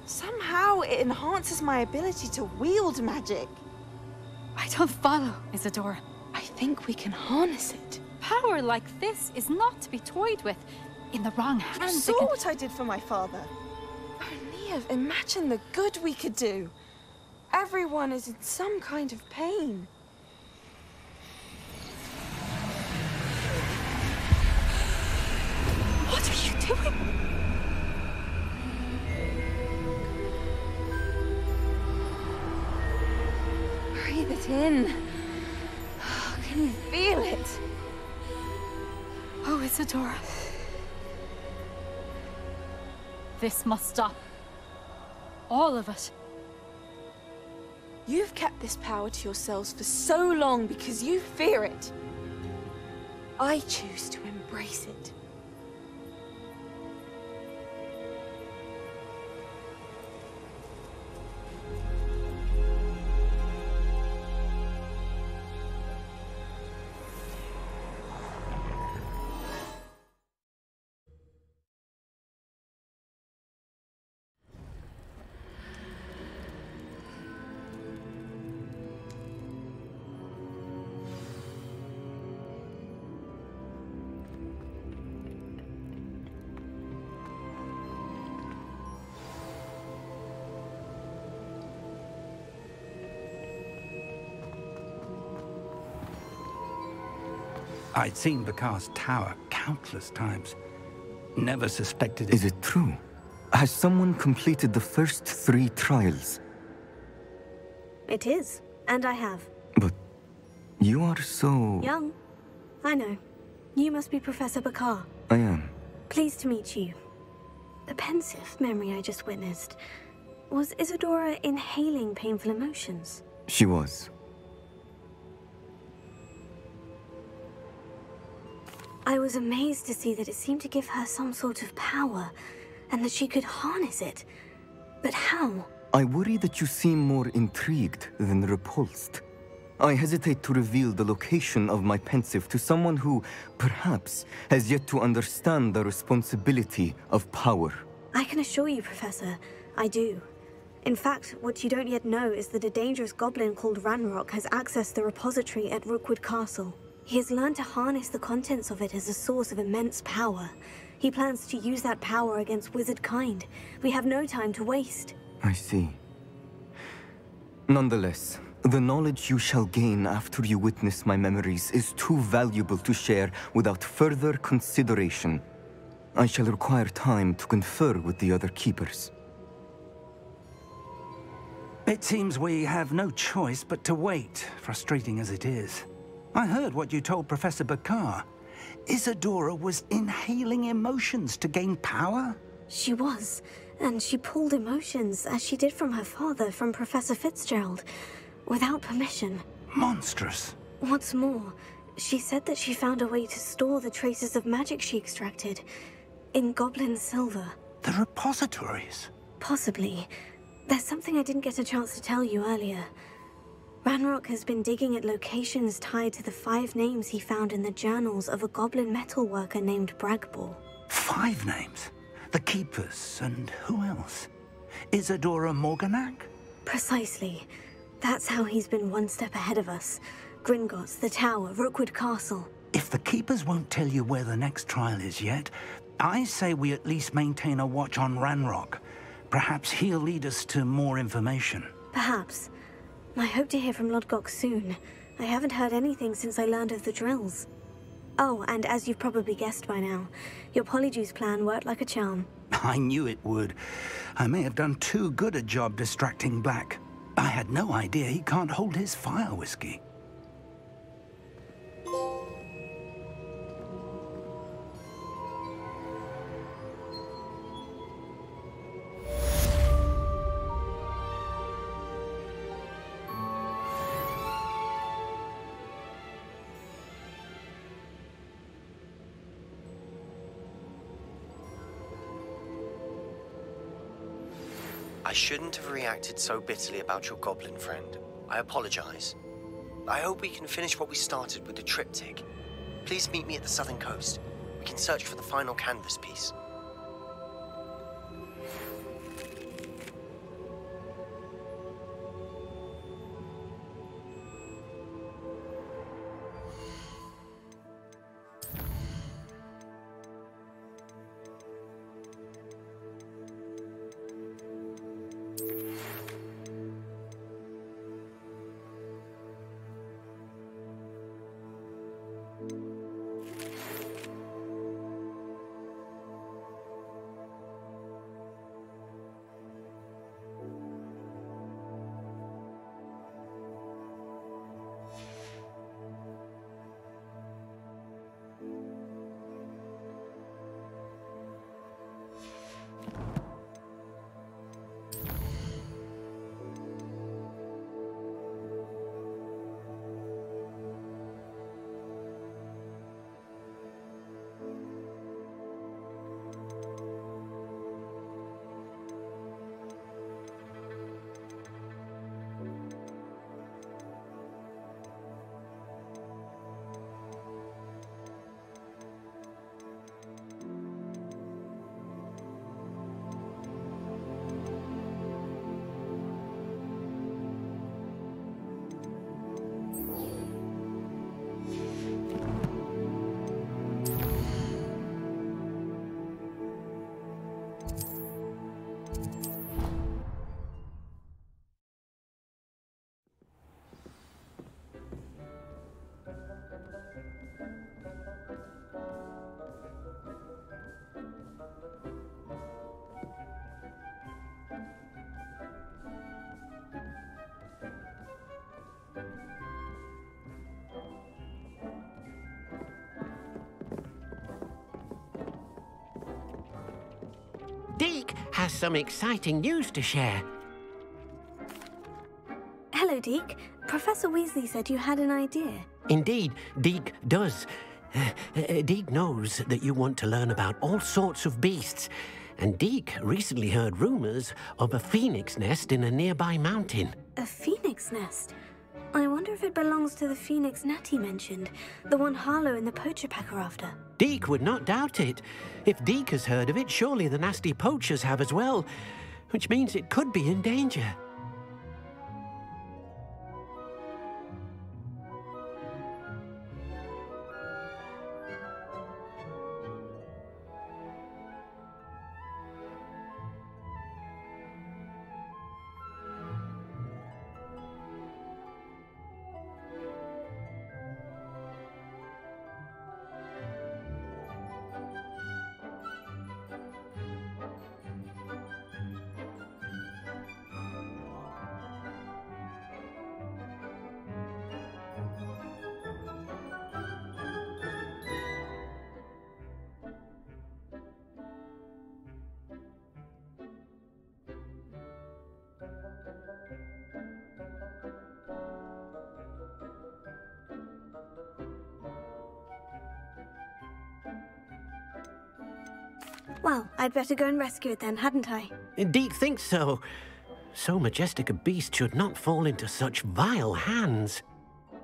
S21: Somehow it enhances my ability to wield magic.
S10: I don't follow, Isadora.
S21: I think we can harness it.
S10: Power like this is not to be toyed with. In the wrong hands,
S21: You saw what I did for my father. Oh, Neve, imagine the good we could do. Everyone is in some kind of pain.
S10: What are you doing?
S21: Breathe it in. Can you feel it?
S10: Oh, Isadora. This must stop. All of it.
S21: You've kept this power to yourselves for so long because you fear it. I choose to embrace it.
S12: I'd seen Bakar's tower countless times. Never suspected it.
S24: Is it true? Has someone completed the first 3 trials?
S6: It is, and I have.
S24: But you are so...
S6: Young. I know. You must be Professor Bakar.
S24: I am.
S6: Pleased to meet you. The pensive memory I just witnessed. Was Isadora inhaling painful emotions?
S24: She was.
S6: I was amazed to see that it seemed to give her some sort of power, and that she could harness it. But how?
S24: I worry that you seem more intrigued than repulsed. I hesitate to reveal the location of my pensive to someone who, perhaps, has yet to understand the responsibility of power.
S6: I can assure you, Professor, I do. In fact, what you don't yet know is that a dangerous goblin called Ranrock has accessed the repository at Rookwood Castle. He has learned to harness the contents of it as a source of immense power. He plans to use that power against wizard kind. We have no time to waste.
S24: I see. Nonetheless, the knowledge you shall gain after you witness my memories is too valuable to share without further consideration. I shall require time to confer with the other keepers.
S12: It seems we have no choice but to wait, frustrating as it is. I heard what you told Professor Bakar. Isadora was inhaling emotions to gain power?
S6: She was, and she pulled emotions, as she did from her father, from Professor Fitzgerald, without permission.
S12: Monstrous.
S6: What's more, she said that she found a way to store the traces of magic she extracted in goblin silver.
S12: The repositories?
S6: Possibly. There's something I didn't get a chance to tell you earlier. Ranrock has been digging at locations tied to the 5 names he found in the journals of a goblin metalworker named Bragbor.
S12: 5 names? The Keepers, and who else? Isadora Morganac?
S6: Precisely. That's how he's been one step ahead of us. Gringotts, the Tower, Rookwood Castle.
S12: If the Keepers won't tell you where the next trial is yet, I say we at least maintain a watch on Ranrock. Perhaps he'll lead us to more information.
S6: Perhaps. I hope to hear from Lodgok soon. I haven't heard anything since I learned of the drills. Oh, and as you've probably guessed by now, your Polyjuice plan worked like a charm.
S12: I knew it would. I may have done too good a job distracting Black. I had no idea he can't hold his fire whiskey.
S3: I shouldn't have reacted so bitterly about your goblin friend. I apologize. I hope we can finish what we started with the triptych. Please meet me at the southern coast. We can search for the final canvas piece.
S4: has some exciting news to share.
S6: Hello, Deke. Professor Weasley said you had an idea.
S4: Indeed, Deke does. Deke knows that you want to learn about all sorts of beasts, and Deke recently heard rumors of a phoenix nest in a nearby mountain.
S6: A phoenix nest? I wonder if it belongs to the phoenix Natty mentioned, the one Harlow and the poacher pack are after.
S4: Deke would not doubt it. If Deke has heard of it, surely the nasty poachers have as well, which means it could be in danger.
S6: Well, I'd better go and rescue it then, hadn't I?
S4: Deke thinks so. So majestic a beast should not fall into such vile hands.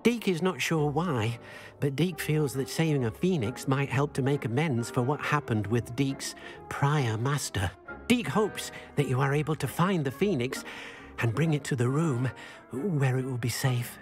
S4: Deke is not sure why, but Deke feels that saving a phoenix might help to make amends for what happened with Deke's prior master. Deke hopes that you are able to find the phoenix and bring it to the room where it will be safe.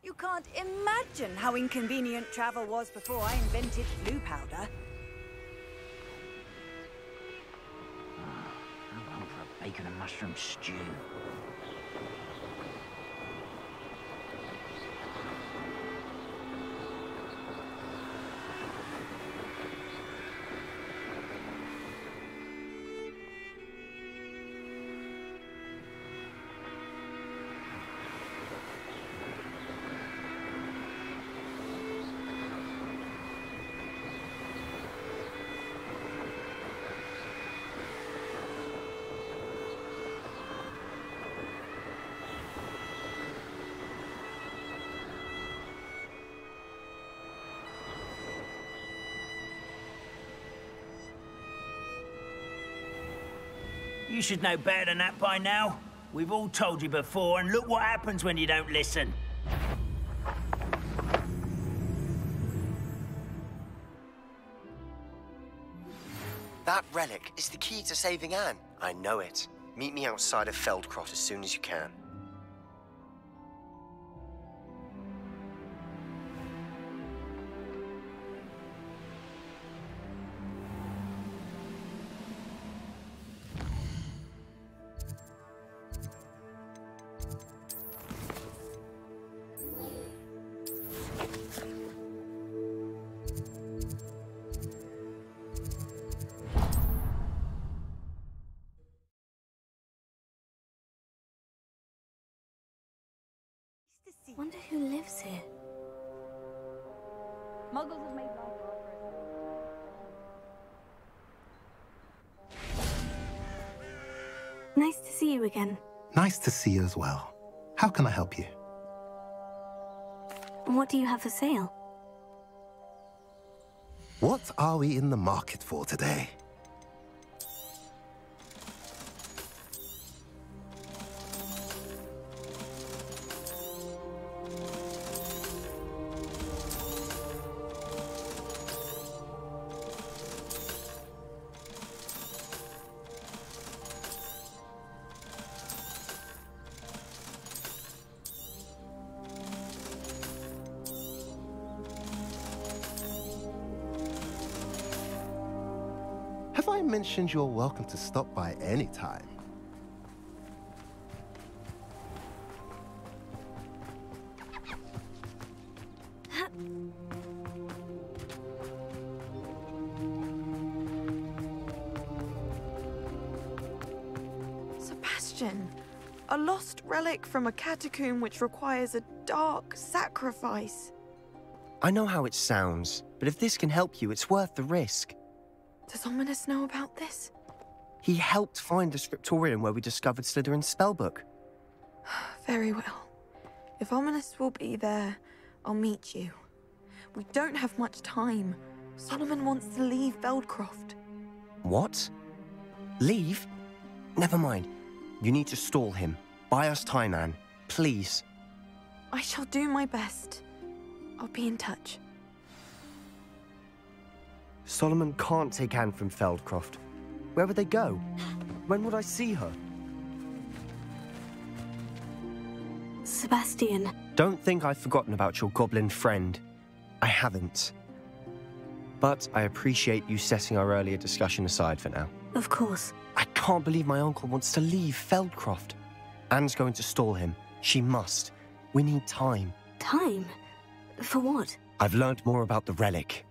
S2: You can't imagine how inconvenient travel was before I invented blue powder.
S7: I'm going for a bacon and mushroom stew. You should know better than that by now. We've all told you before, and look what happens when you don't listen.
S3: That relic is the key to saving Anne. I know it. Meet me outside of Feldcroft as soon as you can.
S6: Wonder who lives here.
S2: Muggles have made life hard for us.
S6: Nice to see you again.
S9: Nice to see you as well. How can I help you?
S6: What do you have for sale?
S9: What are we in the market for today? Have I mentioned you're welcome to stop by any time?
S21: Sebastian, a lost relic from a catacomb which requires a dark sacrifice.
S3: I know how it sounds, but if this can help you, it's worth the risk.
S21: Does Ominous know about this?
S3: He helped find the scriptorium where we discovered Slytherin's spellbook.
S21: Very well. If Ominous will be there, I'll meet you. We don't have much time. Solomon wants to leave Feldcroft.
S3: What? Leave? Never mind. You need to stall him. Buy us time, Anne. Please.
S21: I shall do my best. I'll be in touch.
S3: Solomon can't take Anne from Feldcroft. Where would they go? When would I see her?
S6: Sebastian.
S3: Don't think I've forgotten about your goblin friend. I haven't. But I appreciate you setting our earlier discussion aside for now.
S6: Of course.
S3: I can't believe my uncle wants to leave Feldcroft. Anne's going to stall him. She must. We need time.
S6: Time? For what?
S3: I've learned more about the relic.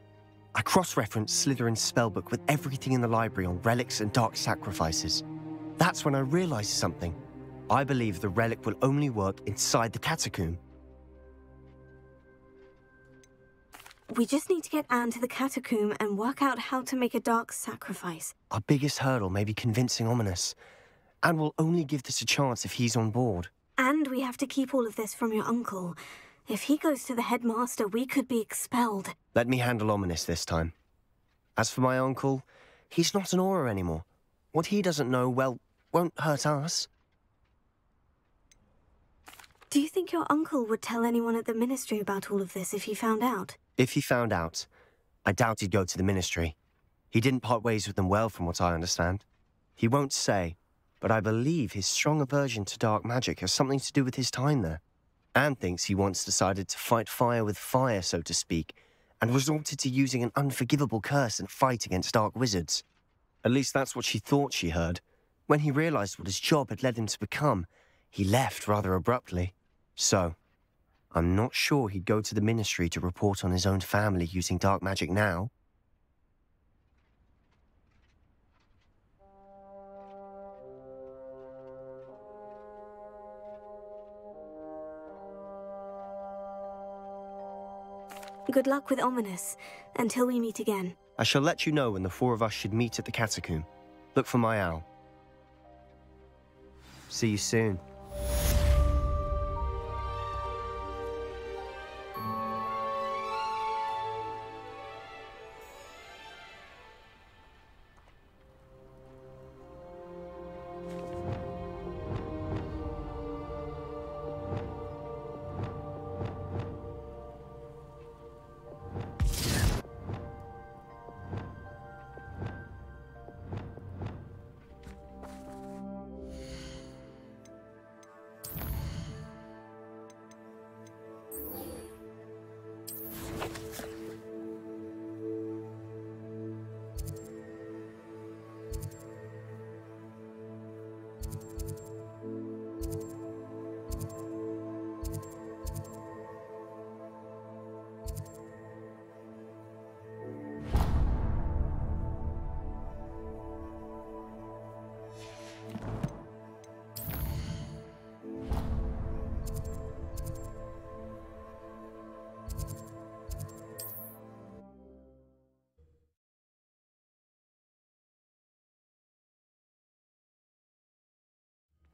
S3: I cross-referenced Slytherin's spellbook with everything in the library on relics and dark sacrifices. That's when I realized something. I believe the relic will only work inside the catacomb.
S6: We just need to get Anne to the catacomb and work out how to make a dark sacrifice.
S3: Our biggest hurdle may be convincing Ominous. And we'll only give this a chance if he's on board.
S6: And we have to keep all of this from your uncle. If he goes to the headmaster, we could be expelled.
S3: Let me handle Ominous this time. As for my uncle, he's not an Auror anymore. What he doesn't know, well, won't hurt us.
S6: Do you think your uncle would tell anyone at the Ministry about all of this if he found out?
S3: If he found out, I doubt he'd go to the Ministry. He didn't part ways with them well, from what I understand. He won't say, but I believe his strong aversion to dark magic has something to do with his time there. Anne thinks he once decided to fight fire with fire, so to speak, and resorted to using an unforgivable curse in a fight against dark wizards. At least that's what she thought she heard. When he realized what his job had led him to become, he left rather abruptly. So, I'm not sure he'd go to the Ministry to report on his own family using dark magic now.
S6: Good luck with Ominous, until we meet again.
S3: I shall let you know when the four of us should meet at the catacomb. Look for my owl. See you soon.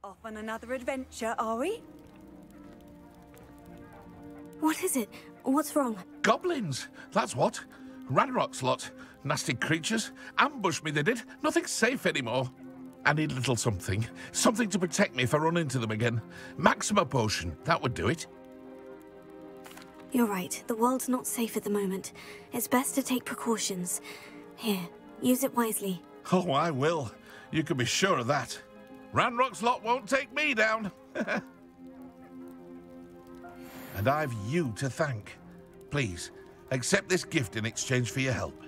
S2: Off on another adventure, are we?
S6: What is it? What's wrong?
S5: Goblins, that's what. Ranrock's lot. Nasty creatures. Ambushed me, they did. Nothing's safe anymore. I need a little something. Something to protect me if I run into them again. Maxima potion, that would do it.
S6: You're right. The world's not safe at the moment. It's best to take precautions. Here, use it wisely.
S5: Oh, I will. You can be sure of that. Ranrock's lot won't take me down. And I've you to thank. Please, accept this gift in exchange for your help.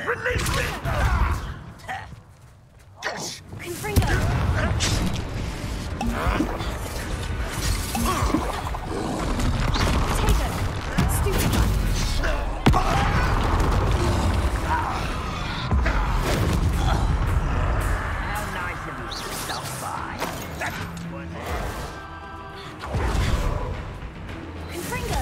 S18: Release me!
S1: Confringo! Potato! Stupefy!
S7: How nice of you to stop by.
S1: Confringo!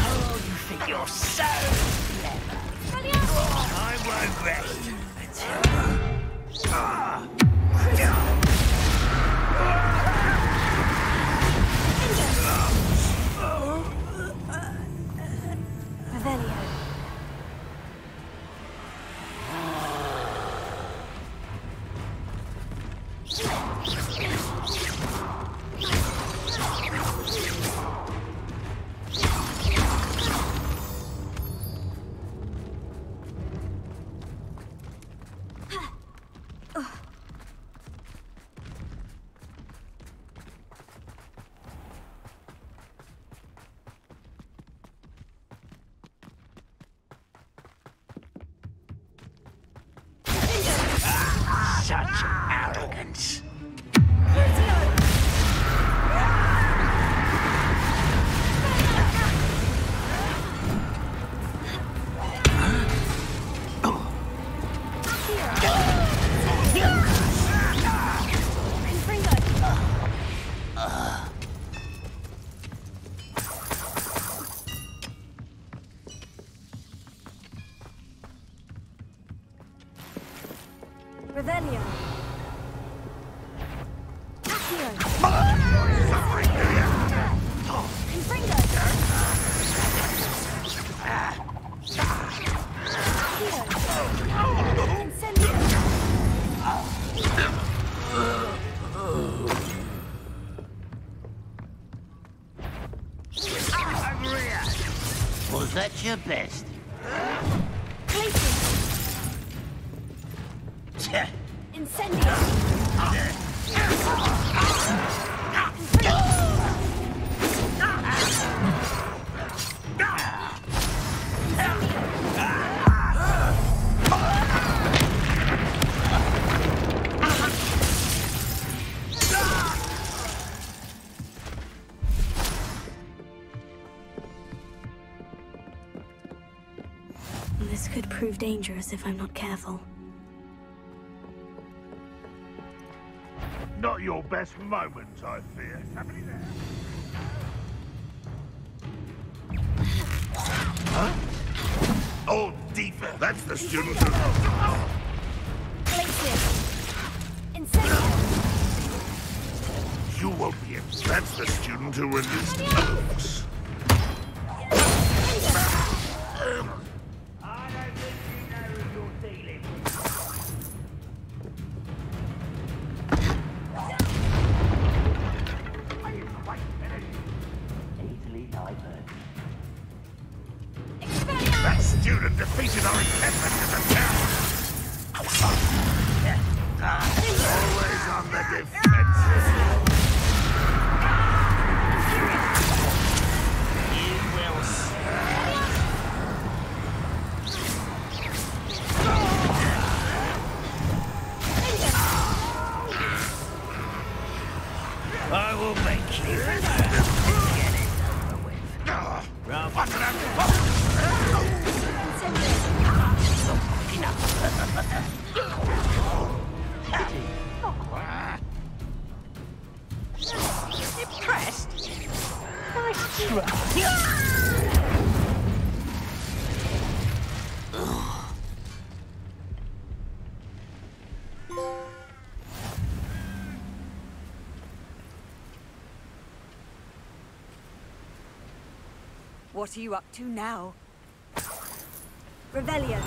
S7: Oh, you think you're so clever. I won't rest
S6: Revelio.
S7: such arrogance.
S6: Revelio.
S7: Was that your best?
S1: Incendio!
S6: This could prove dangerous if I'm not careful.
S18: Not your best moment, I fear. Somebody there? Huh? Oh, Deeper, that's the student who... You won't be in. That's the student who released Oaks.
S7: I don't think you know who you're dealing with. Easily diverted.
S18: That student defeated our encampment as a town. Always on the defensive.
S7: You will see. I will make you get it over with. Impressed? Nice try.
S2: What are you up to now? Revelio.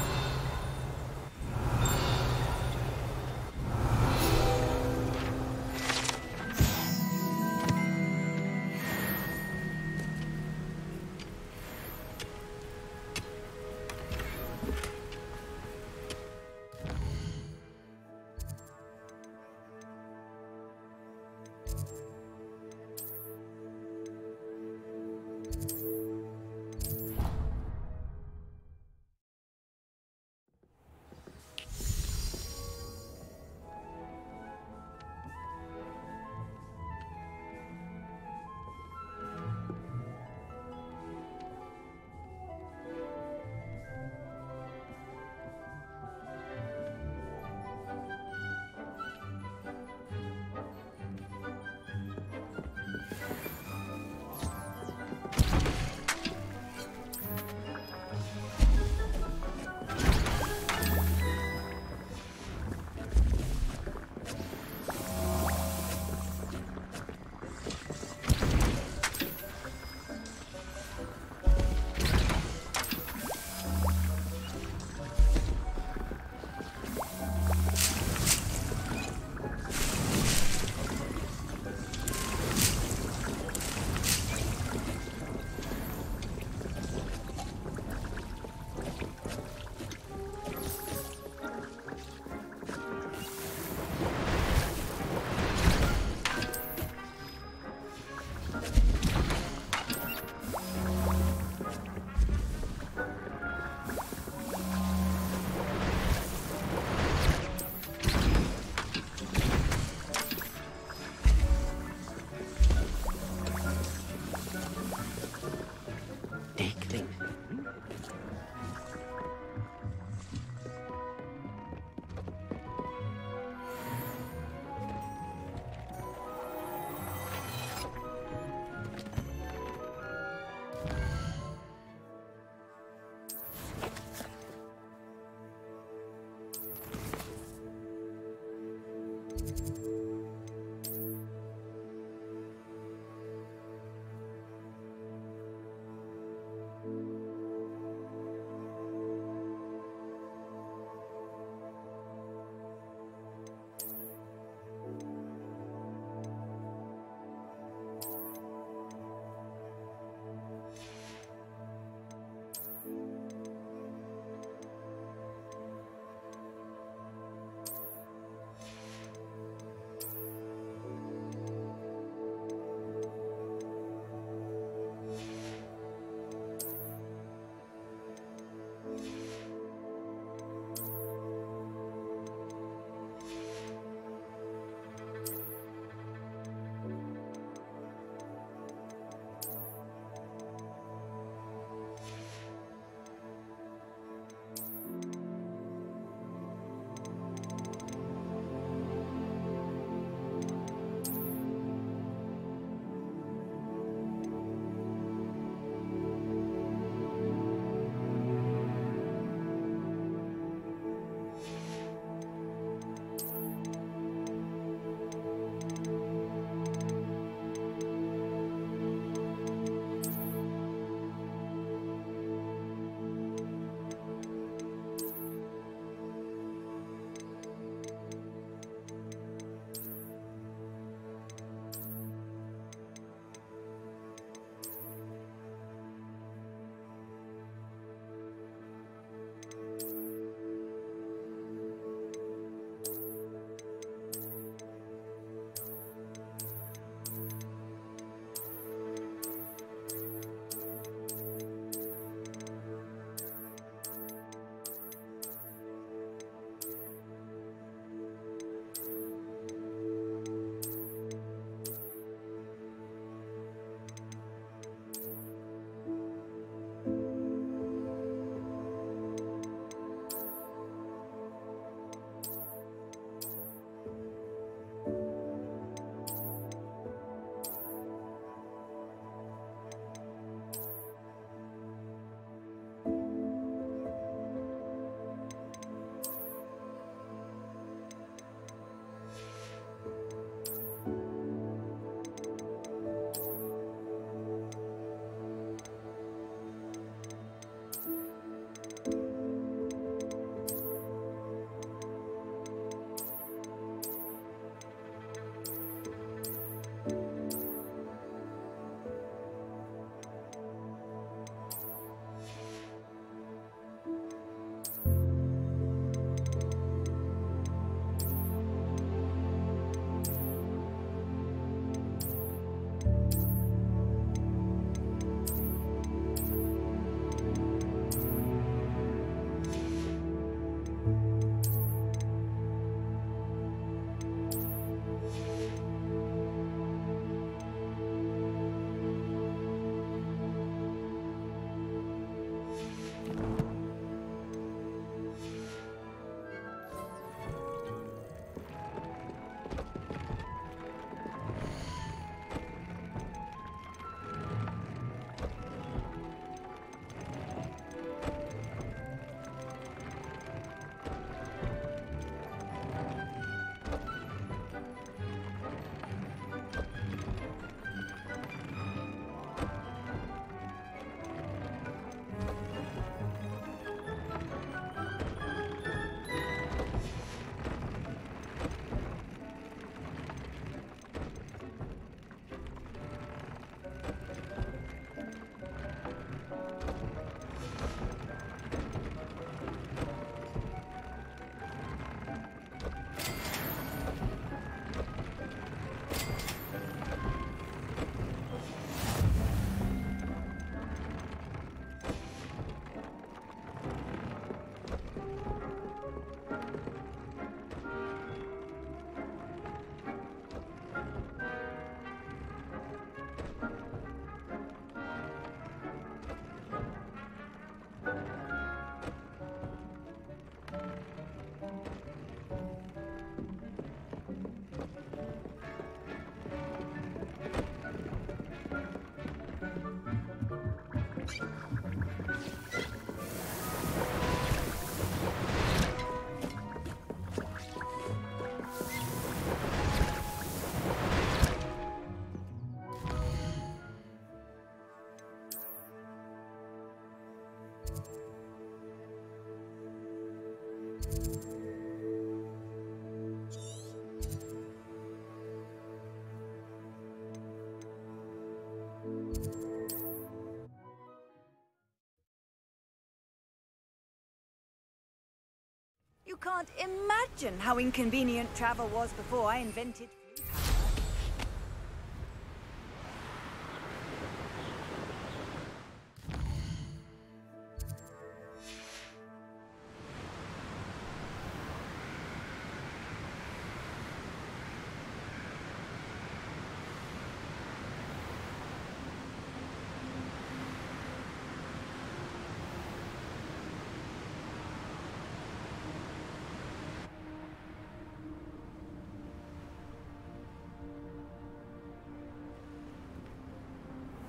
S2: can't imagine how inconvenient travel was before I invented blue power.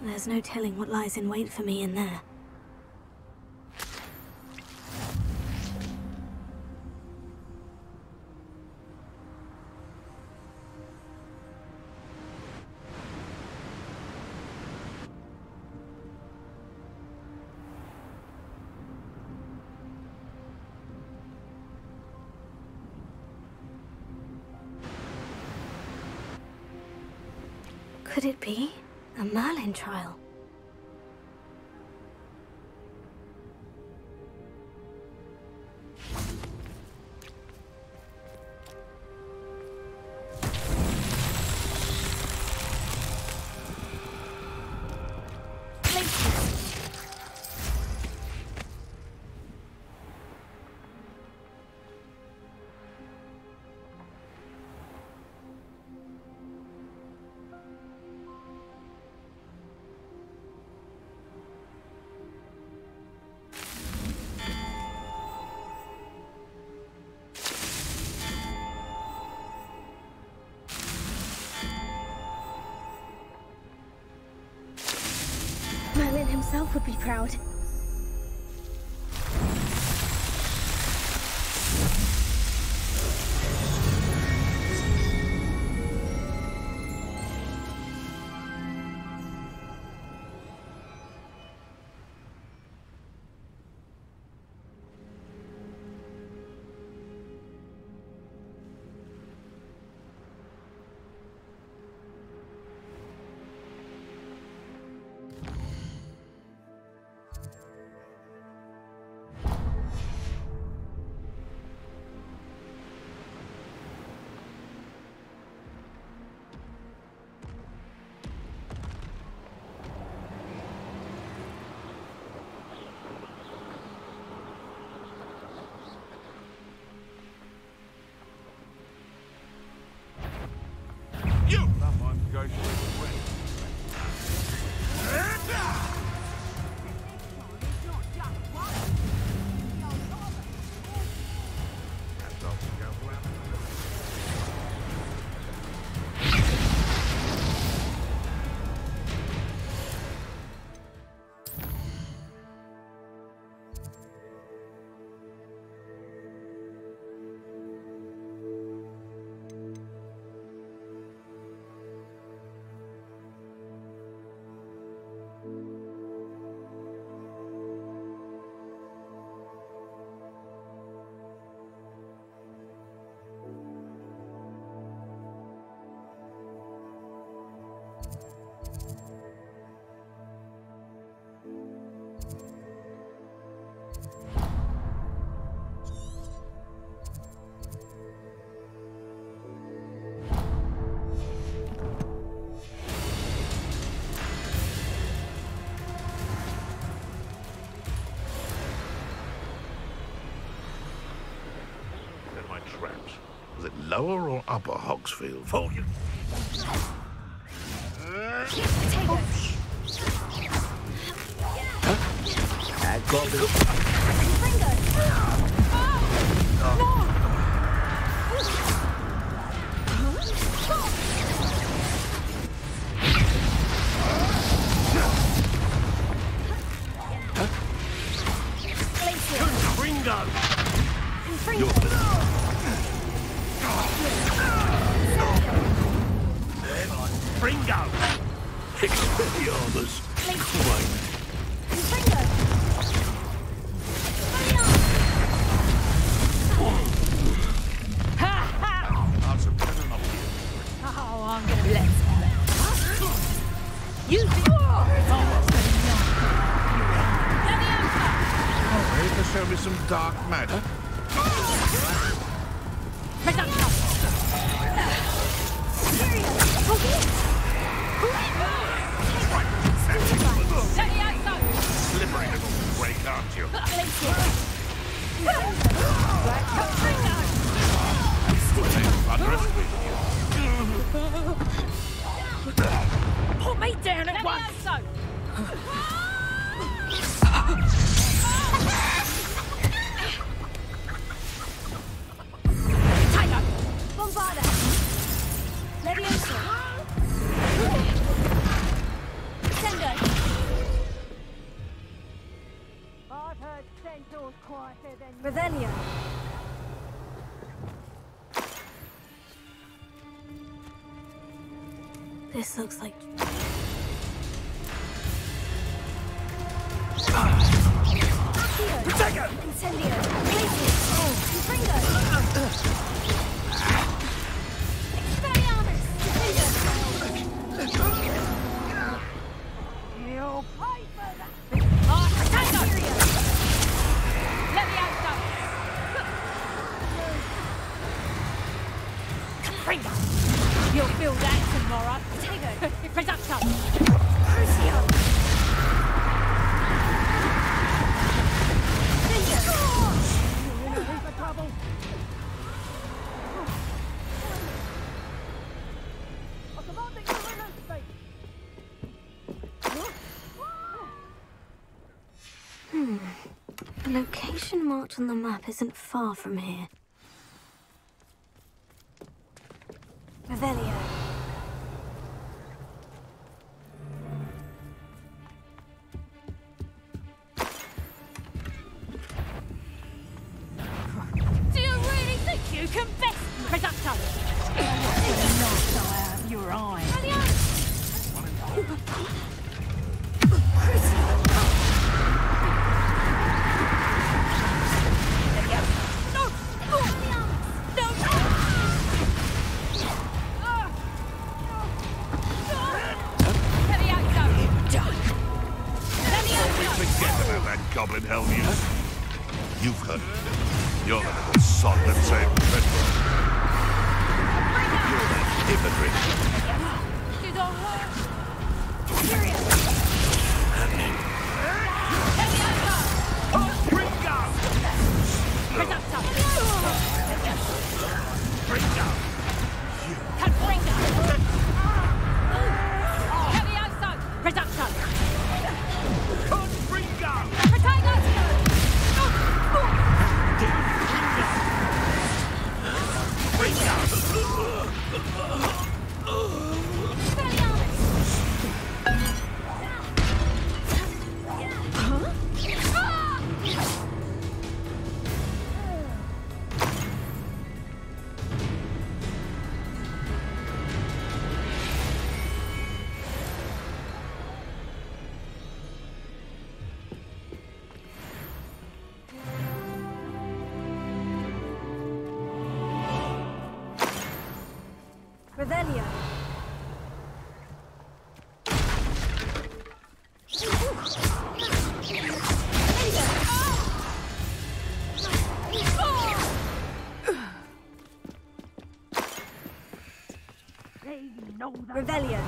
S6: There's no telling what lies in wait for me in there. Could it be a Merlin trial? Merlin himself would be proud.
S5: Was it lower or upper Hogsfield? For you. Show me some dark matter.
S6: Revelio. This looks like...
S7: Protego!
S6: Incendio! Places! Confringo! Expelliarmus!
S7: You'll pay for that!
S10: Protego! Levioso! Confringo! You'll feel that tomorrow.
S6: Protego!
S10: Presumpto!
S6: Crucio! The location marked on the map isn't far from here. Revelio.
S10: Do you really think you can best Presumpto?
S7: Knocked out of your eye.
S18: Forget about that goblin hell news. You've heard it. You're the little sod that saved Redwell. You're that hypocrite.
S6: Revelio. Revelio.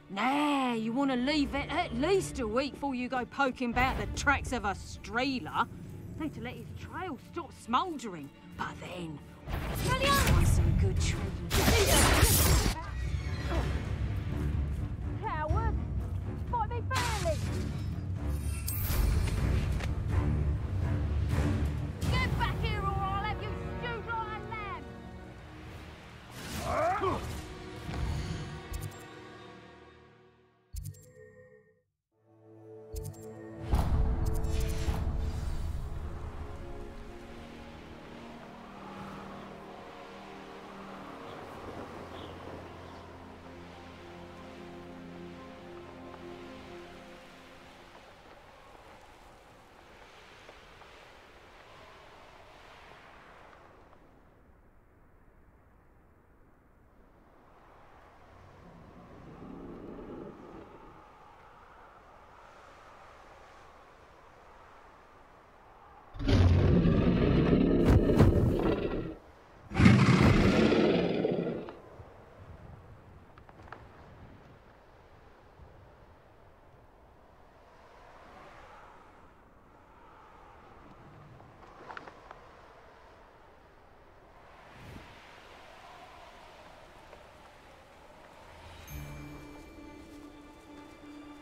S10: Nah, you want to leave it at least a week before you go poking about the tracks of a Strela. Need to let his trail stop smouldering. But then, find some good trees.
S7: Coward! Fight me fairly!
S10: Get back here or I'll have you stewed like a lamb!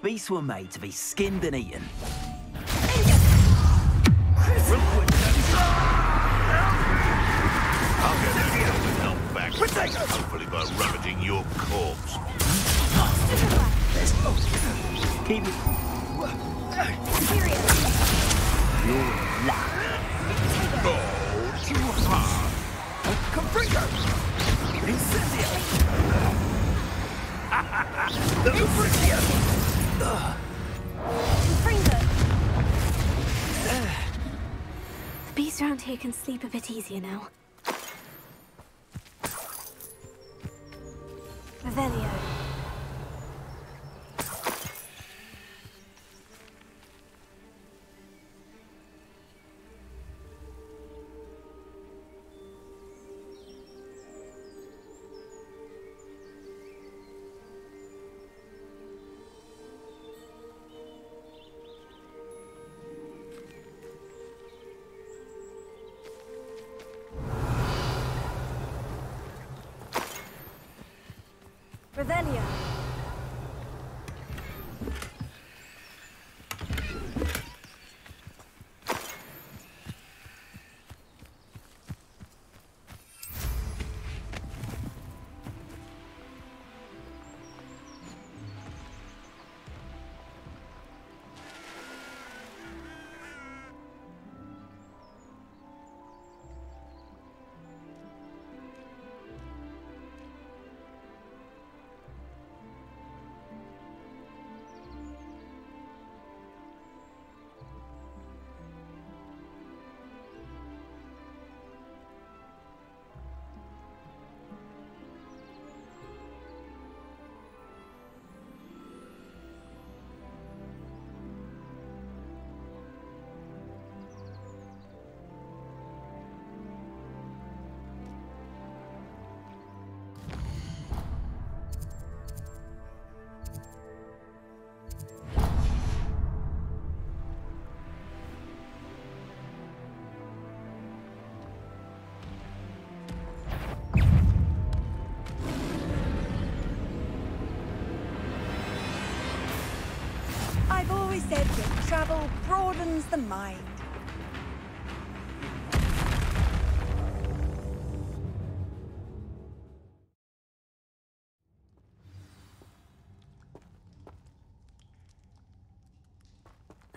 S8: beasts were made to be skinned and eaten.
S18: I'll get that knocked back, hopefully by rummaging your corpse.
S8: Keep it. You're luck.
S18: Oh, too hard.
S8: Confringo! Incendio! Incendio!
S6: Confringo! The beasts around here can sleep a bit easier now. Revelio. Revelio.
S2: I've always said that travel broadens the mind.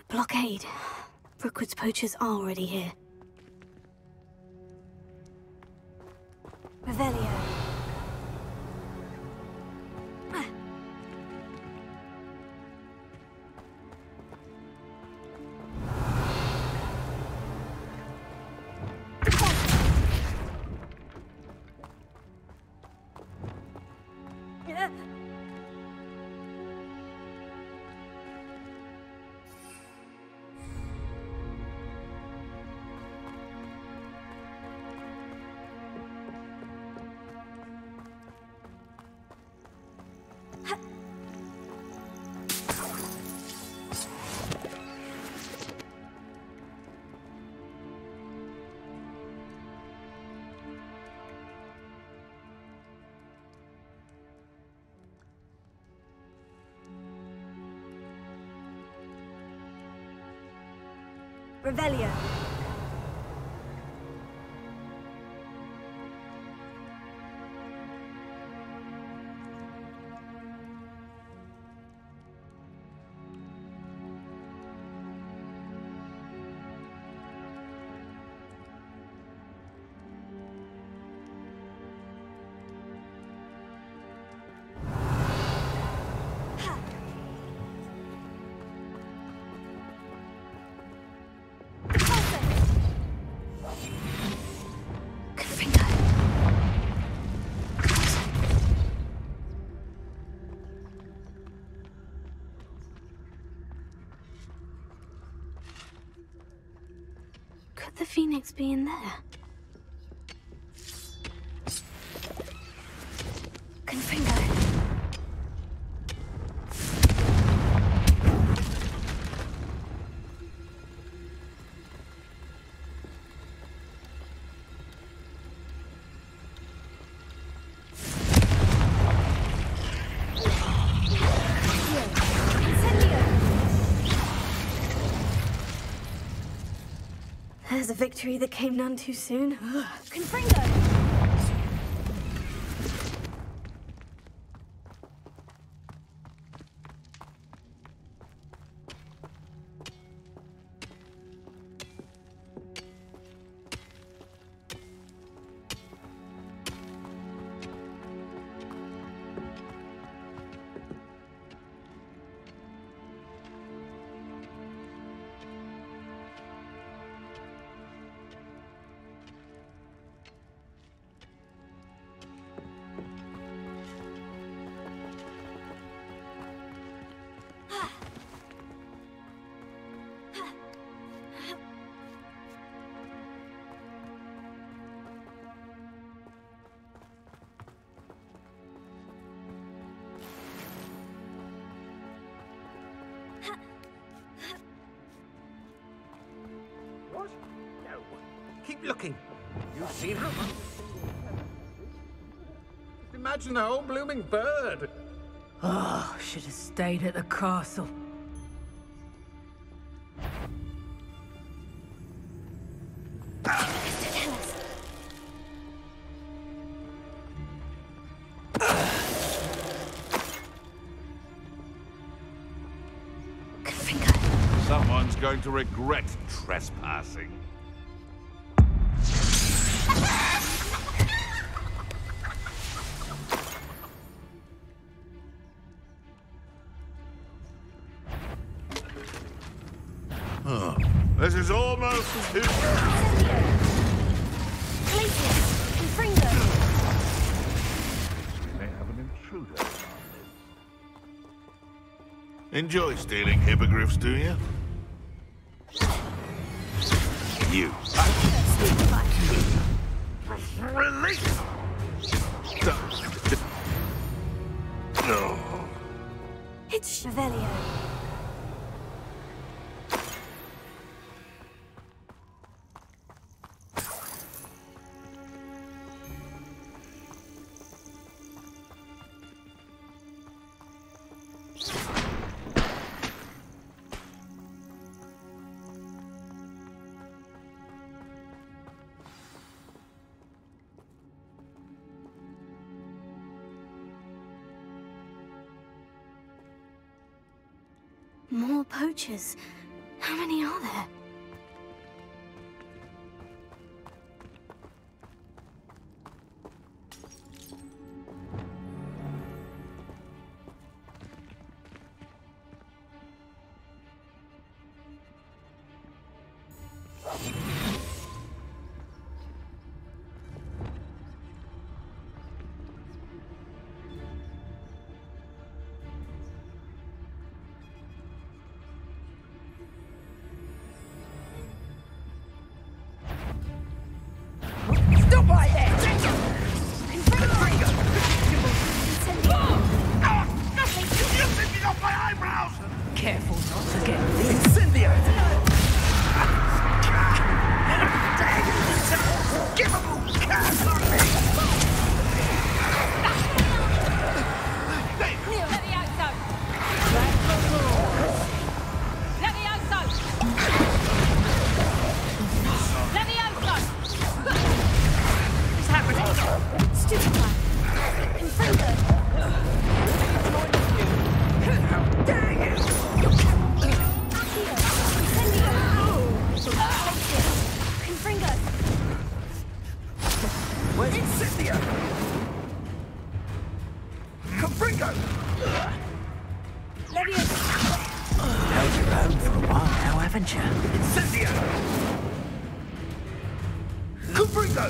S6: Blockade. Brookwood's poachers are already here. Revelio.
S2: Revelio.
S6: Could the Phoenix be in there? Confringo.
S2: Incendio.
S6: There's a victory that came none too soon.
S1: Confringo!
S5: What? No. Keep looking. You've seen how much... Just imagine the whole blooming bird.
S13: Oh, should have stayed at the castle.
S18: Someone's going to regret trespassing. Oh, this is almost too... We may have an intruder on our list. Enjoy stealing hippogriffs, do you? You. Release! No.
S6: It's Revelio. More poachers. How many are there?
S13: Careful not to get incendiary.
S18: Give a move! Cast on me!
S14: Levioso! Levioso! Levioso! What's happening?
S1: Stupid one. Confringo!
S14: How dare you!
S1: Confringo!
S18: Where's Incendia? Confringo!
S1: Levioso!
S7: Held your own for a while now, haven't you?
S18: Incendia! Confringo!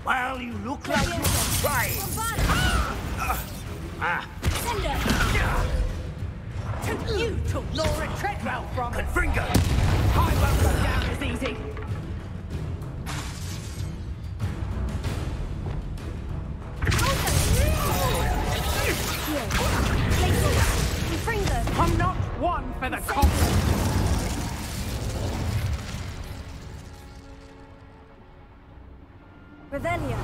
S7: Well, you look like you're trying.
S13: You took Laura Treadwell from us.
S18: Confringo!
S13: I won't go down as easy. I'm not one for the cops.
S1: Revelio!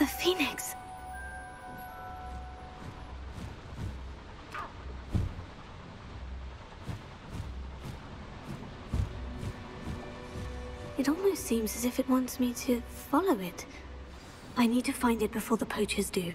S6: The Phoenix. It almost seems as if it wants me to follow it. I need to find it before the poachers do.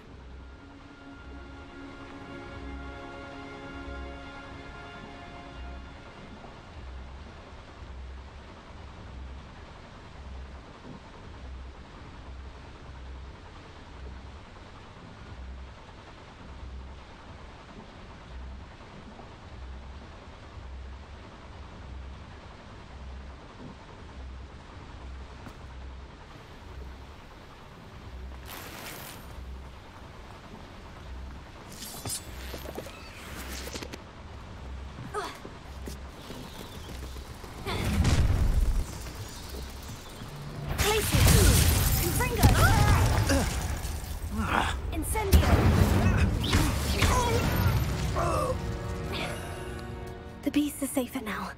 S6: The beasts are safer now.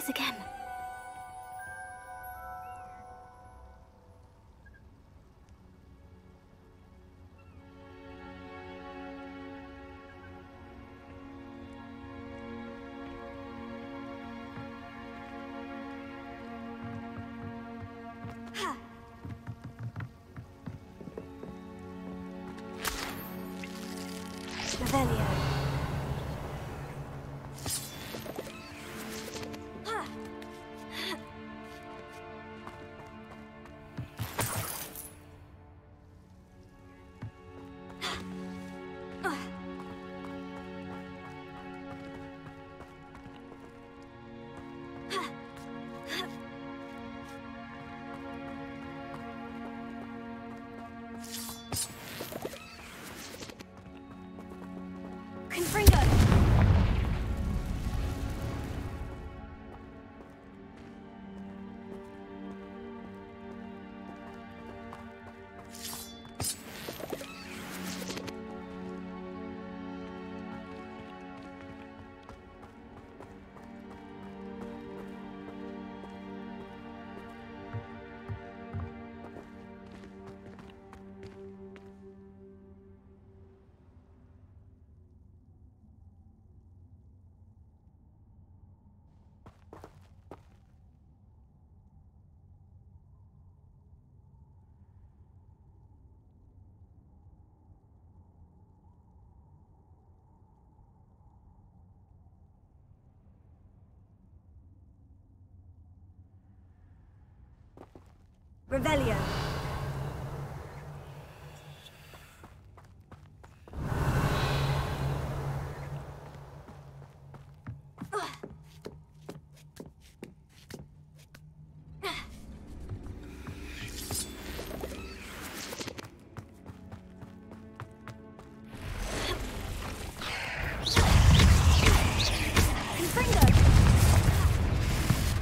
S6: Again. Revelio. Revelio.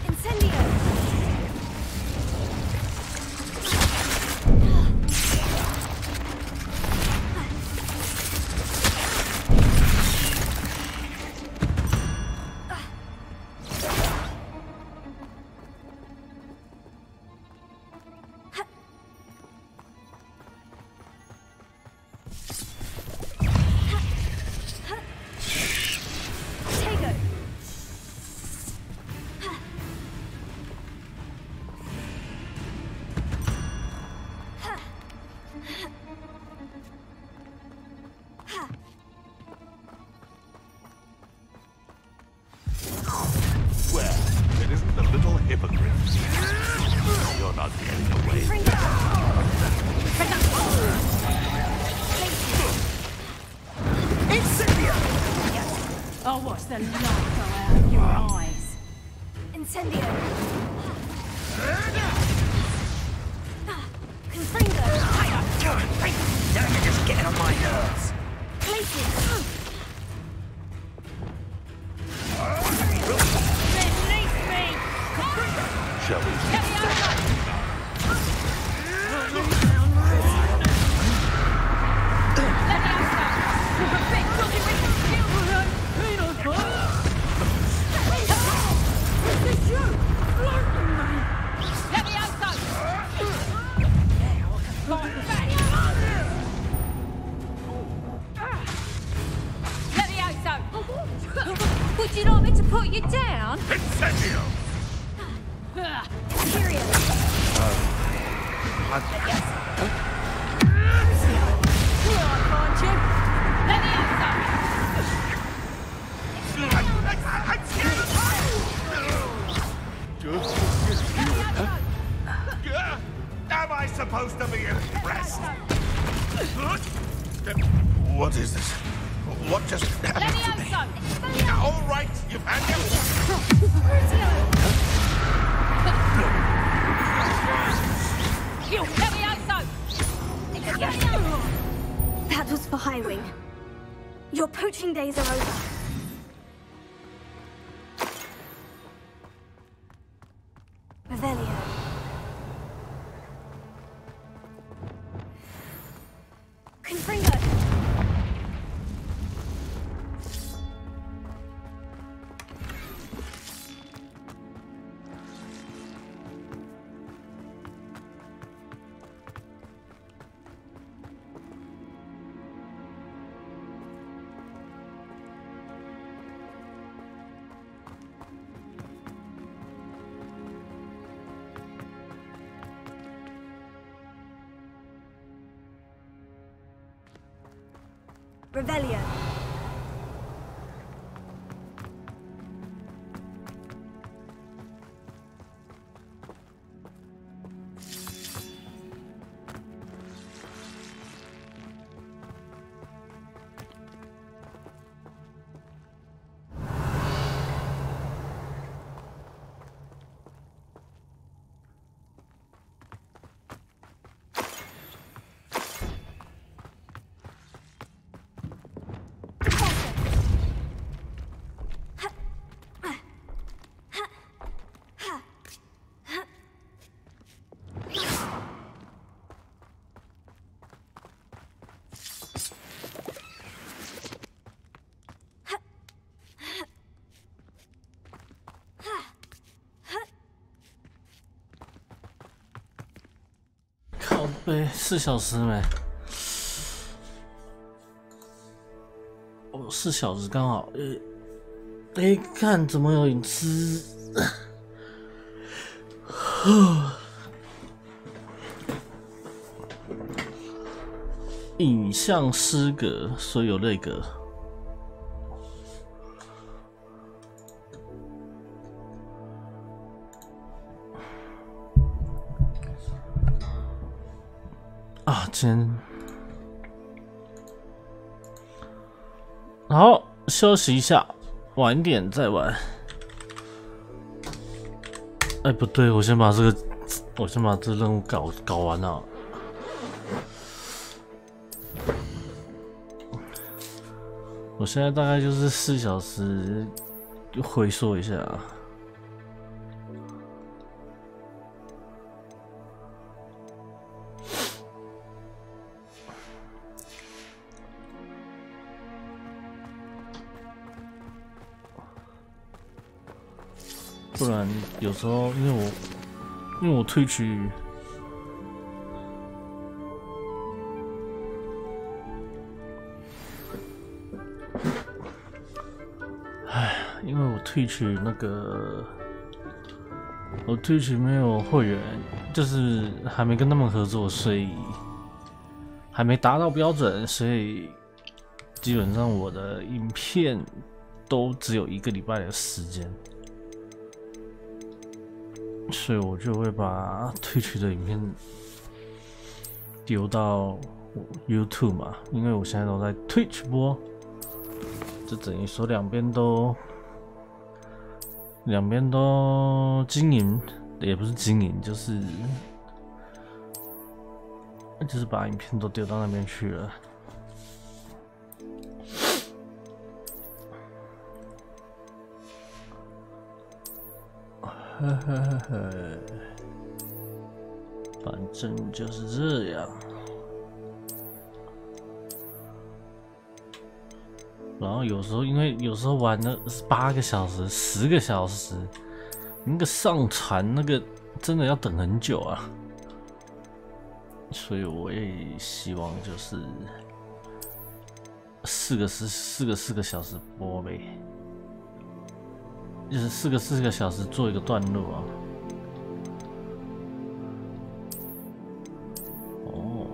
S6: Incendio.
S18: hypocrite. You're not getting away.
S14: Incendio! I'll watch the light go out of your eyes.
S1: Incendio! Confringo!
S7: Now you're just getting on my nerves.
S1: Places!
S14: Release me!
S18: Shall we?
S14: Would you like me to put you down?
S18: Incendio!
S1: Imperial!
S18: Am I supposed to be impressed? What is this? What just happened to me? All right, you've had
S14: You
S6: That was for Highwing. Your poaching days are over. Revelio. Confringo. Revelio.
S15: 对，4小时没。哦，4小时刚好。看怎么有隐私。影像失格，所以有内格。今天好休息一下，晚点再玩。不对，我先把这任务搞完了。我现在大概就是4小时，回溯一下。不然有时候因为我退去，因为我退去那个，我退去没有会员，就是还没跟他们合作，所以还没达到标准，所以基本上我的影片都只有1个礼拜的时间。所以我就会把Twitch的影片丢到 YouTube 嘛，因为我现在都在 Twitch 播，就等于说两边都经营，也不是经营，就是把影片都丢到那边去了。呵呵呵呵，反正就是这样。然后有时候，因为有时候玩了8个小时、10个小时，那个上传那个真的要等很久啊。所以我也希望就是4个小时播呗。就是4个小时做一个段落啊。哦。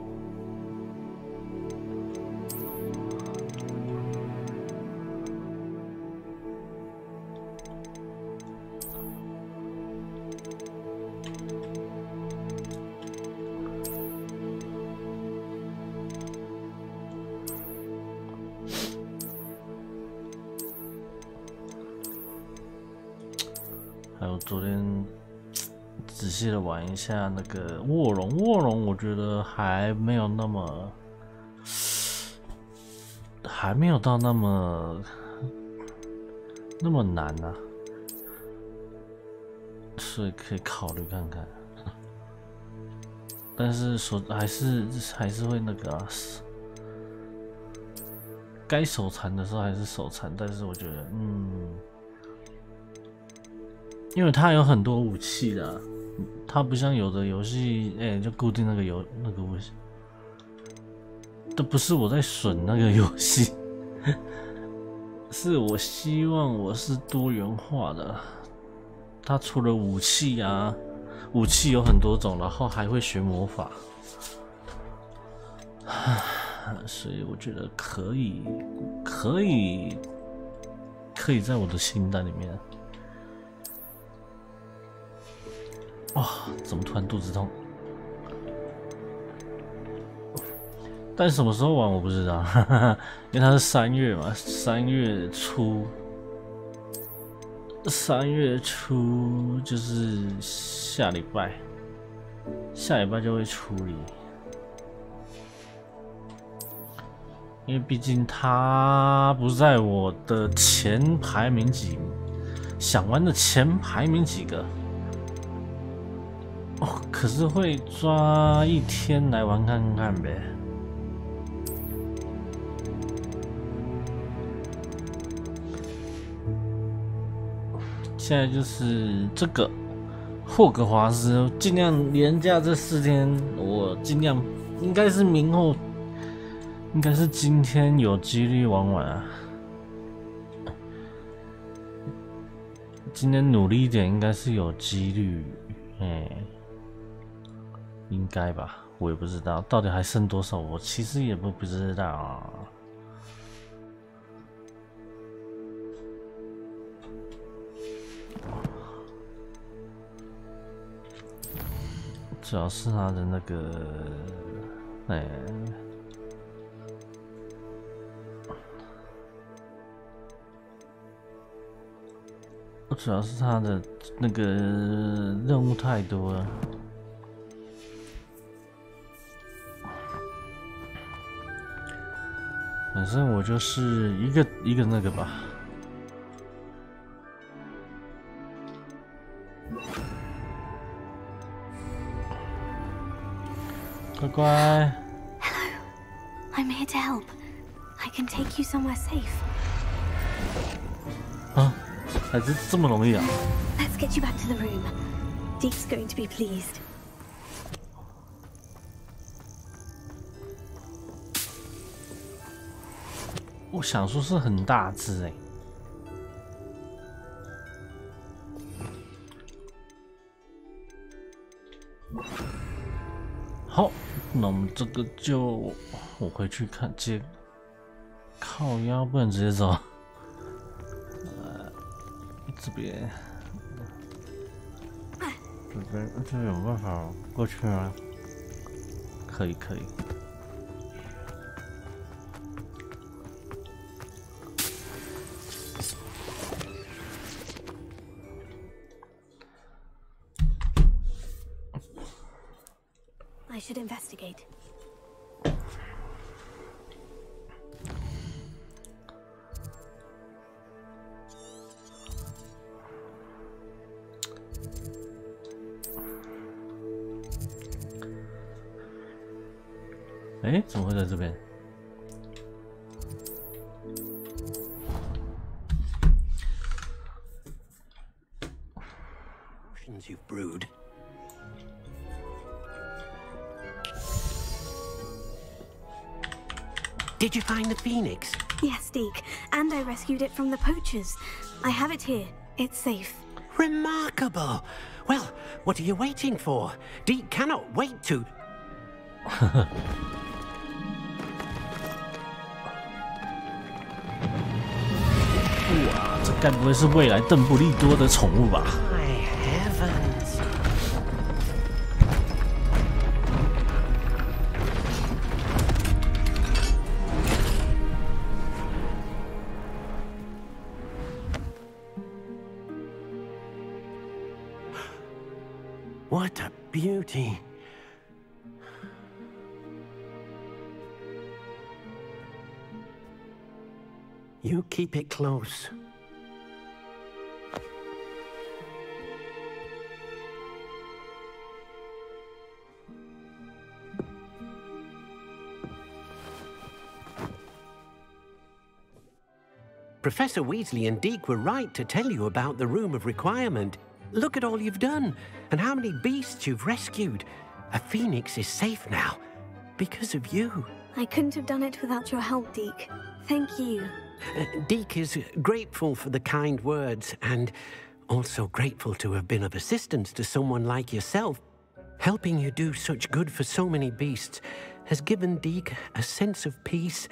S15: 还有昨天仔细的玩一下那个卧龙，我觉得还没有到那么难啊，所以可以考虑看看。但是还是会那个啊，该手残的时候还是手残，但是我觉得因为它有很多武器的，它不像有的游戏，就固定那个武器，这不是我在损那个游戏，是我希望我是多元化的。它除了武器啊，武器有很多种，然后还会学魔法，所以我觉得可以在我的清单里面。哇，怎么突然肚子痛？但什么时候玩我不知道，因为它是3月嘛，3月初就是下礼拜就会处理，因为毕竟它不在我的前排名想玩的前排名几个。哦，可是会抓1天来玩看看呗。现在就是这个霍格华兹，尽量连假这4天，我尽量应该是明后，应该是今天有几率玩完啊。今天努力一点，应该是有几率，应该吧，我也不知道，到底还剩多少，我其实也不知道啊。主要是他的那个，主要是他的那个任务太多了。反正我就是一个那个吧。乖乖。
S6: Hello, I'm here to help. I can take you somewhere safe.
S15: 啊，还是这么容易啊
S6: Let's get you back to the room. Deke's going to be pleased.
S15: 我想说是很大只好，那我们这个就我回去看接靠腰，不能直接走。这边这有办法过去吗？可以。
S6: I should investigate.
S15: Eh, 怎么会在这边？
S4: Potions you've brewed. Did you find the phoenix?
S6: Yes, Deke, and I rescued it from the poachers. I have it here. It's safe.
S4: Remarkable! Well, what are you waiting for? Deke cannot wait to...
S15: 哇，这该不会是未来邓布利多的宠物吧？
S4: My heavens! What a beauty! You keep it close. Professor Weasley and Deke were right to tell you about the Room of Requirement. Look at all you've done, and how many beasts you've rescued. A phoenix is safe now, because of you.
S6: I couldn't have done it without your help, Deke. Thank you.
S4: Deke is grateful for the kind words, and also grateful to have been of assistance to someone like yourself. Helping you do such good for so many beasts has given Deke a sense of peace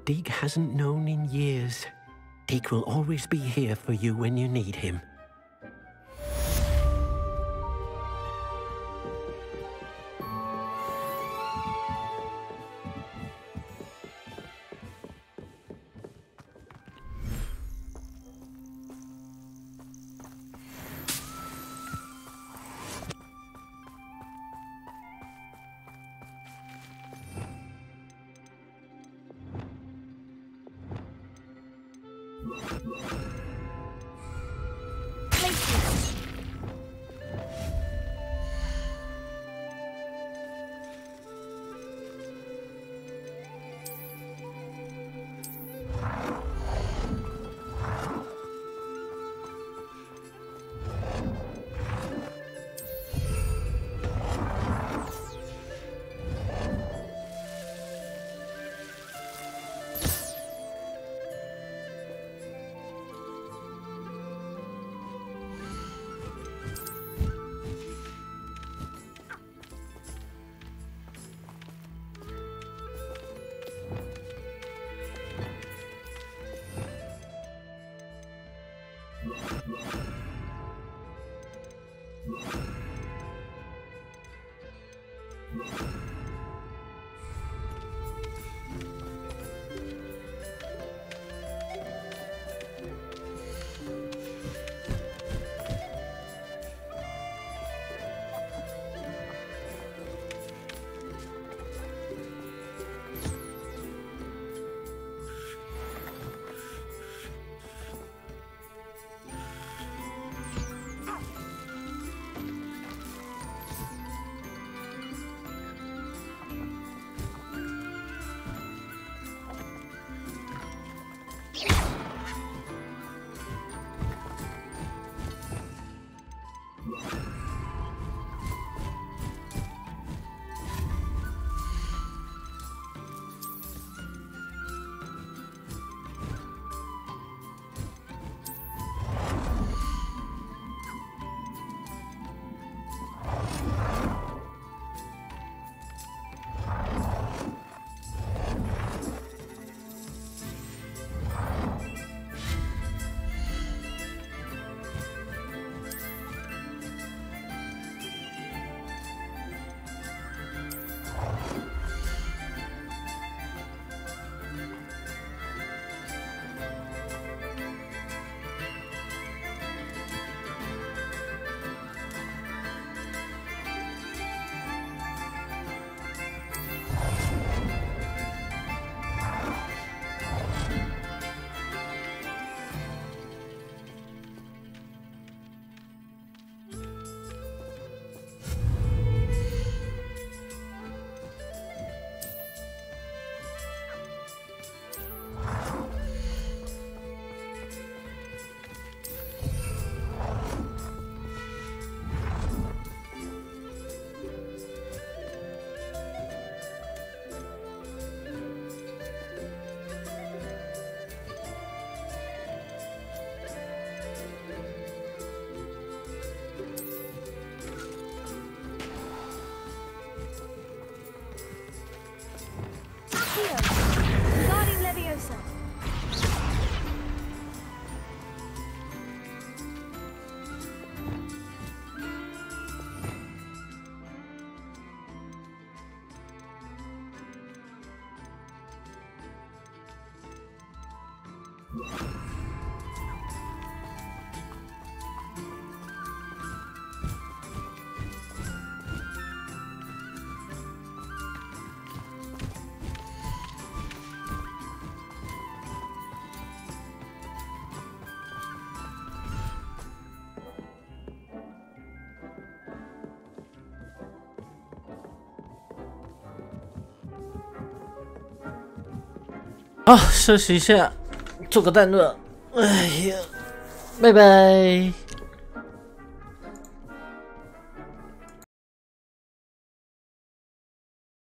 S4: Deke hasn't known in years. Deke will always be here for you when you need him.
S15: 好，休息一下，做个段落。哎呀，拜拜。